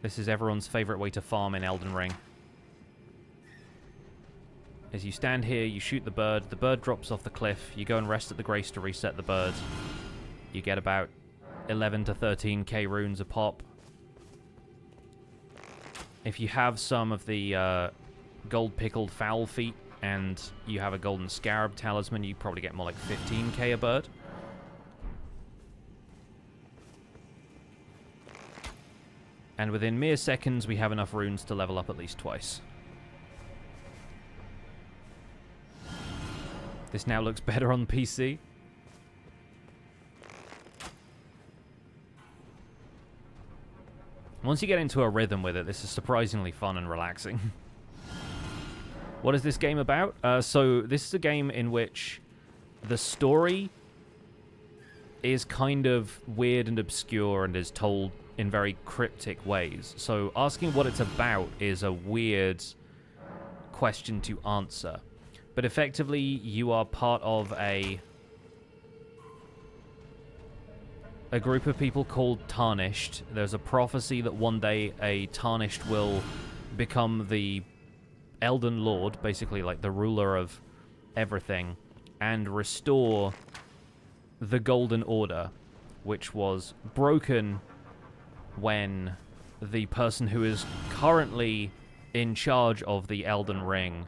This is everyone's favorite way to farm in Elden Ring. As you stand here, you shoot the bird drops off the cliff, you go and rest at the Grace to reset the bird. You get about 11 to 13k runes a pop. If you have some of the gold pickled fowl feet and you have a golden scarab talisman, you probably get more like 15k a bird. And within mere seconds, we have enough runes to level up at least twice. This now looks better on PC. Once you get into a rhythm with it, this is surprisingly fun and relaxing. What is this game about? So this is a game in which the story is kind of weird and obscure and is told in very cryptic ways. So asking what it's about is a weird question to answer. But effectively, you are part of a group of people called Tarnished. There's a prophecy that one day a Tarnished will become the Elden Lord, basically like the ruler of everything, and restore the Golden Order, which was broken when the person who is currently in charge of the Elden Ring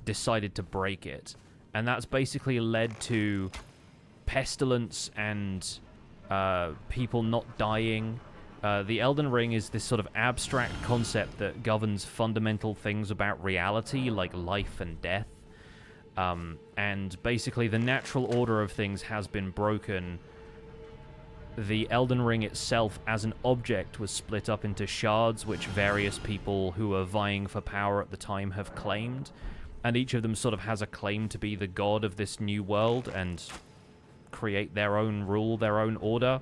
decided to break it. And that's basically led to pestilence and people not dying. The Elden Ring is this sort of abstract concept that governs fundamental things about reality, like life and death. And basically the natural order of things has been broken. The Elden Ring itself as an object was split up into shards, which various people who were vying for power at the time have claimed. And each of them sort of has a claim to be the god of this new world and create their own rule, their own order.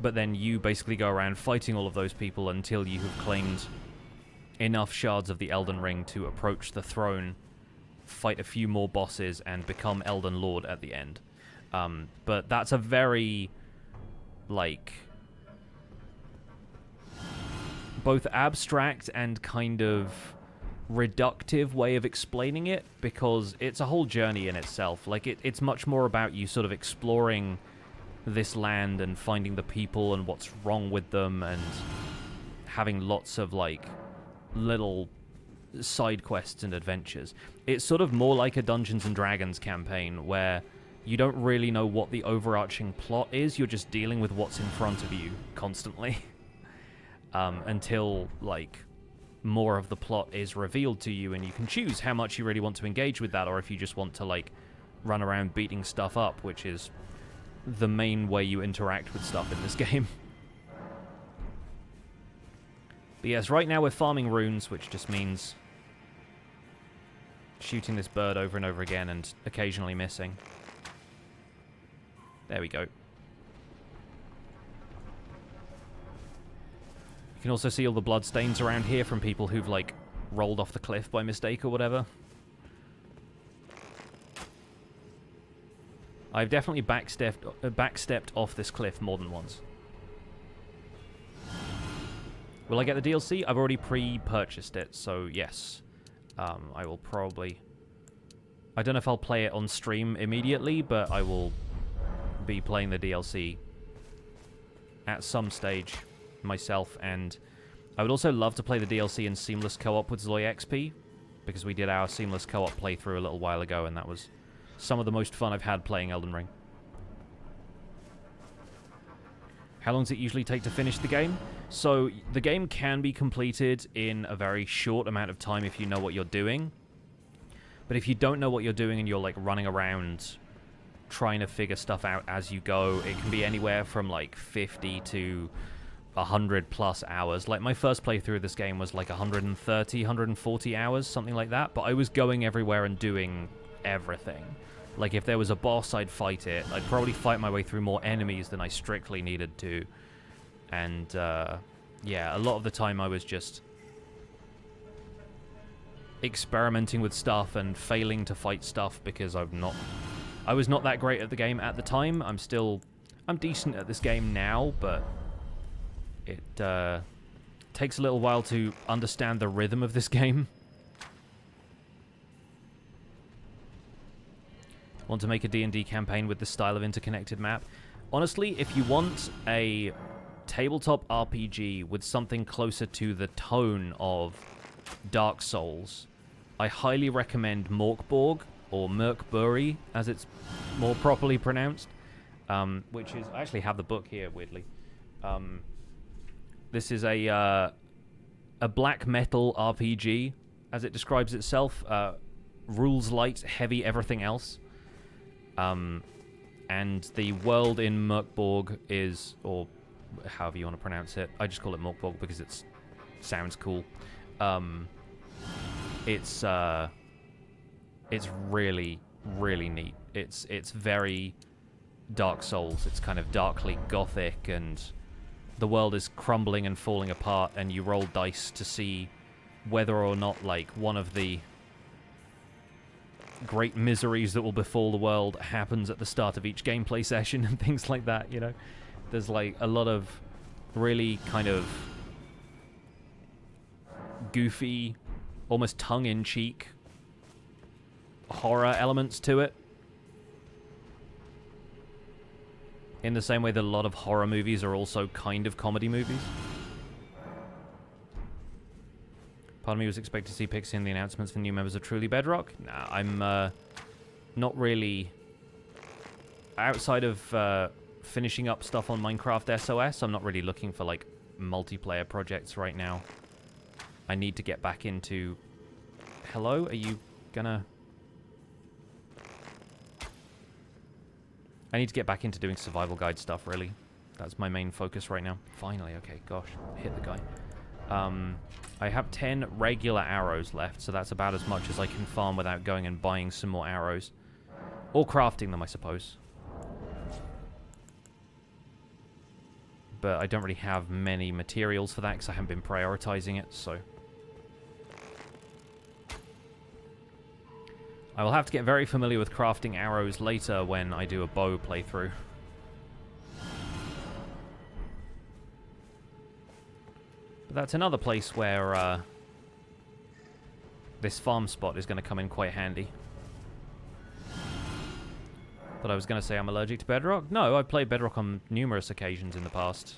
But then you basically go around fighting all of those people until you have claimed enough shards of the Elden Ring to approach the throne, fight a few more bosses, and become Elden Lord at the end. But that's a very, like, both abstract and kind of reductive way of explaining it, because it's a whole journey in itself. Like, it's much more about you sort of exploring this land and finding the people and what's wrong with them and having lots of, like, little side quests and adventures. It's sort of more like a Dungeons and Dragons campaign where you don't really know what the overarching plot is, you're just dealing with what's in front of you constantly. Until, like, more of the plot is revealed to you and you can choose how much you really want to engage with that, or if you just want to, like, run around beating stuff up, which is the main way you interact with stuff in this game. But yes, right now we're farming runes, which just means shooting this bird over and over again and occasionally missing. There we go. You can also see all the bloodstains around here from people who've, like, rolled off the cliff by mistake or whatever. I've definitely backstepped off this cliff more than once. Will I get the DLC? I've already pre-purchased it, so yes. I will probably... I don't know if I'll play it on stream immediately, but I will be playing the DLC at some stage myself, and I would also love to play the DLC in seamless co-op with Zoy XP, because we did our seamless co-op playthrough a little while ago, and that was some of the most fun I've had playing Elden Ring. How long does it usually take to finish the game? So, the game can be completed in a very short amount of time if you know what you're doing. But if you don't know what you're doing and you're, like, running around trying to figure stuff out as you go, it can be anywhere from, like, 50 to 100 plus hours. Like, my first playthrough of this game was, like, 130, 140 hours, something like that. But I was going everywhere and doing everything. Like, if there was a boss, I'd fight it. I'd probably fight my way through more enemies than I strictly needed to. And, yeah, a lot of the time I was just experimenting with stuff and failing to fight stuff because I was not that great at the game at the time. I'm decent at this game now, but it takes a little while to understand the rhythm of this game. Want to make a D&D campaign with this style of interconnected map? Honestly, if you want a tabletop RPG with something closer to the tone of Dark Souls, I highly recommend Morkborg, or Merkbury, as it's more properly pronounced, which is... I actually have the book here, weirdly. This is a black metal RPG, as it describes itself. Rules light, heavy everything else. And the world in Merkborg is, or however you want to pronounce it, I just call it Morkborg because it sounds cool. It's really, really neat. It's very Dark Souls. It's kind of darkly gothic, and the world is crumbling and falling apart, and you roll dice to see whether or not, like, one of the great miseries that will befall the world happens at the start of each gameplay session and things like that, you know? There's, like, a lot of really kind of goofy, almost tongue-in-cheek horror elements to it. In the same way that a lot of horror movies are also kind of comedy movies. Part of me was expecting to see Pixie in the announcements for new members of Truly Bedrock. Nah, I'm not really... Outside of finishing up stuff on Minecraft SOS, I'm not really looking for, like, multiplayer projects right now. I need to get back into... Hello? Are you gonna... I need to get back into doing survival guide stuff, really. That's my main focus right now. Finally, okay, gosh. Hit the guy. I have 10 regular arrows left, so that's about as much as I can farm without going and buying some more arrows. Or crafting them, I suppose. But I don't really have many materials for that because I haven't been prioritizing it, so... I will have to get very familiar with crafting arrows later when I do a bow playthrough. But that's another place where this farm spot is going to come in quite handy. But I was going to say I'm allergic to Bedrock. No, I've played Bedrock on numerous occasions in the past.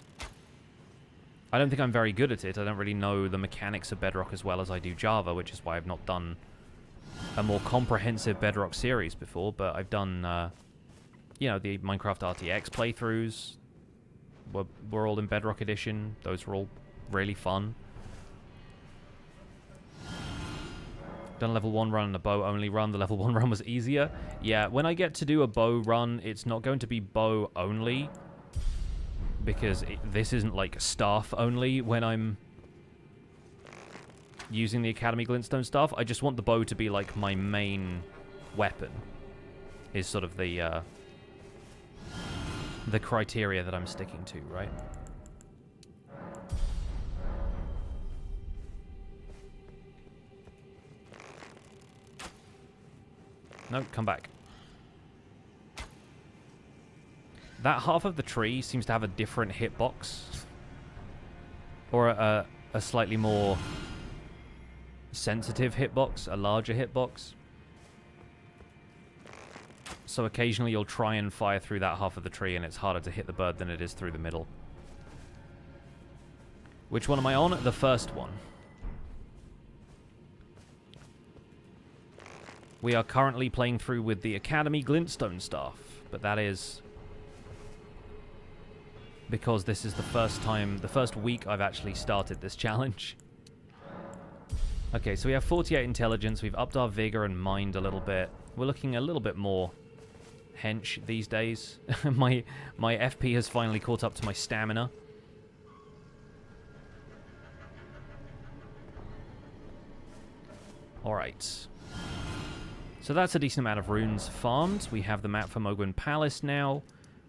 I don't think I'm very good at it. I don't really know the mechanics of Bedrock as well as I do Java, which is why I've not done a more comprehensive Bedrock series before. But I've done, you know, the Minecraft RTX playthroughs were all in Bedrock Edition. Those were all really fun. Done a level 1 run and a bow only run. The level 1 run was easier. Yeah, when I get to do a bow run, it's not going to be bow only. Because this isn't like staff only when I'm using the Academy Glintstone Staff. I just want the bow to be like my main weapon. Is sort of the criteria that I'm sticking to, right? No, come back. That half of the tree seems to have a different hitbox. Or a slightly more sensitive hitbox, a larger hitbox. So occasionally you'll try and fire through that half of the tree and it's harder to hit the bird than it is through the middle. Which one am I on? The first one. We are currently playing through with the Academy Glintstone Staff, but that is because this is the first week I've actually started this challenge. Okay, so we have 48 intelligence, we've upped our vigor and mind a little bit. We're looking a little bit more hench these days. my FP has finally caught up to my stamina. Alright. So that's a decent amount of runes farmed. We have the map for Mohgwyn Palace now.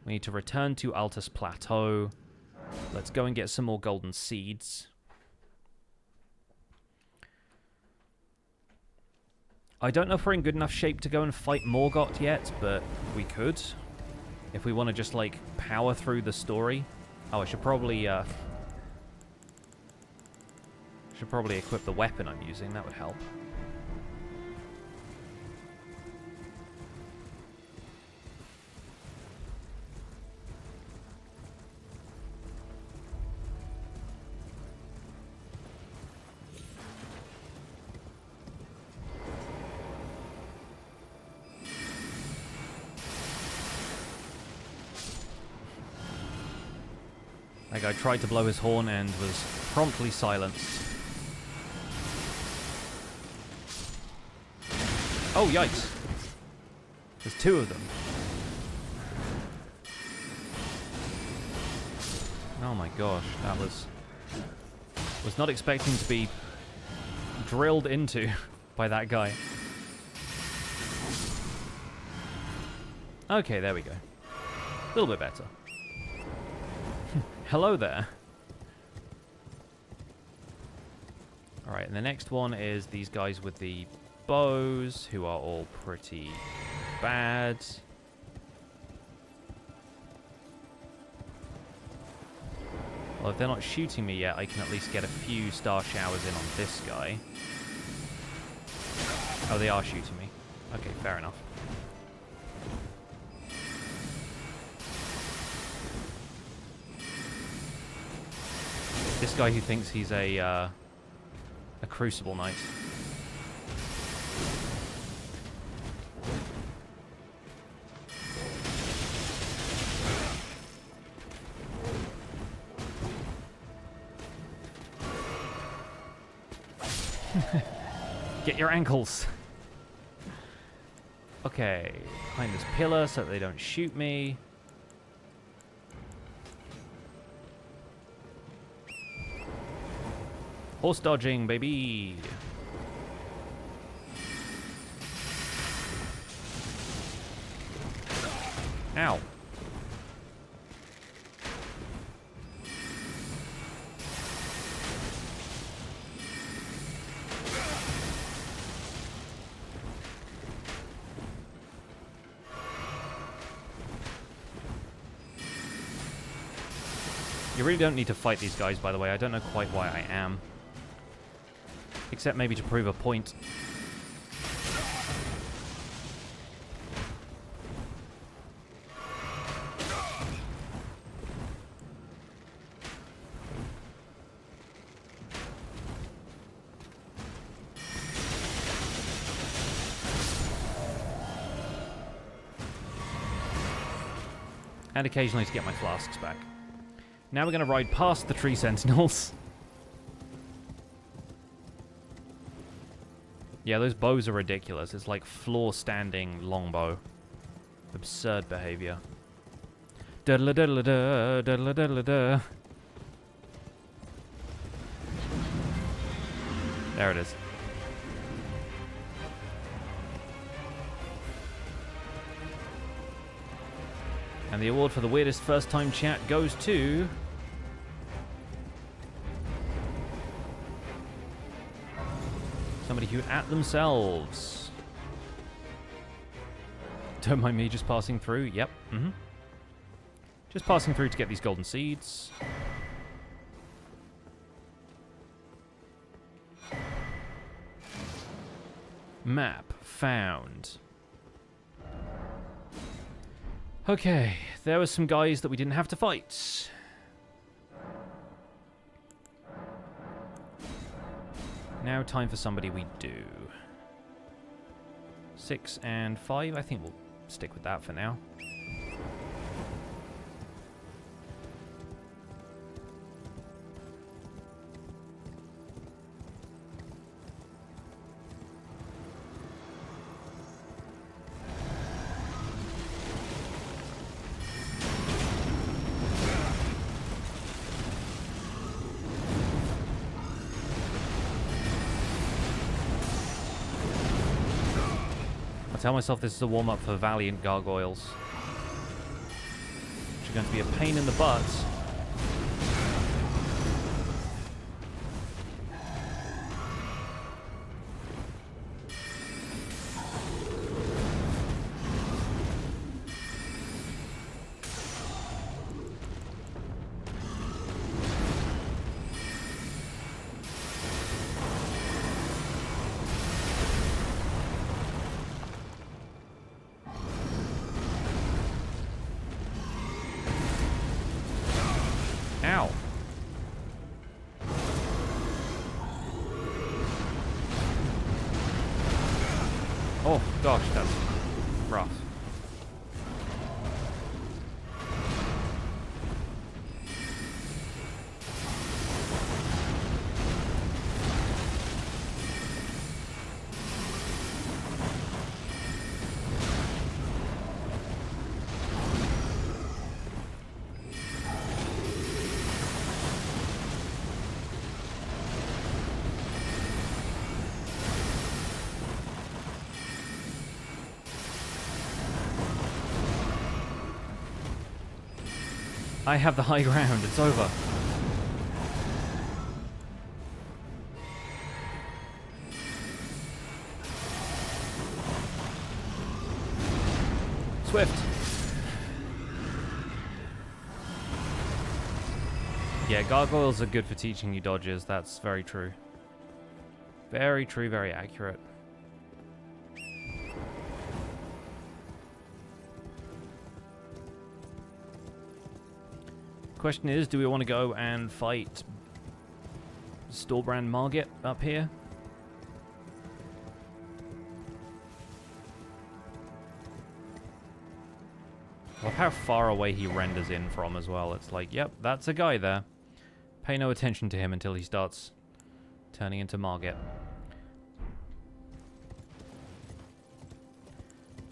We need to return to Altus Plateau. Let's go and get some more golden seeds. I don't know if we're in good enough shape to go and fight Morgott yet, but we could. If we want to just, like, power through the story. Oh, I should probably equip the weapon I'm using. That would help. That guy tried to blow his horn and was promptly silenced. Oh, yikes. There's two of them. Oh my gosh, that was not expecting to be drilled into by that guy. Okay, there we go. A little bit better. Hello there. Alright, and the next one is these guys with the bows, who are all pretty bad. Well, if they're not shooting me yet, I can at least get a few star showers in on this guy. Oh, they are shooting me. Okay, fair enough. This guy who thinks he's a Crucible Knight. Get your ankles. Okay, behind this pillar so that they don't shoot me. Horse dodging, baby. Ow. You really don't need to fight these guys, by the way. I don't know quite why I am. Except maybe to prove a point. And occasionally to get my flasks back. Now we're going to ride past the tree sentinels. Yeah, those bows are ridiculous. It's like floor-standing longbow. Absurd behavior. Diddle-a-diddle-a-da, diddle-a-diddle-a-da. There it is. And the award for the weirdest first-time chat goes to... somebody who at themselves. Don't mind me just passing through. Yep. Just passing through to get these golden seeds. Map found. Okay, there were some guys that we didn't have to fight. Now time for somebody we do. 6 and 5. I think we'll stick with that for now. Tell myself this is a warm-up for Valiant Gargoyles, which are going to be a pain in the butt. Ow. Oh gosh, that's rough. I have the high ground, it's over. Swift. Yeah, gargoyles are good for teaching you dodges, that's very true. Very true, very accurate. Question is, do we want to go and fight Storbrand Morgott up here? I love how far away he renders in from as well. It's like, yep, that's a guy there. Pay no attention to him until he starts turning into Morgott.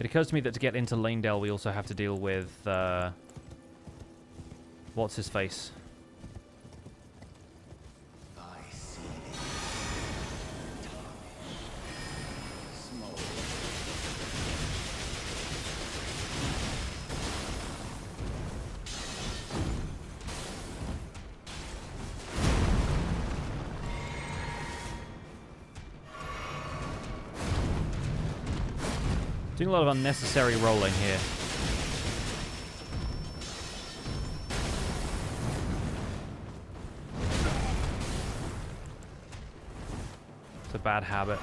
It occurs to me that to get into Leyndell, we also have to deal with... what's his face? I see it. Smoke. Doing a lot of unnecessary rolling here. It's a bad habit.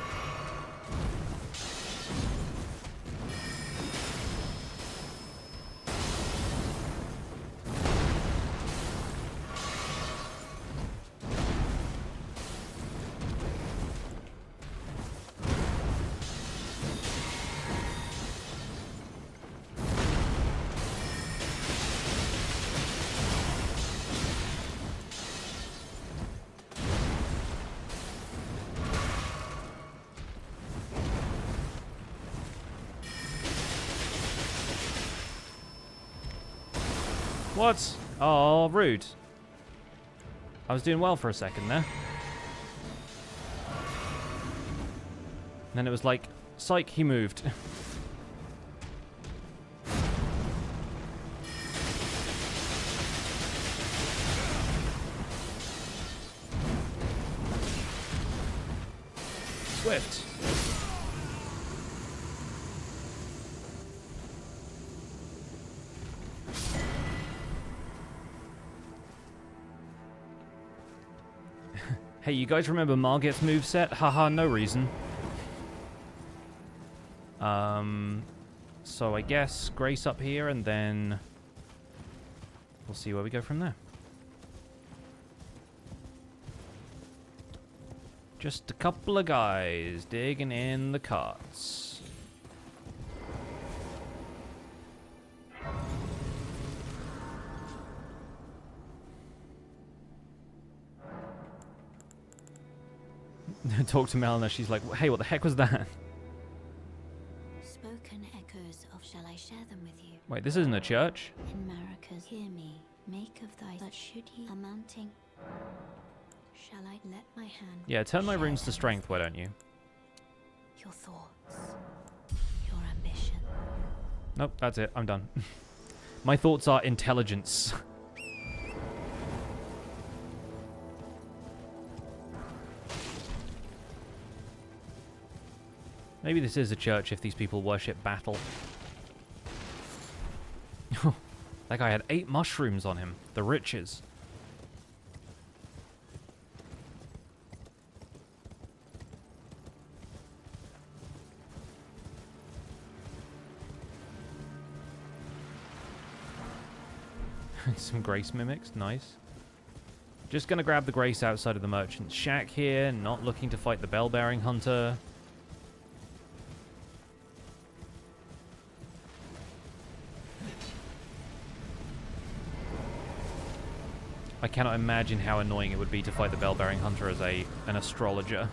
What? Oh, rude. I was doing well for a second there. And then it was like, psych, he moved. Swift. Hey, you guys remember Morgott's moveset? Haha, no reason. So I guess Grace up here, and then we'll see where we go from there. Just a couple of guys digging in the carts. Talk to Melina, she's like, hey, what the heck was that? Spoken echoes of shall I share them with you? Wait, this isn't a church? In Marika's hear me, make of thy but should he amounting? Shall I let my hand Yeah, turn my share runes to them strength, why don't you? your thoughts, your ambition. Nope, that's it, I'm done. My thoughts are intelligence. Maybe this is a church if these people worship battle. That guy had 8 mushrooms on him. The riches. Some grace mimics, nice. Just gonna grab the grace outside of the merchant's shack here, not looking to fight the bell-bearing hunter. I cannot imagine how annoying it would be to fight the bell-bearing hunter as an astrologer.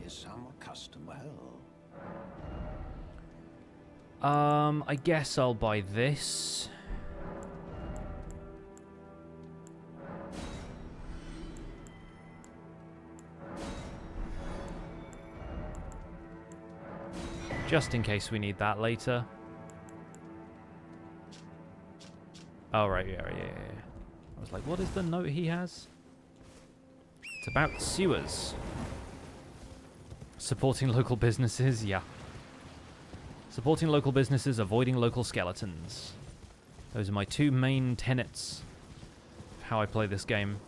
Is some custom well? I guess I'll buy this. Just in case we need that later. Oh, right, yeah. I was like, what is the note he has? It's about sewers. Supporting local businesses, yeah. Supporting local businesses, avoiding local skeletons. Those are my 2 main tenets of how I play this game.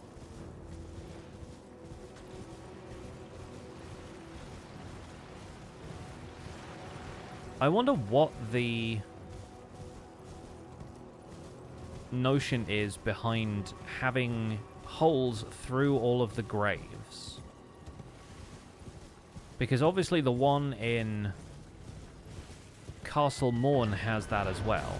I wonder what the notion is behind having holes through all of the graves. Because obviously the one in Castle Morn has that as well.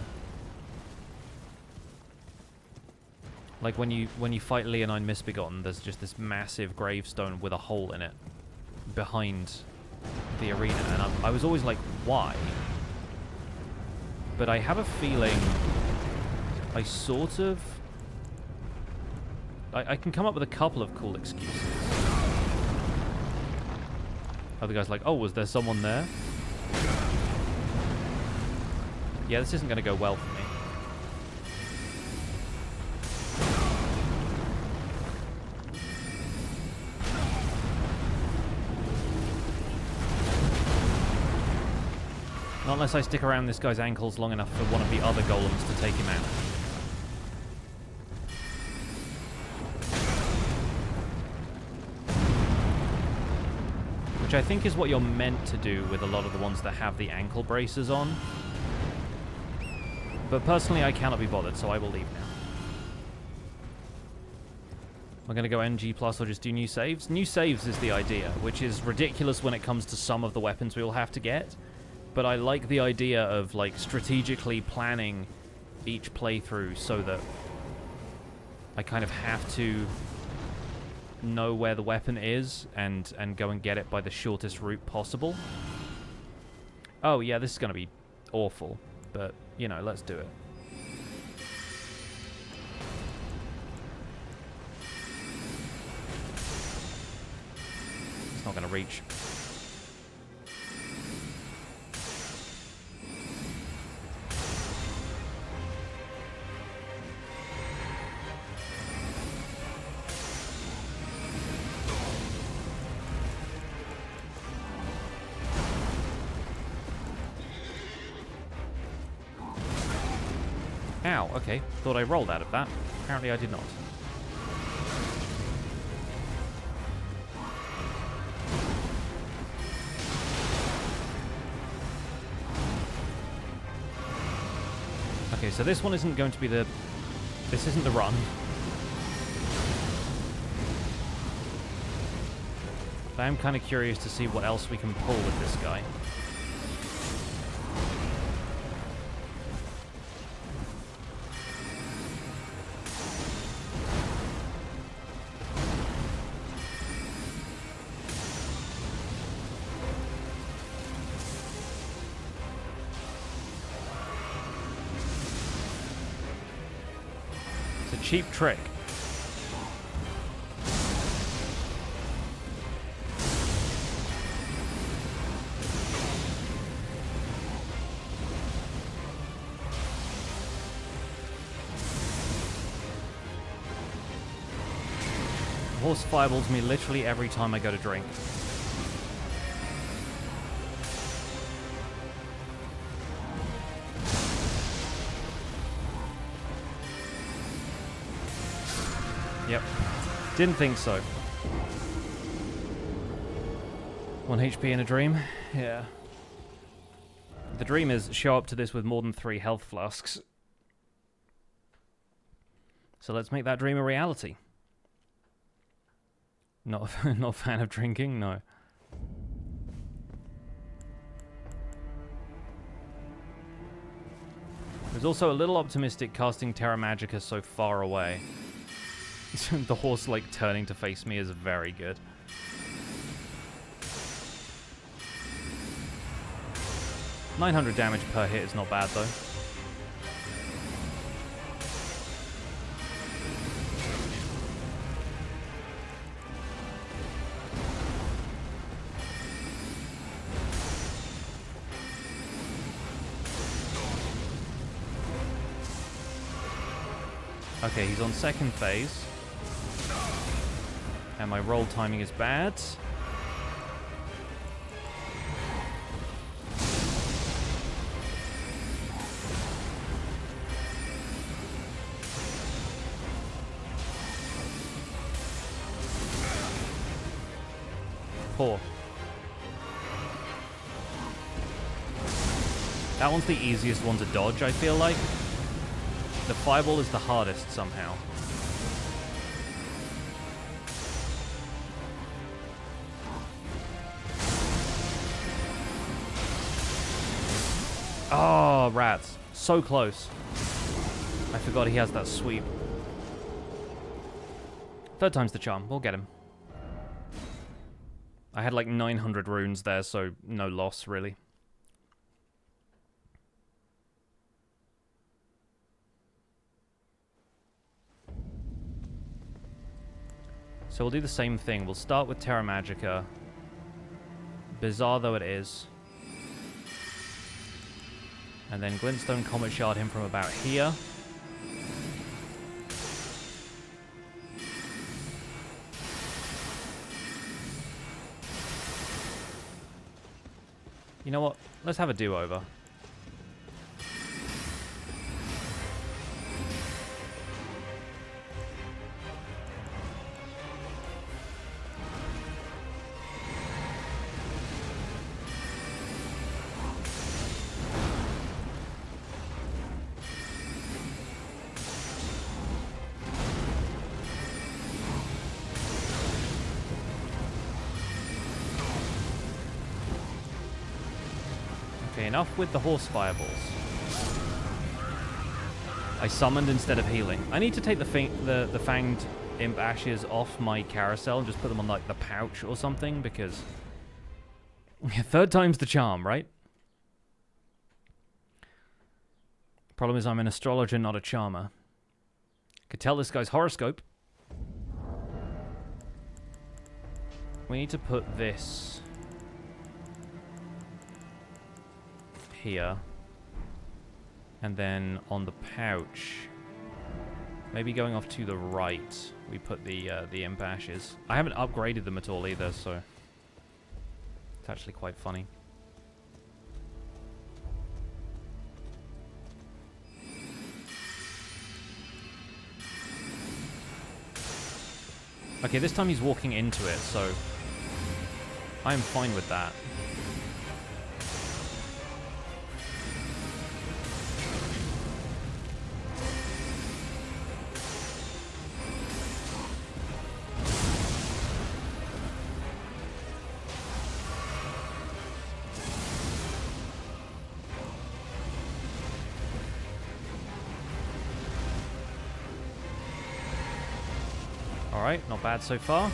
Like when you fight Leonine Misbegotten, there's just this massive gravestone with a hole in it behind the arena, and I was always like, why? But I have a feeling I sort of... I can come up with a couple of cool excuses. Other guy's like, oh, was there someone there? Yeah, this isn't going to go well for me. Not unless I stick around this guy's ankles long enough for one of the other golems to take him out. Which I think is what you're meant to do with a lot of the ones that have the ankle braces on. But personally, I cannot be bothered, so I will leave now. I'm going to go NG plus or just do new saves. New saves is the idea, which is ridiculous when it comes to some of the weapons we will have to get. But I like the idea of, like, strategically planning each playthrough so that I kind of have to know where the weapon is and go and get it by the shortest route possible. Oh, yeah, this is going to be awful. But, you know, let's do it. It's not going to reach. Ow, okay. Thought I rolled out of that. Apparently I did not. Okay, so this one isn't going to be the... This isn't the run. But I am kind of curious to see what else we can pull with this guy. It's a cheap trick. Horse fireballs me literally every time I go to drink. Yep. Didn't think so. 1 HP in a dream? Yeah. The dream is show up to this with more than 3 health flasks. So let's make that dream a reality. Not a fan of drinking, no. I was also a little optimistic casting Terra Magica so far away. The horse, like, turning to face me is very good. $900 damage per hit is not bad, though. Okay, he's on second phase. And my roll timing is bad. Poor. That one's the easiest one to dodge, I feel like. The fireball is the hardest somehow. Oh, rats. So close. I forgot he has that sweep. Third time's the charm. We'll get him. I had like 900 runes there, so no loss, really. So we'll do the same thing. We'll start with Terra Magica. Bizarre though it is. And then Glintstone Comet Shard him from about here. You know what? Let's have a do-over. Enough with the horse fireballs. I summoned instead of healing. I need to take the fanged imp ashes off my carousel and just put them on like the pouch or something, because third time's the charm, right? Problem is I'm an astrologer, not a charmer. Could tell this guy's horoscope. We need to put this here, and then on the pouch, maybe going off to the right, we put the imp ashes. I haven't upgraded them at all either, so it's actually quite funny. Okay, this time he's walking into it, so I'm fine with that. Alright, not bad so far.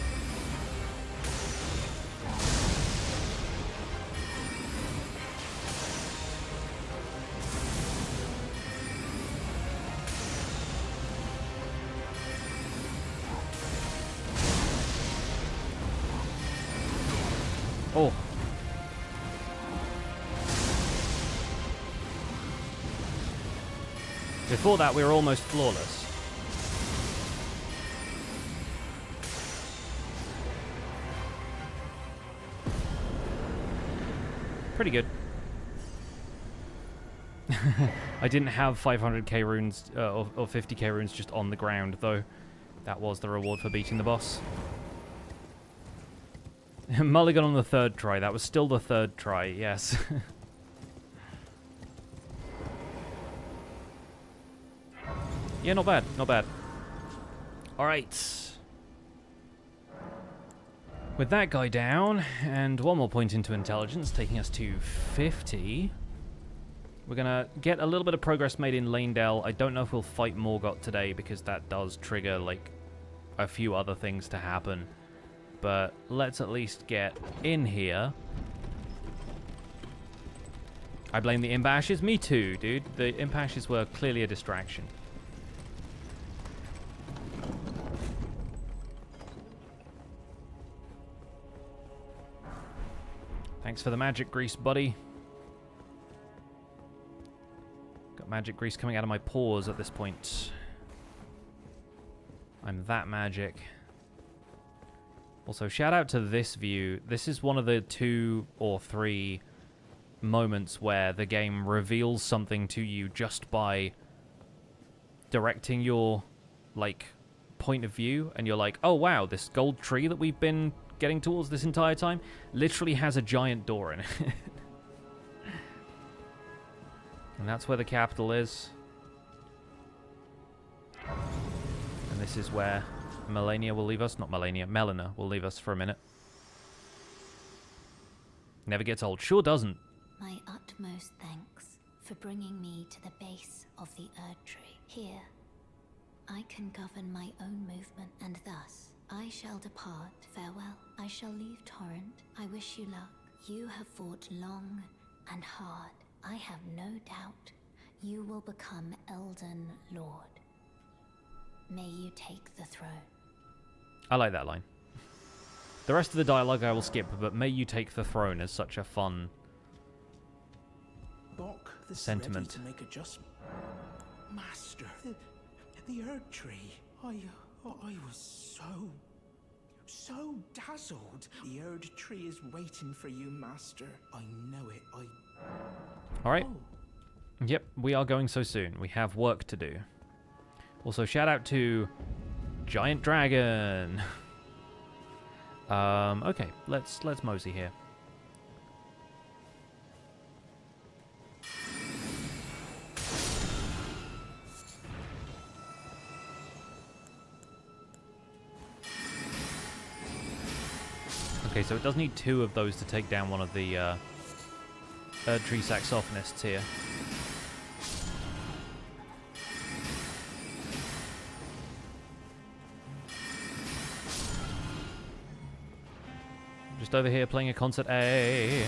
Oh. Before that, we were almost flawless. Pretty good. I didn't have 500k runes or 50k runes just on the ground, though. That was the reward for beating the boss. Mulligan on the third try. That was still the third try, yes. Yeah, not bad, not bad. Alright. With that guy down, and one more point into intelligence, taking us to 50. We're gonna get a little bit of progress made in Leyndell. I don't know if we'll fight Morgott today, because that does trigger, like, a few other things to happen. But let's at least get in here. I blame the imp ashes. Me too, dude. The imp ashes were clearly a distraction. Thanks for the magic grease, buddy. Got magic grease coming out of my pores at this point. I'm that magic. Also, shout out to this view. This is one of the 2 or 3 moments where the game reveals something to you just by directing your, like, point of view. And you're like, oh, wow, this gold tree that we've been getting towards this entire time literally has a giant door in it. And that's where the capital is. And this is where Melania will leave us. Not Melania, Melina will leave us for a minute. Never gets old. Sure doesn't. My utmost thanks for bringing me to the base of the Erd Tree. Here, I can govern my own movement, and thus, I shall depart. Farewell. I shall leave Torrent. I wish you luck. You have fought long and hard. I have no doubt you will become Elden Lord. May you take the throne. I like that line. The rest of the dialogue I will skip, but may you take the throne is such a fun sentiment. To make adjustment. Master, the Erd Tree. I was so dazzled. The Erd Tree is waiting for you, Master. I know it. All right. Yep, we are going so soon. We have work to do. Also, shout out to Giant Dragon. Okay, let's mosey here. Okay, so it does need 2 of those to take down one of the Erd Tree Saxophonists here. Just over here playing a concert A.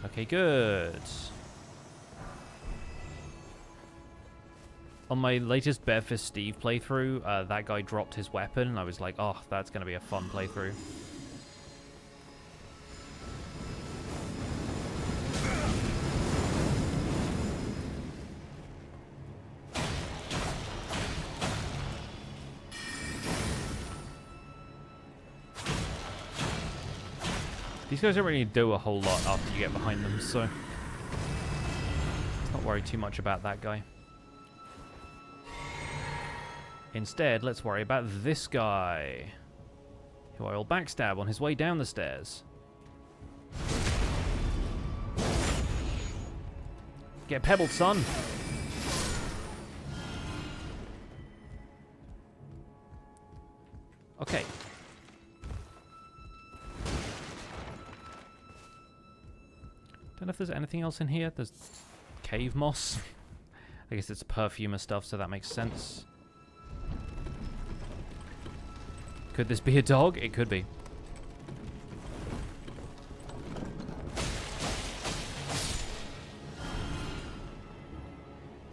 Okay, good. On my latest Bare Fist Steve playthrough, that guy dropped his weapon, and I was like, oh, that's going to be a fun playthrough. These guys don't really do a whole lot after you get behind them, so let's not worry too much about that guy. Instead, let's worry about this guy, who I will backstab on his way down the stairs. Get pebbled, son! Okay. Don't know if there's anything else in here. There's cave moss. I guess it's perfumer stuff, so that makes sense. Could this be a dog? It could be.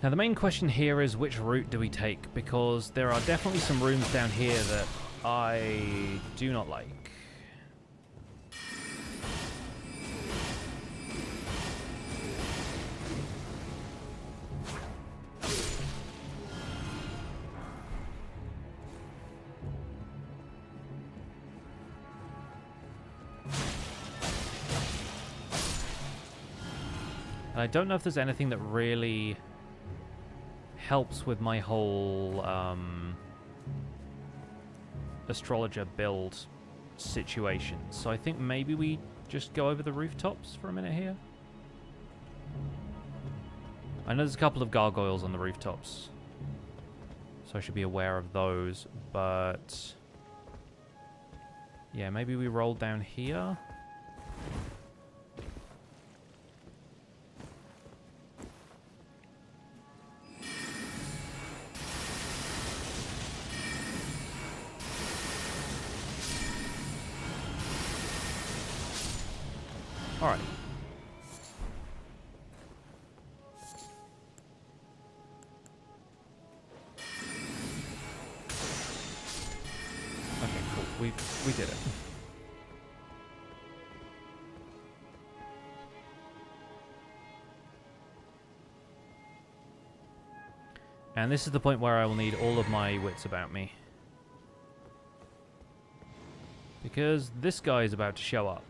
Now the main question here is which route do we take? Because there are definitely some rooms down here that I do not like. And I don't know if there's anything that really helps with my whole astrologer build situation. So I think maybe we just go over the rooftops for a minute here. I know there's a couple of gargoyles on the rooftops, so I should be aware of those, but yeah, maybe we roll down here. All right. Okay, cool. We did it. And this is the point where I will need all of my wits about me. Because this guy is about to show up.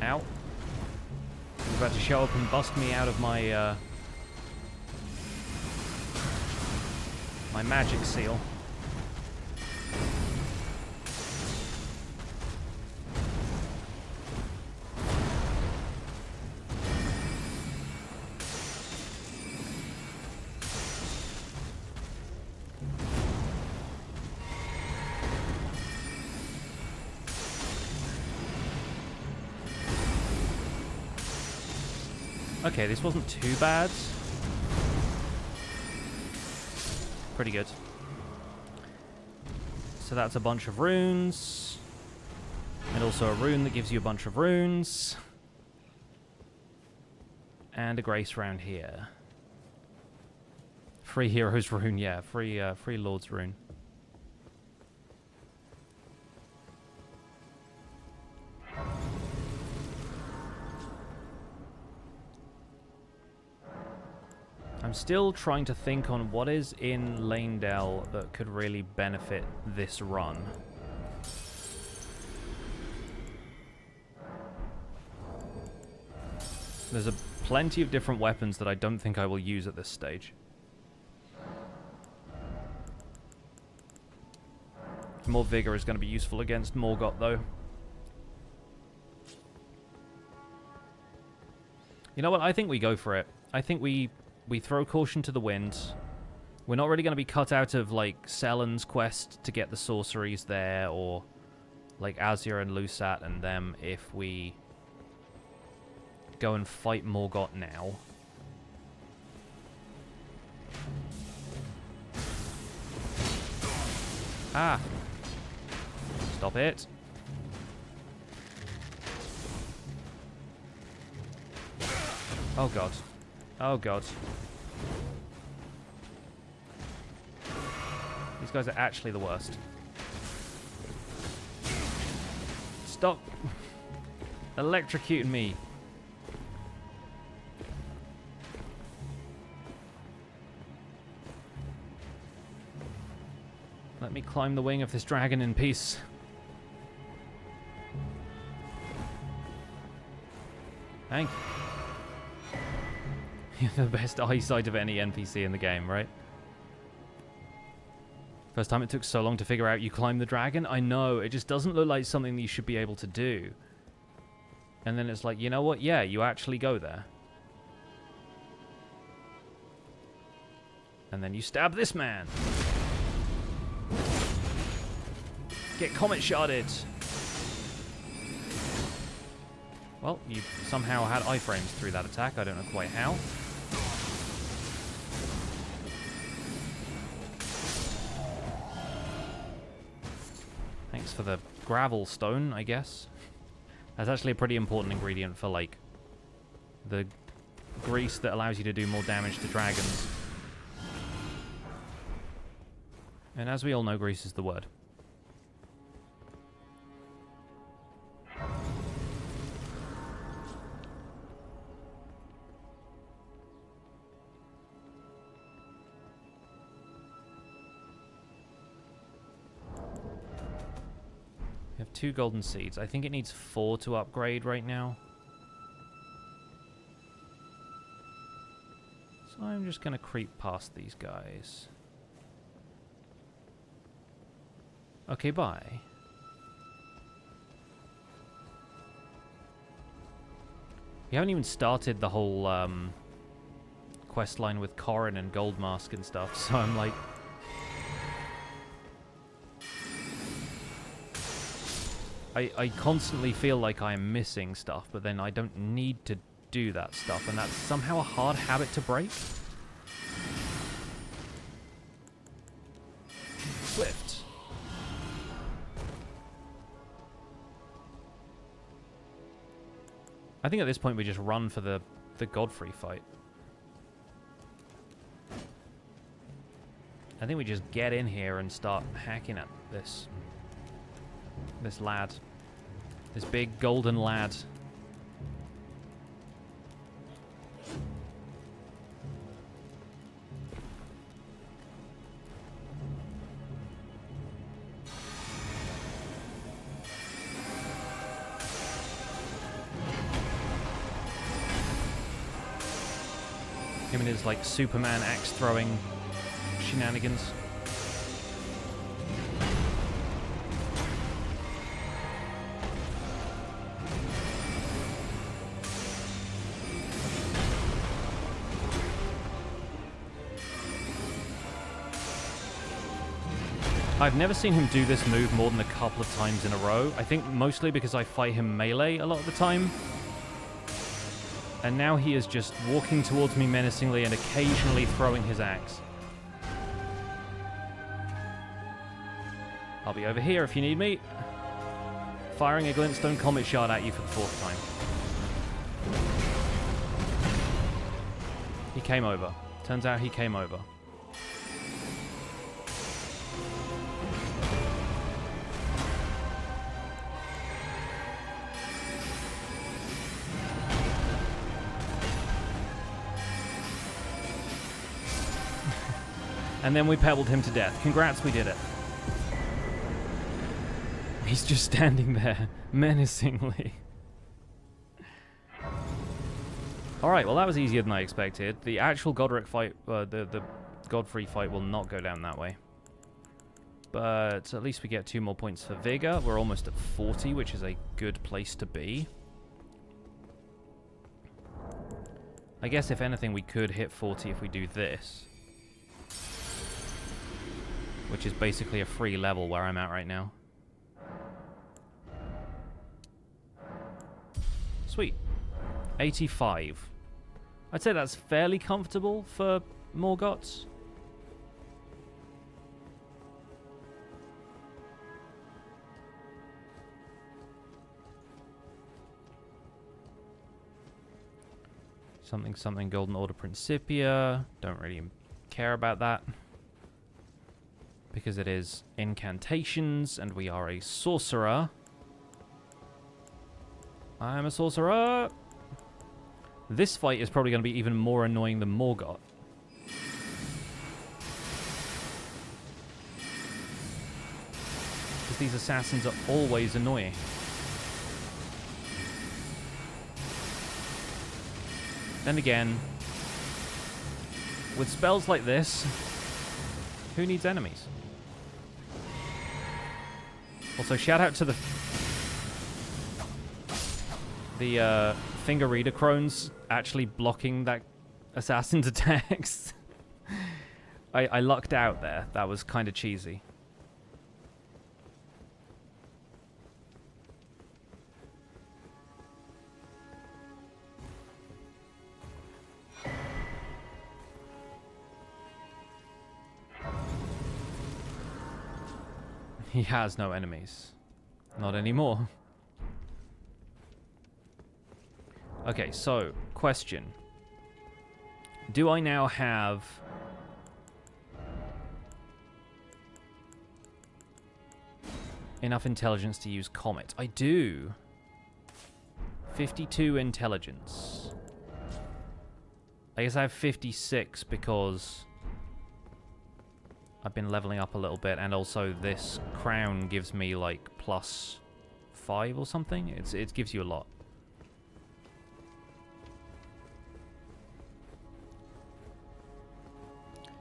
Ow. He's about to show up and bust me out of my my magic seal. Okay, this wasn't too bad. Pretty good. So that's a bunch of runes. And also a rune that gives you a bunch of runes. And a grace round here. Free heroes rune, yeah. Free lord's rune. I'm still trying to think on what is in Leyndell that could really benefit this run. There's plenty of different weapons that I don't think I will use at this stage. More vigor is going to be useful against Morgott, though. You know what? I think we go for it. I think we throw caution to the wind. We're not really going to be cut out of, like, Selen's quest to get the sorceries there, or, like, Azir and Lusat and them if we go and fight Morgott now. Ah! Stop it. Oh god. Oh god. These guys are actually the worst. Stop electrocuting me. Let me climb the wing of this dragon in peace. Thank you. You have the best eyesight of any NPC in the game, right? First time it took so long to figure out you climb the dragon. I know, it just doesn't look like something that you should be able to do. And then it's like, you know what? Yeah, you actually go there. And then you stab this man. Get comet sharded. Well, you somehow had iframes through that attack. I don't know quite how. Thanks for the gravel stone, I guess. That's actually a pretty important ingredient for, like, the grease that allows you to do more damage to dragons. And as we all know, grease is the word. We have 2 golden seeds. I think it needs 4 to upgrade right now. So I'm just going to creep past these guys. Okay, bye. We haven't even started the whole quest line with Corrin and Goldmask and stuff, so I'm like... I constantly feel like I'm missing stuff, but then I don't need to do that stuff, and that's somehow a hard habit to break. Swift. I think at this point we just run for the Godfrey fight. I think we just get in here and start hacking at this lad. This big golden lad. Him and his, like, Superman axe throwing shenanigans. I've never seen him do this move more than a couple of times in a row. I think mostly because I fight him melee a lot of the time. And now he is just walking towards me menacingly and occasionally throwing his axe. I'll be over here if you need me. Firing a glintstone comet shard at you for the 4th time. He came over. Turns out he came over. And then we pebbled him to death. Congrats, we did it. He's just standing there, menacingly. Alright, well that was easier than I expected. The actual Godric fight, the Godfrey fight will not go down that way. But at least we get 2 more points for Vigor. We're almost at 40, which is a good place to be. I guess if anything we could hit 40 if we do this. Which is basically a free level where I'm at right now. Sweet. 85. I'd say that's fairly comfortable for Morgott. Something Golden Order Principia. Don't really care about that. Because it is incantations, and we are a sorcerer. I'm a sorcerer! This fight is probably going to be even more annoying than Morgott. Because these assassins are always annoying. Then again, with spells like this, who needs enemies? Also, shout out to the finger reader crones actually blocking that assassin's attacks. I lucked out there. That was kind of cheesy. He has no enemies. Not anymore. Okay, so, question. Do I now have... enough intelligence to use Comet? I do. 52 intelligence. I guess I have 56 because... I've been leveling up a little bit, and also this crown gives me like +5 or something. It gives you a lot.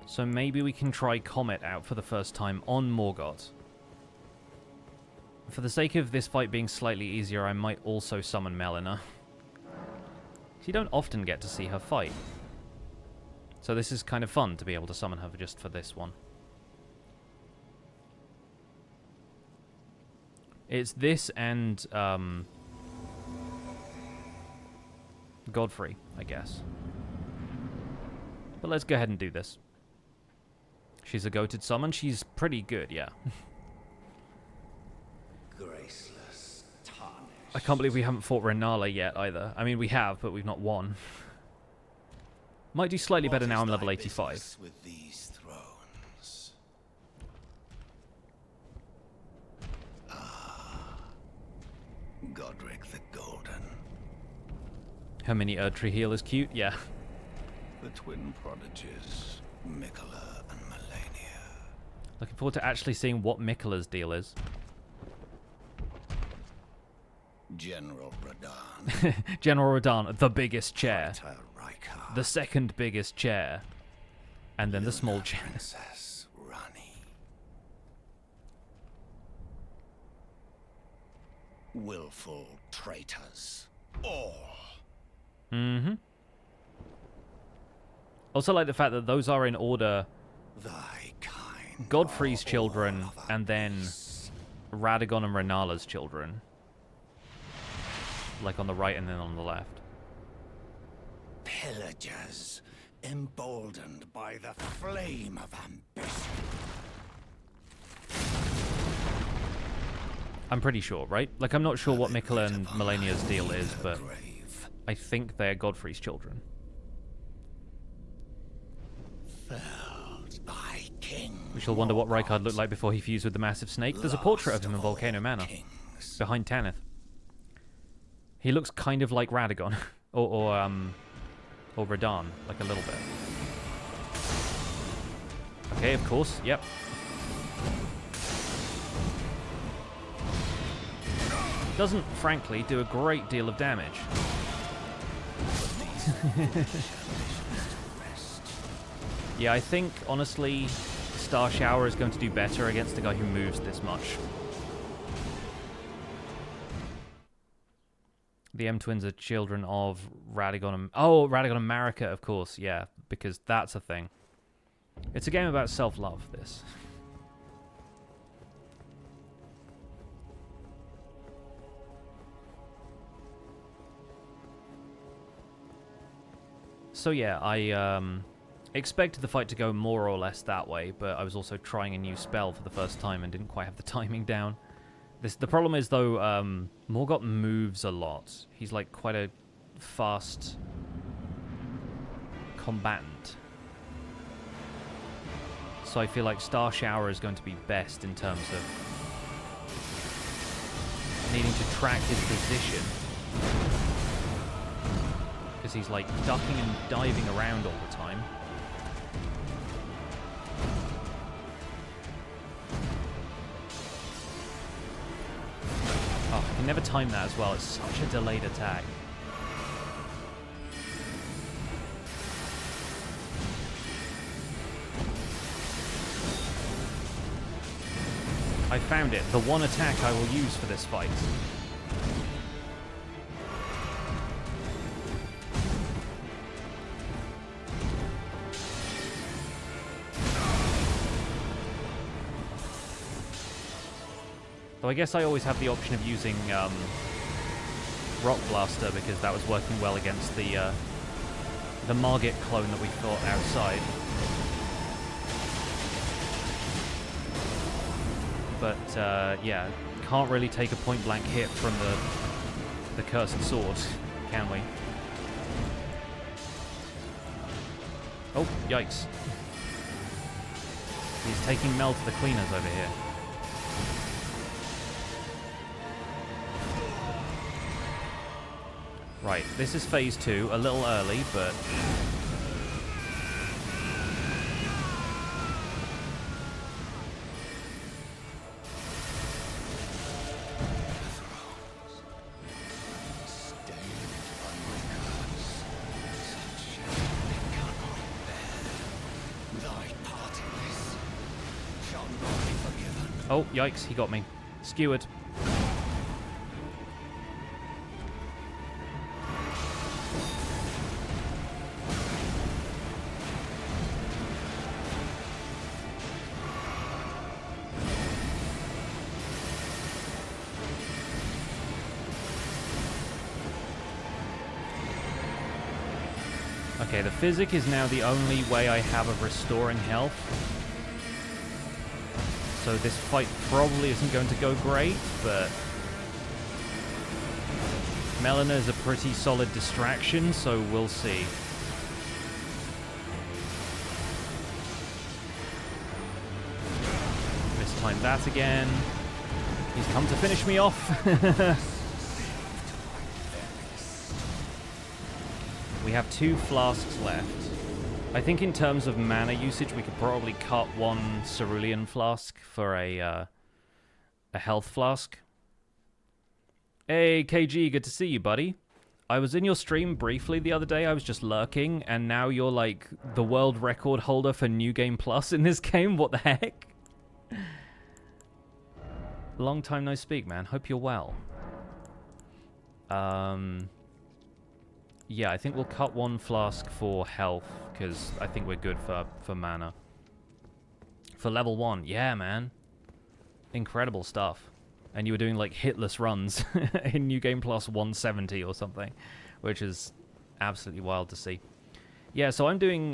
So maybe we can try Comet out for the first time on Morgott. For the sake of this fight being slightly easier, I might also summon Melina. You don't often get to see her fight. So this is kind of fun to be able to summon her just for this one. It's this and Godfrey, I guess. But let's go ahead and do this. She's a goated summon. She's pretty good, yeah. Graceless, tarnished. I can't believe we haven't fought Renala yet either. I mean, we have, but we've not won. Might do slightly better now I'm level 85. With these thrones? Godric the Golden. Her mini Erdtree heal is cute, yeah. The twin prodigies, Mikola and Malenia. Looking forward to actually seeing what Mikola's deal is. General Radahn. General Radahn, the biggest chair. Marika. The second biggest chair. And then the small chair. Princess Rani. Willful traitors. All. Mm-hmm. Also like the fact that those are in order. Thy kind. Godfrey's children, and then Radagon and Renala's children. Like on the right and then on the left. Pillagers, emboldened by the flame of ambition. I'm pretty sure, right? Like, I'm not sure what Mikola and Malenia's deal is, but I think they're Godfrey's children. Felled by King. We shall wonder what Rykard looked like before he fused with the massive snake. There's a portrait of him in Volcano Manor, behind Tanith. He looks kind of like Radagon, or Radahn, like a little bit. Okay, of course, yep. Doesn't, frankly, do a great deal of damage. Yeah, I think, honestly, Star Shower is going to do better against a guy who moves this much. The M-Twins are children of Radagon and... Oh, Radagon and Marika, of course, yeah, because that's a thing. It's a game about self-love, this. So yeah, I expected the fight to go more or less that way, but I was also trying a new spell for the first time and didn't quite have the timing down. The problem is, though, Morgott moves a lot. He's like quite a fast combatant. So I feel like Star Shower is going to be best in terms of needing to track his position. Because he's like ducking and diving around all the time. Oh, I can never time that as well. It's such a delayed attack. I found it. The one attack I will use for this fight. Though I guess I always have the option of using Rock Blaster because that was working well against the Morgott clone that we fought outside. But yeah, can't really take a point-blank hit from the Cursed Sword, can we? Oh, yikes. He's taking Mel to the cleaners over here. Right, this is phase 2, a little early, but... Oh, yikes, he got me. Skewered. Okay, the physic is now the only way I have of restoring health. So this fight probably isn't going to go great, but Melina is a pretty solid distraction, so we'll see. Mistime that again. He's come to finish me off. We have 2 flasks left. I think in terms of mana usage, we could probably cut 1 cerulean flask for a health flask. Hey, KG, good to see you, buddy. I was in your stream briefly the other day. I was just lurking, and now you're like the world record holder for New Game Plus in this game. What the heck? Long time no speak, man. Hope you're well. Yeah, I think we'll cut 1 flask for health, because I think we're good for mana. For level 1, yeah, man. Incredible stuff. And you were doing, like, hitless runs in New Game Plus 170 or something, which is absolutely wild to see. Yeah, so I'm doing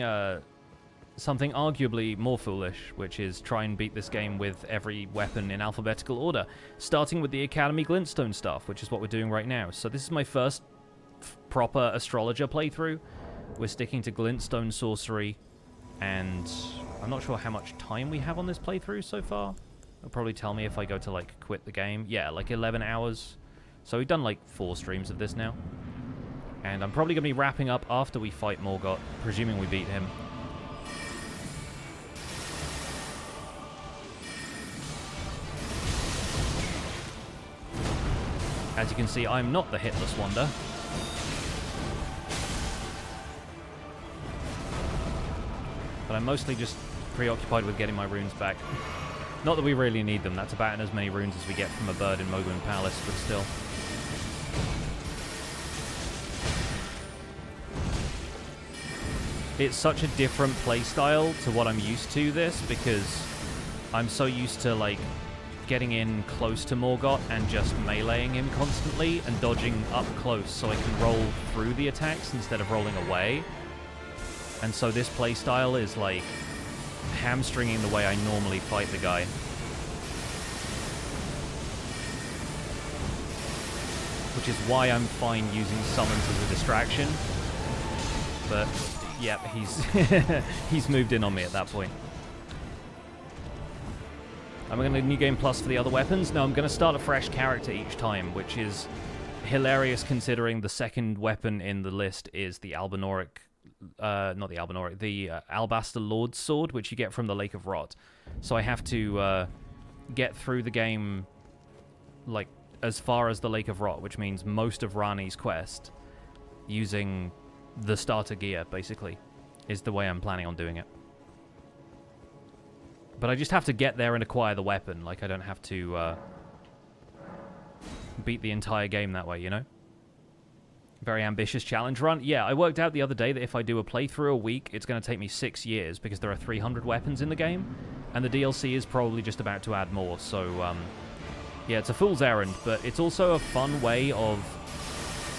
something arguably more foolish, which is try and beat this game with every weapon in alphabetical order, starting with the Academy Glintstone Staff, which is what we're doing right now. So this is my first proper astrologer playthrough. We're sticking to glintstone sorcery, and I'm not sure how much time we have on this playthrough so far. It'll probably tell me if I go to like quit the game. Yeah, like 11 hours. So we've done like 4 streams of this now, and I'm probably gonna be wrapping up after we fight Morgott, presuming we beat him. As you can see, I'm not the hitless wonder. But I'm mostly just preoccupied with getting my runes back. Not that we really need them. That's about as many runes as we get from a bird in Mohgwyn Palace, but still. It's such a different playstyle to what I'm used to this, because I'm so used to, like, getting in close to Morgott and just meleeing him constantly and dodging up close so I can roll through the attacks instead of rolling away. And so this playstyle is like hamstringing the way I normally fight the guy. Which is why I'm fine using summons as a distraction. But yeah, he's moved in on me at that point. Am I going to New Game Plus for the other weapons? No, I'm going to start a fresh character each time, which is hilarious considering the second weapon in the list is the Albinoric. Not the Albinoric, the Alabaster Lord's Sword, which you get from the Lake of Rot. So I have to get through the game, like, as far as the Lake of Rot, which means most of Rani's quest, using the starter gear, basically, is the way I'm planning on doing it. But I just have to get there and acquire the weapon. Like, I don't have to beat the entire game that way, you know? Very ambitious challenge run. Yeah, I worked out the other day that if I do a playthrough a week, it's going to take me 6 years because there are 300 weapons in the game, and the DLC is probably just about to add more, so Yeah, it's a fool's errand, but it's also a fun way of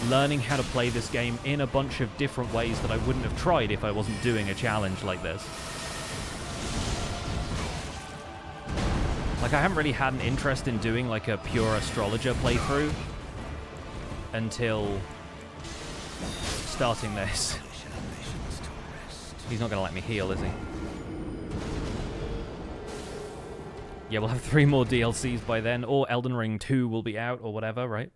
learning how to play this game in a bunch of different ways that I wouldn't have tried if I wasn't doing a challenge like this. Like, I haven't really had an interest in doing, like, a pure astrologer playthrough until starting this. He's not going to let me heal, is he? Yeah, we'll have 3 more DLCs by then, or Elden Ring 2 will be out, or whatever, right?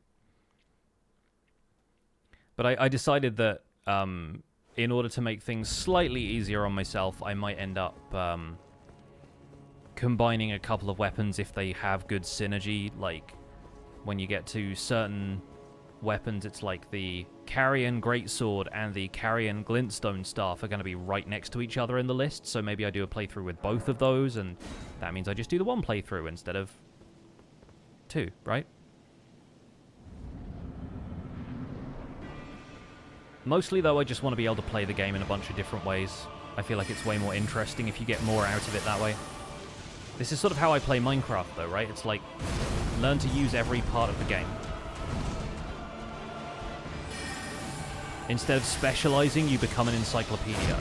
But I decided that in order to make things slightly easier on myself, I might end up combining a couple of weapons if they have good synergy. Like, when you get to certain weapons, it's like the Carrion Greatsword and the Carrion Glintstone Staff are going to be right next to each other in the list, so maybe I do a playthrough with both of those, and that means I just do the one playthrough instead of 2, right? Mostly, though, I just want to be able to play the game in a bunch of different ways. I feel like it's way more interesting if you get more out of it that way. This is sort of how I play Minecraft, though, right? It's like, learn to use every part of the game. Instead of specializing, you become an encyclopedia.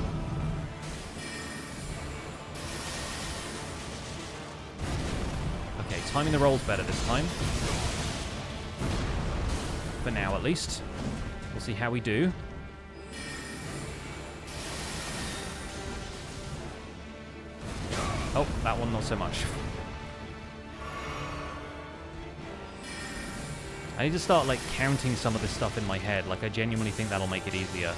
Okay, timing the rolls better this time. For now, at least. We'll see how we do. Oh, that one not so much. I need to start, like, counting some of this stuff in my head. Like, I genuinely think that'll make it easier.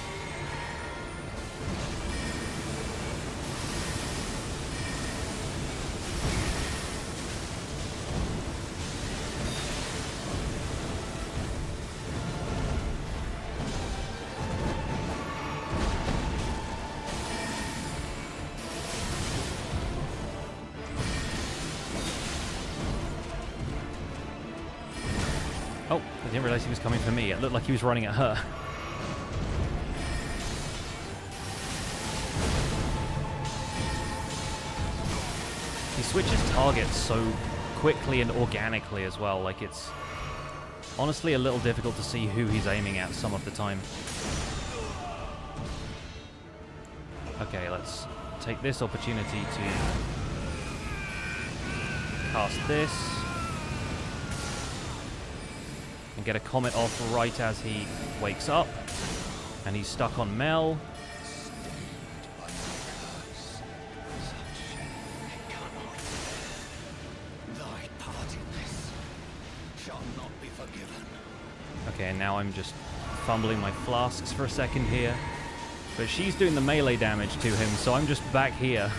Oh, I didn't realize he was coming for me. It looked like he was running at her. He switches targets so quickly and organically as well. Like, it's honestly a little difficult to see who he's aiming at some of the time. Okay, let's take this opportunity to cast this. And get a comet off right as he wakes up. And he's stuck on Mel. Okay, and now I'm just fumbling my flasks for a second here. But she's doing the melee damage to him, so I'm just back here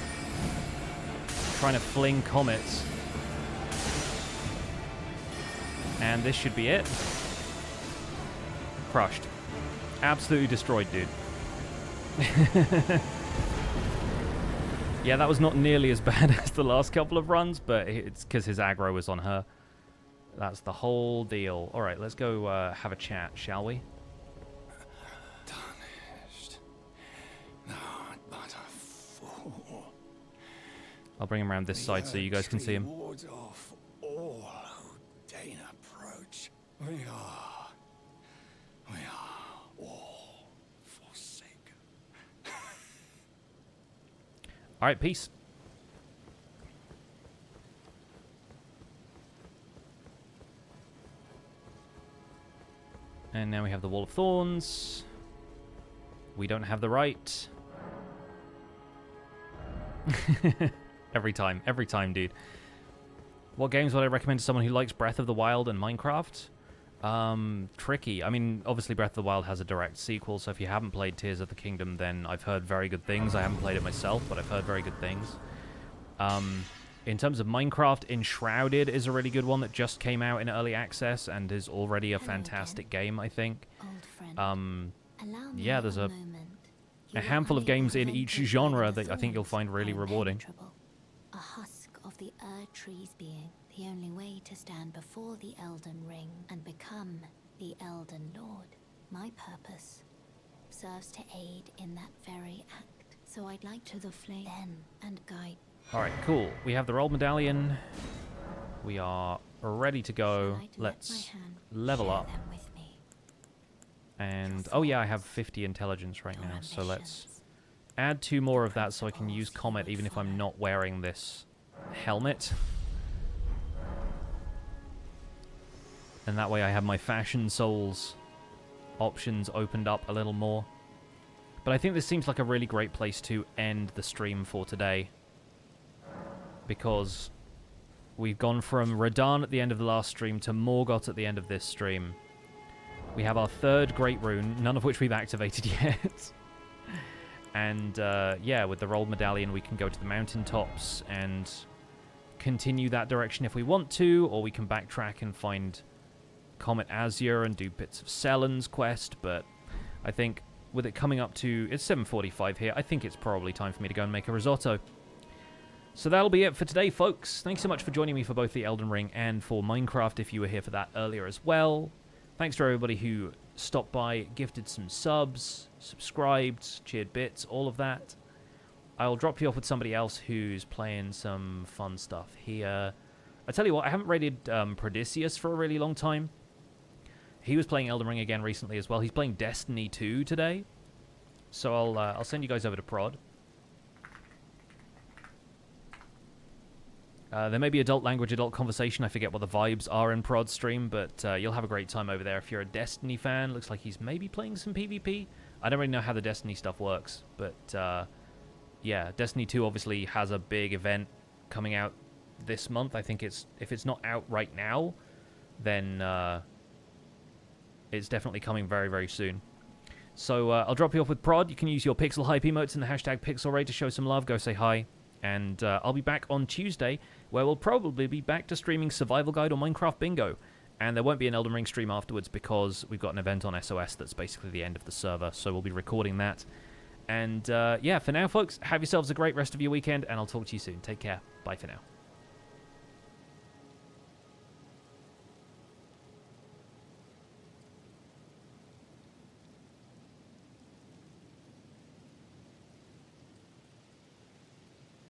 trying to fling comets. And this should be it. Crushed. Absolutely destroyed, dude. Yeah, that was not nearly as bad as the last couple of runs, but it's because his aggro was on her. That's the whole deal. Alright, let's go have a chat, shall we? Tarnished. Not but a fool. I'll bring him around this side so you guys can see him. Wards off all who deign approach. We are all forsaken. Alright, peace. And now we have the Wall of Thorns. We don't have the right. Every time, dude. What games would I recommend to someone who likes Breath of the Wild and Minecraft? Tricky. I mean, obviously Breath of the Wild has a direct sequel, so if you haven't played Tears of the Kingdom, then I've heard very good things. I haven't played it myself, but I've heard very good things. In terms of Minecraft, Enshrouded is a really good one that just came out in early access and is already a fantastic game, I think. Yeah, there's a handful of games in each genre that I think you'll find really rewarding. A husk of the trees being the only way to stand before the Elden Ring and become the Elden Lord. My purpose serves to aid in that very act. So I'd like to the flame then and guide. Alright, cool. We have the Roll Medallion. We are ready to go. Let's level up. And, oh yeah, I have 50 intelligence right now, so let's add 2 more of that so I can use Comet even if I'm not wearing this helmet. And that way I have my Fashion Souls options opened up a little more. But I think this seems like a really great place to end the stream for today. Because we've gone from Radahn at the end of the last stream to Morgott at the end of this stream. We have our 3rd Great Rune, none of which we've activated yet. And, yeah, with the Rolled Medallion, we can go to the mountaintops and continue that direction if we want to, or we can backtrack and find Comet Azure and do bits of Sellen's quest, but I think with it coming up to... It's 7:45 here. I think it's probably time for me to go and make a risotto. So that'll be it for today, folks. Thanks so much for joining me for both the Elden Ring and for Minecraft, if you were here for that earlier as well. Thanks to everybody who stopped by, gifted some subs, subscribed, cheered bits, all of that. I'll drop you off with somebody else who's playing some fun stuff here. I tell you what, I haven't rated Prodicius for a really long time. He was playing Elden Ring again recently as well. He's playing Destiny 2 today. So I'll send you guys over to Prod. There may be adult language, adult conversation. I forget what the vibes are in Prod stream, but you'll have a great time over there if you're a Destiny fan. Looks like he's maybe playing some PvP. I don't really know how the Destiny stuff works, but yeah, Destiny 2 obviously has a big event coming out this month. I think if it's not out right now, then it's definitely coming very, very soon. So I'll drop you off with Prod. You can use your Pixel Hype emotes and the hashtag PixelRay to show some love. Go say hi. And I'll be back on Tuesday, where we'll probably be back to streaming Survival Guide or Minecraft Bingo. And there won't be an Elden Ring stream afterwards because we've got an event on SOS that's basically the end of the server. So we'll be recording that. And yeah, for now, folks, have yourselves a great rest of your weekend, and I'll talk to you soon. Take care. Bye for now.